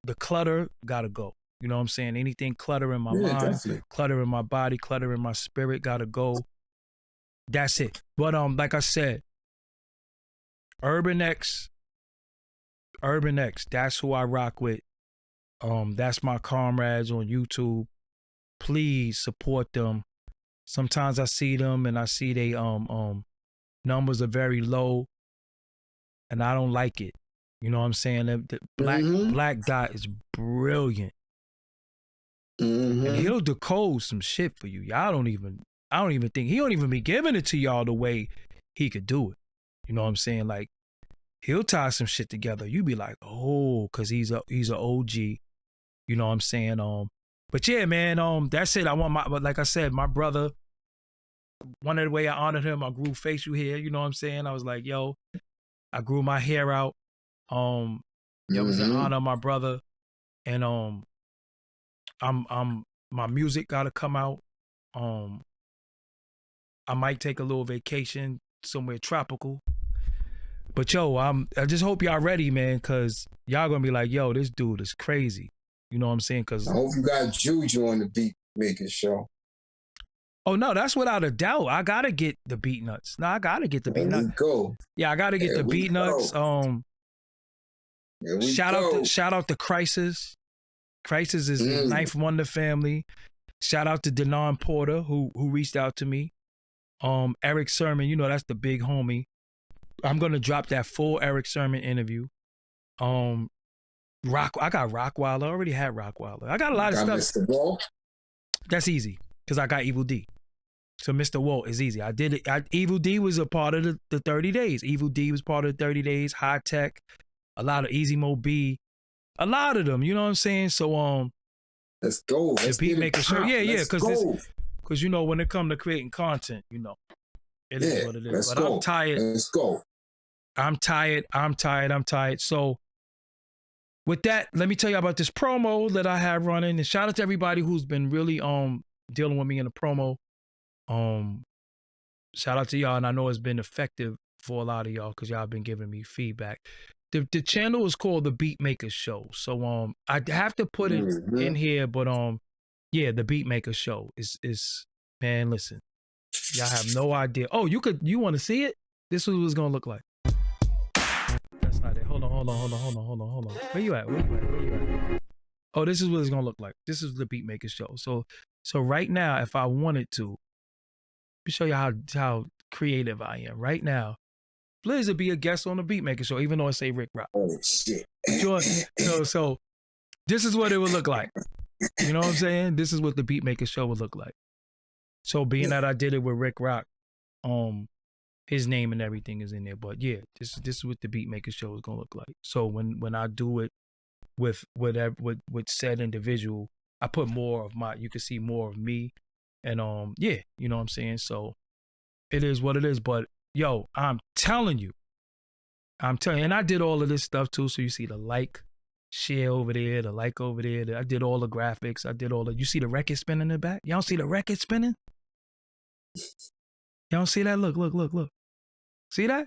the clutter gotta go. You know what I'm saying? Anything clutter in my mind, definitely. Clutter in my body, clutter in my spirit gotta go. That's it. But like I said, Urban X, that's who I rock with. That's my comrades on YouTube. Please support them. Sometimes I see them and I see they numbers are very low and I don't like it. You know what I'm saying? The Black Dot is brilliant. And he'll decode some shit for you. I don't even think he don't even be giving it to y'all the way he could do it. You know what I'm saying? Like, he'll tie some shit together. You be like, oh, cause he's an OG. You know what I'm saying? But yeah, man, that's it. Like I said, my brother, one of the way I honored him, I grew facial hair. You know what I'm saying? I was like, yo, I grew my hair out. It was an honor, my brother. And I'm my music gotta come out. I might take a little vacation somewhere tropical. But yo, I just hope y'all ready, man, cause y'all gonna be like, yo, this dude is crazy. You know what I'm saying? Cause I hope you got Juju on the beat making show. Oh no, that's without a doubt. I gotta get the beat nuts. No, I gotta get the beat nuts. Go. Yeah, I gotta get the beat nuts. Shout out to Crisis. Crisis is the Ninth Wonder family. Shout out to Denon Porter who reached out to me. Eric Sermon, you know, that's the big homie. I'm gonna drop that full Eric Sermon interview. I got Rockwilder. I already had Rockwilder. I got a lot of stuff. Mr. Ball. That's easy because I got Evil D. So Mr. Walt is easy. I did it. Evil D was a part of the 30 days. Evil D was part of the 30 days. High Tech, a lot of Easy Mo B, a lot of them. You know what I'm saying? So let's go. Let's the Beatmaker show. Yeah, because you know when it comes to creating content, you know, it is what it is. But I'm tired. Let's go. I'm tired. So with that, let me tell you about this promo that I have running. And shout out to everybody who's been really dealing with me in the promo. Shout out to y'all, and I know it's been effective for a lot of y'all because y'all been giving me feedback. The channel is called the Beatmaker Show. So I have to put it in here, but yeah, the Beatmaker Show is man, listen. Y'all have no idea. Oh, you want to see it? This is what it's gonna look like. That's not it. Hold on. Where you at? Oh, this is what it's gonna look like. This is the Beatmaker Show. So right now, if I wanted to, let me show you how creative I am. Right now, Blizz would be a guest on the Beatmaker Show, even though I say Rick Rock. Oh shit. So this is what it would look like. You know what I'm saying? This is what the Beatmaker Show would look like. So being that I did it with Rick Rock, his name and everything is in there. But yeah, this is what the Beatmaker Show is gonna look like. So when I do it with said individual, I put more of you can see more of me. And yeah, you know what I'm saying? So it is what it is. But yo, I'm telling you, and I did all of this stuff too. So you see the share over there, the like over there. I did all the graphics. I did all you see the record spinning in the back? Y'all see the record spinning? Y'all see that? Look. See that?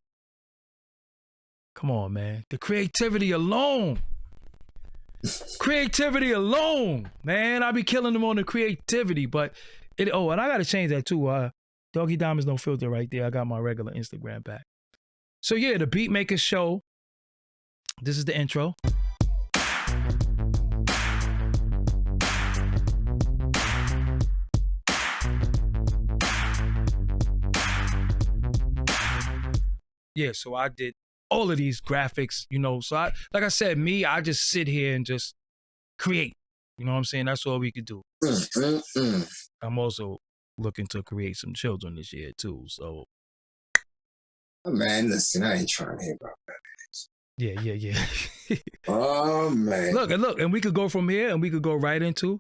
Come on, man. The creativity alone. Man. I be killing them on the creativity, but and I gotta change that too. Doggie Diamonds no filter right there. I got my regular Instagram back. So yeah, the Beatmaker Show. This is the intro. Yeah, so I did all of these graphics, you know. So like I said, I just sit here and just create. You know what I'm saying? That's all we could do. I'm also looking to create some children this year too. So, oh, man, listen, I ain't trying to hear about that. Yeah. Oh man, look, and we could go from here, and we could go right into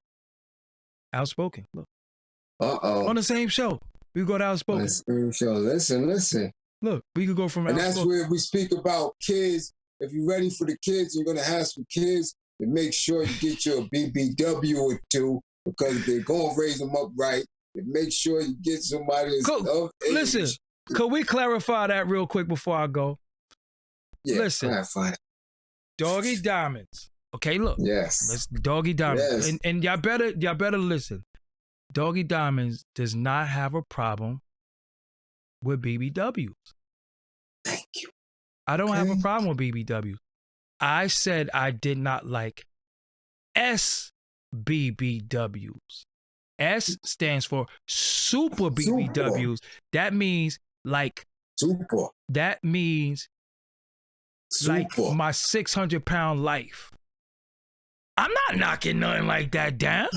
Outspoken. Look, on the same show, we go to Outspoken. On the same show. Listen. Look, we could go from and Outspoken. That's where we speak about kids. If you're ready for the kids, you're gonna have some kids. And make sure you get your BBW or two, because they're gonna raise them up right. And make sure you get somebody that's of age. Listen, could we clarify that real quick before I go? Yeah, listen, clarify. Doggie Diamonds. Okay, look. Yes. Let's Doggie Diamonds. Yes. And y'all better listen. Doggie Diamonds does not have a problem with BBWs. Thank you. I don't have a problem with BBWs. I said I did not like SBBWs. S stands for Super BBWs. That means like super. That means like my 600-pound life. I'm not knocking nothing like that down.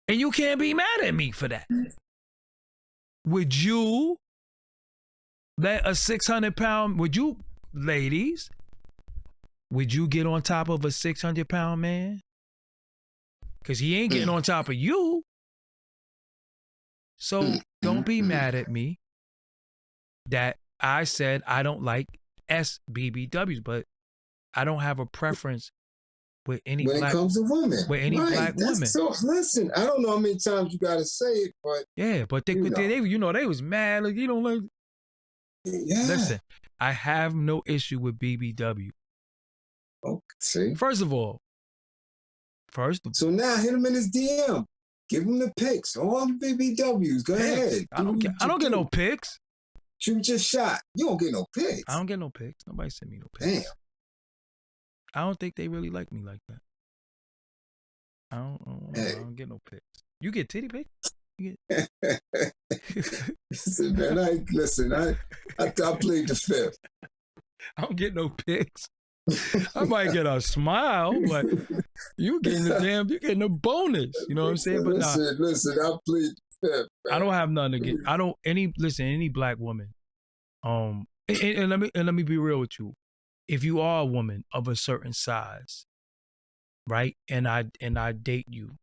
And you can't be mad at me for that. Would you let a 600-pound, ladies, would you get on top of a 600-pound man? Because he ain't getting on top of you. So don't be mad at me that I said I don't like SBBWs, but I don't have a preference with any when black, it comes to women. With any black women. So listen, I don't know how many times you gotta say it, but yeah, but they was mad. Like, you don't like. Yeah. Listen, I have no issue with BBW. Okay. See? First of all. So now hit him in his DM. Give him the pics. All the BBWs. Go ahead. I don't get no pics. Shoot your shot. You don't get no pics. I don't get no pics. Nobody sent me no pics. Damn. I don't think they really like me like that. I don't get no pics. You get titty pics? Listen, man, I plead the fifth. I don't get no pics. I might get a smile, but you getting a bonus. You know what I'm saying? But listen, I plead the fifth, man. I don't have nothing against. I don't any black woman. And let me be real with you. If you are a woman of a certain size, right, and I date you,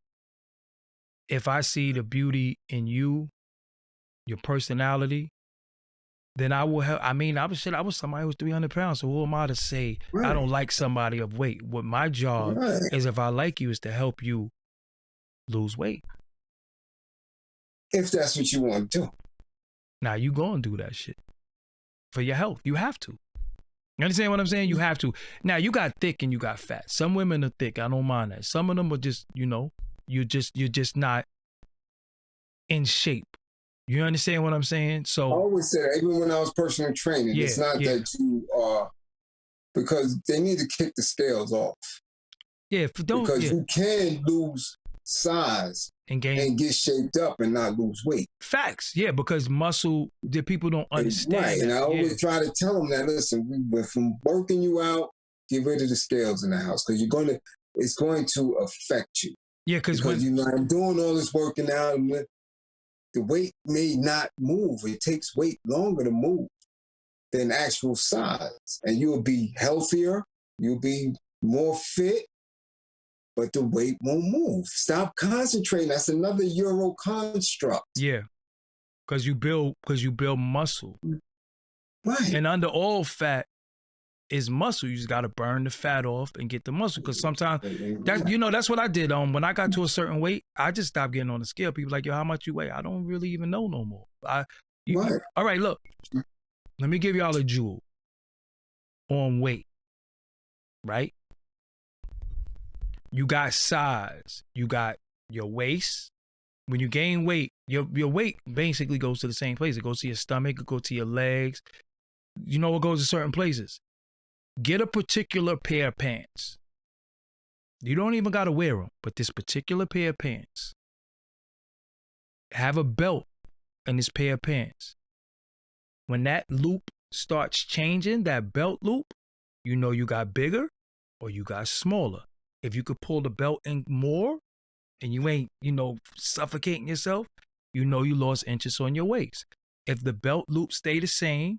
if I see the beauty in you, your personality, then I will help. I mean, I was somebody who was 300 pounds. So who am I to say I don't like somebody of weight? What my job is, if I like you, is to help you lose weight. If that's what you want to do. Now you go and do that shit for your health. You have to. You understand what I'm saying? You have to. Now you got thick and you got fat. Some women are thick. I don't mind that. Some of them are just, you're just not in shape. You understand what I'm saying? So I always say that, even when I was personal training, it's not that you are, because they need to kick the scales off. Yeah, because you can lose size and get shaped up and not lose weight. Facts, yeah, because muscle, the people don't understand. Right, and I always try to tell them that, listen, we went from working you out, get rid of the scales in the house, because it's going to affect you. Yeah, because I'm doing all this working out, and the weight may not move. It takes weight longer to move than actual size, and you'll be healthier, you'll be more fit, but the weight won't move. Stop concentrating. That's another Euro construct. Yeah, because you build muscle. Right. And under all fat is muscle. You just got to burn the fat off and get the muscle. Because sometimes that's what I did. When I got to a certain weight, I just stopped getting on the scale. People like, yo, how much you weigh? I don't really even know no more. All right, look. Let me give y'all a jewel on weight. Right? You got size. You got your waist. When you gain weight, your weight basically goes to the same place. It goes to your stomach. It goes to your legs. You know, it goes to certain places. Get a particular pair of pants. You don't even got to wear them, but this particular pair of pants. Have a belt in this pair of pants. When that loop starts changing, that belt loop, you know you got bigger or you got smaller. If you could pull the belt in more and you ain't, suffocating yourself, you know you lost inches on your waist. If the belt loop stay the same,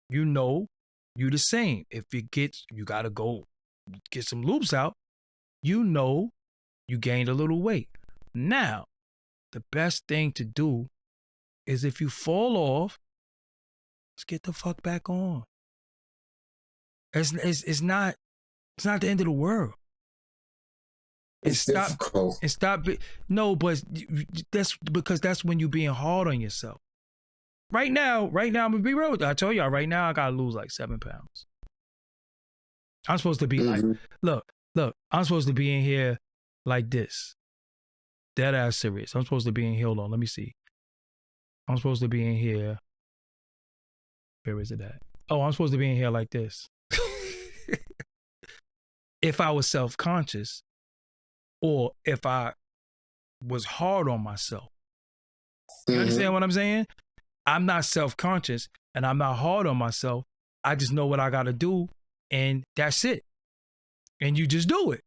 you know you the same. If you got to go get some loops out, you know you gained a little weight. Now, the best thing to do is if you fall off, let's get the fuck back on. It's not the end of the world. It's difficult. No, but that's because that's when you're being hard on yourself. Right now, I'm gonna be real with you. I told y'all right now I gotta lose like 7 pounds. I'm supposed to be like, look, I'm supposed to be in here like this. Dead ass serious. I'm supposed to be in here. Hold on, let me see. I'm supposed to be in here. Where is it at? Oh, I'm supposed to be in here like this. If I was self-conscious, or if I was hard on myself. You understand what I'm saying? I'm not self-conscious and I'm not hard on myself. I just know what I got to do and that's it. And you just do it.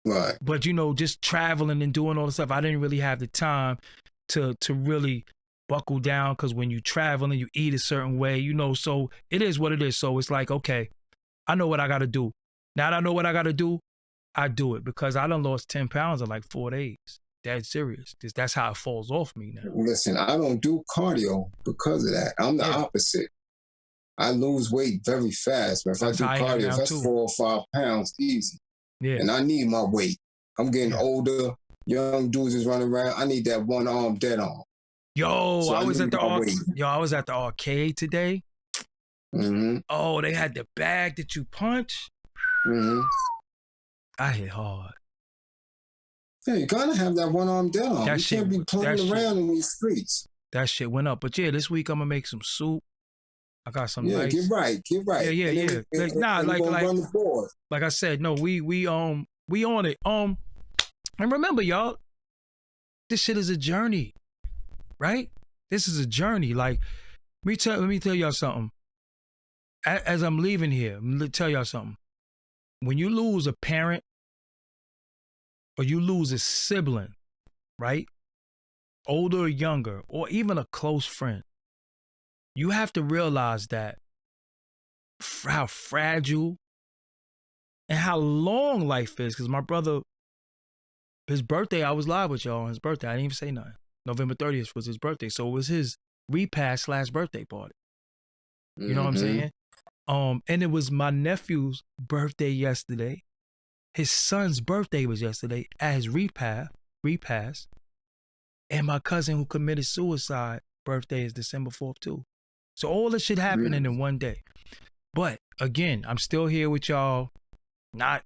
Right. But, just traveling and doing all the stuff, I didn't really have the time to really buckle down, because when you travel and you eat a certain way, so it is what it is. So it's like, okay, I know what I got to do. Now that I know what I got to do, I do it, because I done lost 10 pounds in like 4 days. That's serious. That's how it falls off me now. Listen, I don't do cardio because of that. I'm the opposite. I lose weight very fast, but if I do cardio, that's 4 or 5 pounds easy. Yeah. And I need my weight. I'm getting older. Young dudes is running around. I need that one arm, dead arm. Yo, I was at the arcade today. Mm-hmm. Oh, they had the bag that you punch. Mm-hmm. I hit hard. Yeah, you gotta have that one arm dead arm. You can't be playing around in these streets. That shit went up. But yeah, this week I'm gonna make some soup. I got some nice. Get right. Yeah. Like I said, no, we on it. And remember, y'all, this shit is a journey, right? This is a journey. Like, let me tell y'all something. as I'm leaving here, I'm gonna tell y'all something. When you lose a parent or you lose a sibling, right? Older or younger, or even a close friend, you have to realize that how fragile and how long life is. Because my brother, his birthday, I was live with y'all on his birthday. I didn't even say nothing. November 30th was his birthday. So it was his repast / birthday party. You know what I'm saying? And it was my nephew's birthday yesterday. His son's birthday was yesterday at his repast. And my cousin who committed suicide birthday is December 4th too. So all this shit happening in one day. But again, I'm still here with y'all, not,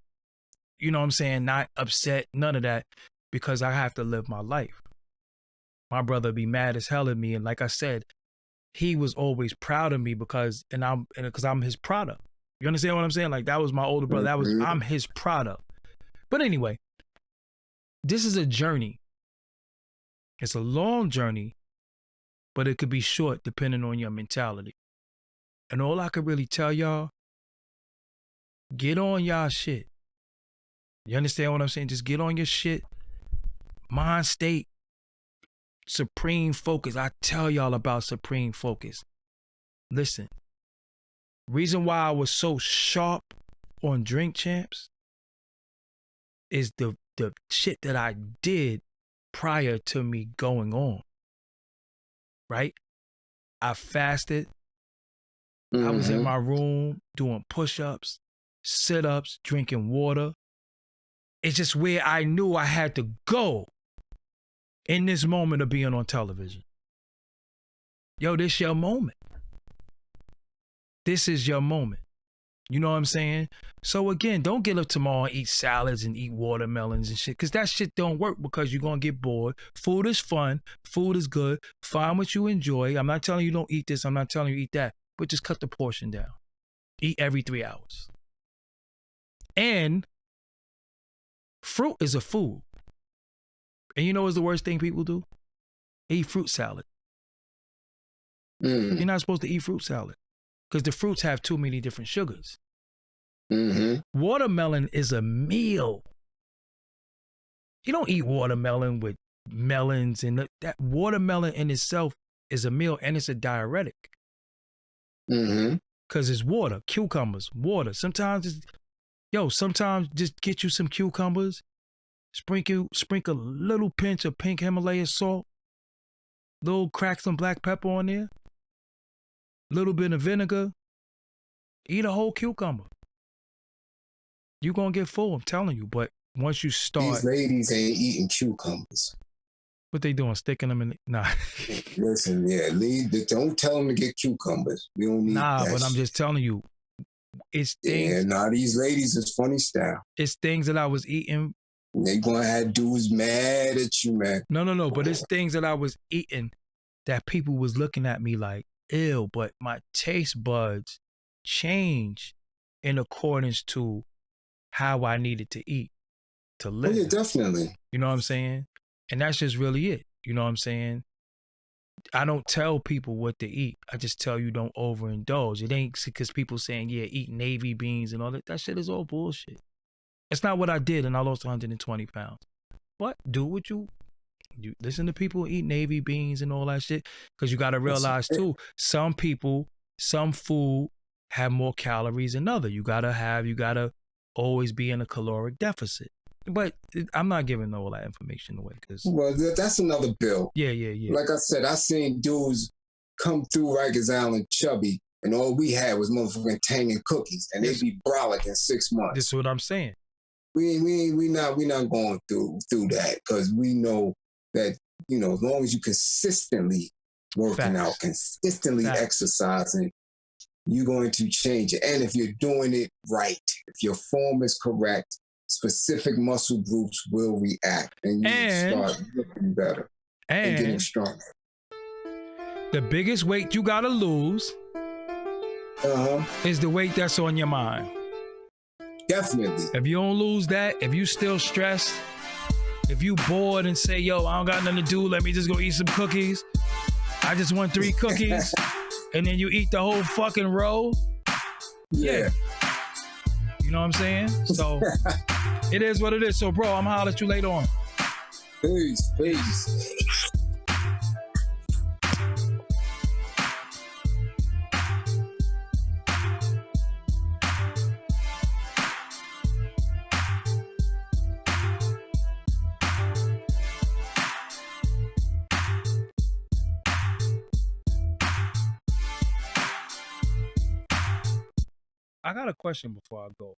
you know what I'm saying, not upset, none of that, because I have to live my life. My brother be mad as hell at me. And like I said, he was always proud of me because I'm his product. You understand what I'm saying? Like that was my older brother. I'm his product. But anyway, this is a journey. It's a long journey, but it could be short depending on your mentality. And all I could really tell y'all, get on y'all shit. You understand what I'm saying? Just get on your shit. Mind state. Supreme focus. I tell y'all about supreme focus. Listen, reason why I was so sharp on Drink Champs is the shit that I did prior to me going on. Right? I fasted. I was in my room doing push-ups, sit-ups, drinking water. It's just where I knew I had to go in this moment of being on television. Yo, this your moment. This is your moment. You know what I'm saying? So again, don't get up tomorrow and eat salads and eat watermelons and shit, because that shit don't work, because you're going to get bored. Food is fun. Food is good. Find what you enjoy. I'm not telling you don't eat this. I'm not telling you eat that. But just cut the portion down. Eat every 3 hours. And fruit is a food. And you know what's the worst thing people do? Eat fruit salad. You're not supposed to eat fruit salad because the fruits have too many different sugars. Watermelon is a meal. You don't eat watermelon with melons, and that watermelon in itself is a meal, and it's a diuretic. Because it's water, cucumbers, water. Sometimes just get you some cucumbers, sprinkle a little pinch of pink Himalaya salt, crack some black pepper on there, little bit of vinegar, eat a whole cucumber. You're going to get full, I'm telling you. But once you start... These ladies ain't eating cucumbers. What they doing? Sticking them in? Nah. Listen, don't tell them to get cucumbers. We don't need that. But I'm just telling you, it's things. Yeah, these ladies is funny style. It's things that I was eating. They gonna have dudes mad at you, man. No. But it's things that I was eating that people was looking at me like, ew. But my taste buds changed in accordance to how I needed to eat to live. Oh, yeah, definitely. You know what I'm saying? And that's just really it. You know what I'm saying? I don't tell people what to eat. I just tell you don't overindulge. It ain't because people saying, yeah, eat navy beans and all that. That shit is all bullshit. It's not what I did, and I lost 120 pounds. But do what you listen to people who eat navy beans and all that shit, because you got to realize too, some people, some food have more calories than other. You got to always be in a caloric deficit. But I'm not giving all that information away because. Well, that's another bill. Yeah. Like I said, I seen dudes come through Rikers Island chubby, and all we had was motherfucking Tang and cookies, and they'd be brolic in 6 months. This is what I'm saying. We not going through that, because we know that, you know, as long as you consistently working out, consistently exercising, you're going to change it. And if you're doing it right, if your form is correct, specific muscle groups will react, and you will start looking better and getting stronger. The biggest weight you gotta lose is the weight that's on your mind. Definitely. If you don't lose that, if you still stressed, if you bored and say, yo, I don't got nothing to do, let me just go eat some cookies. I just want 3 cookies. And then you eat the whole fucking roll. Yeah. You know what I'm saying? So it is what it is. So, bro, I'm gonna holler at you later on. Peace. I got a question before I go.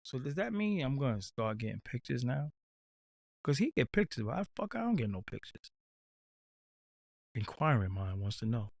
So does that mean I'm gonna start getting pictures now? Cause he get pictures, but I don't get no pictures. Inquiring mind wants to know.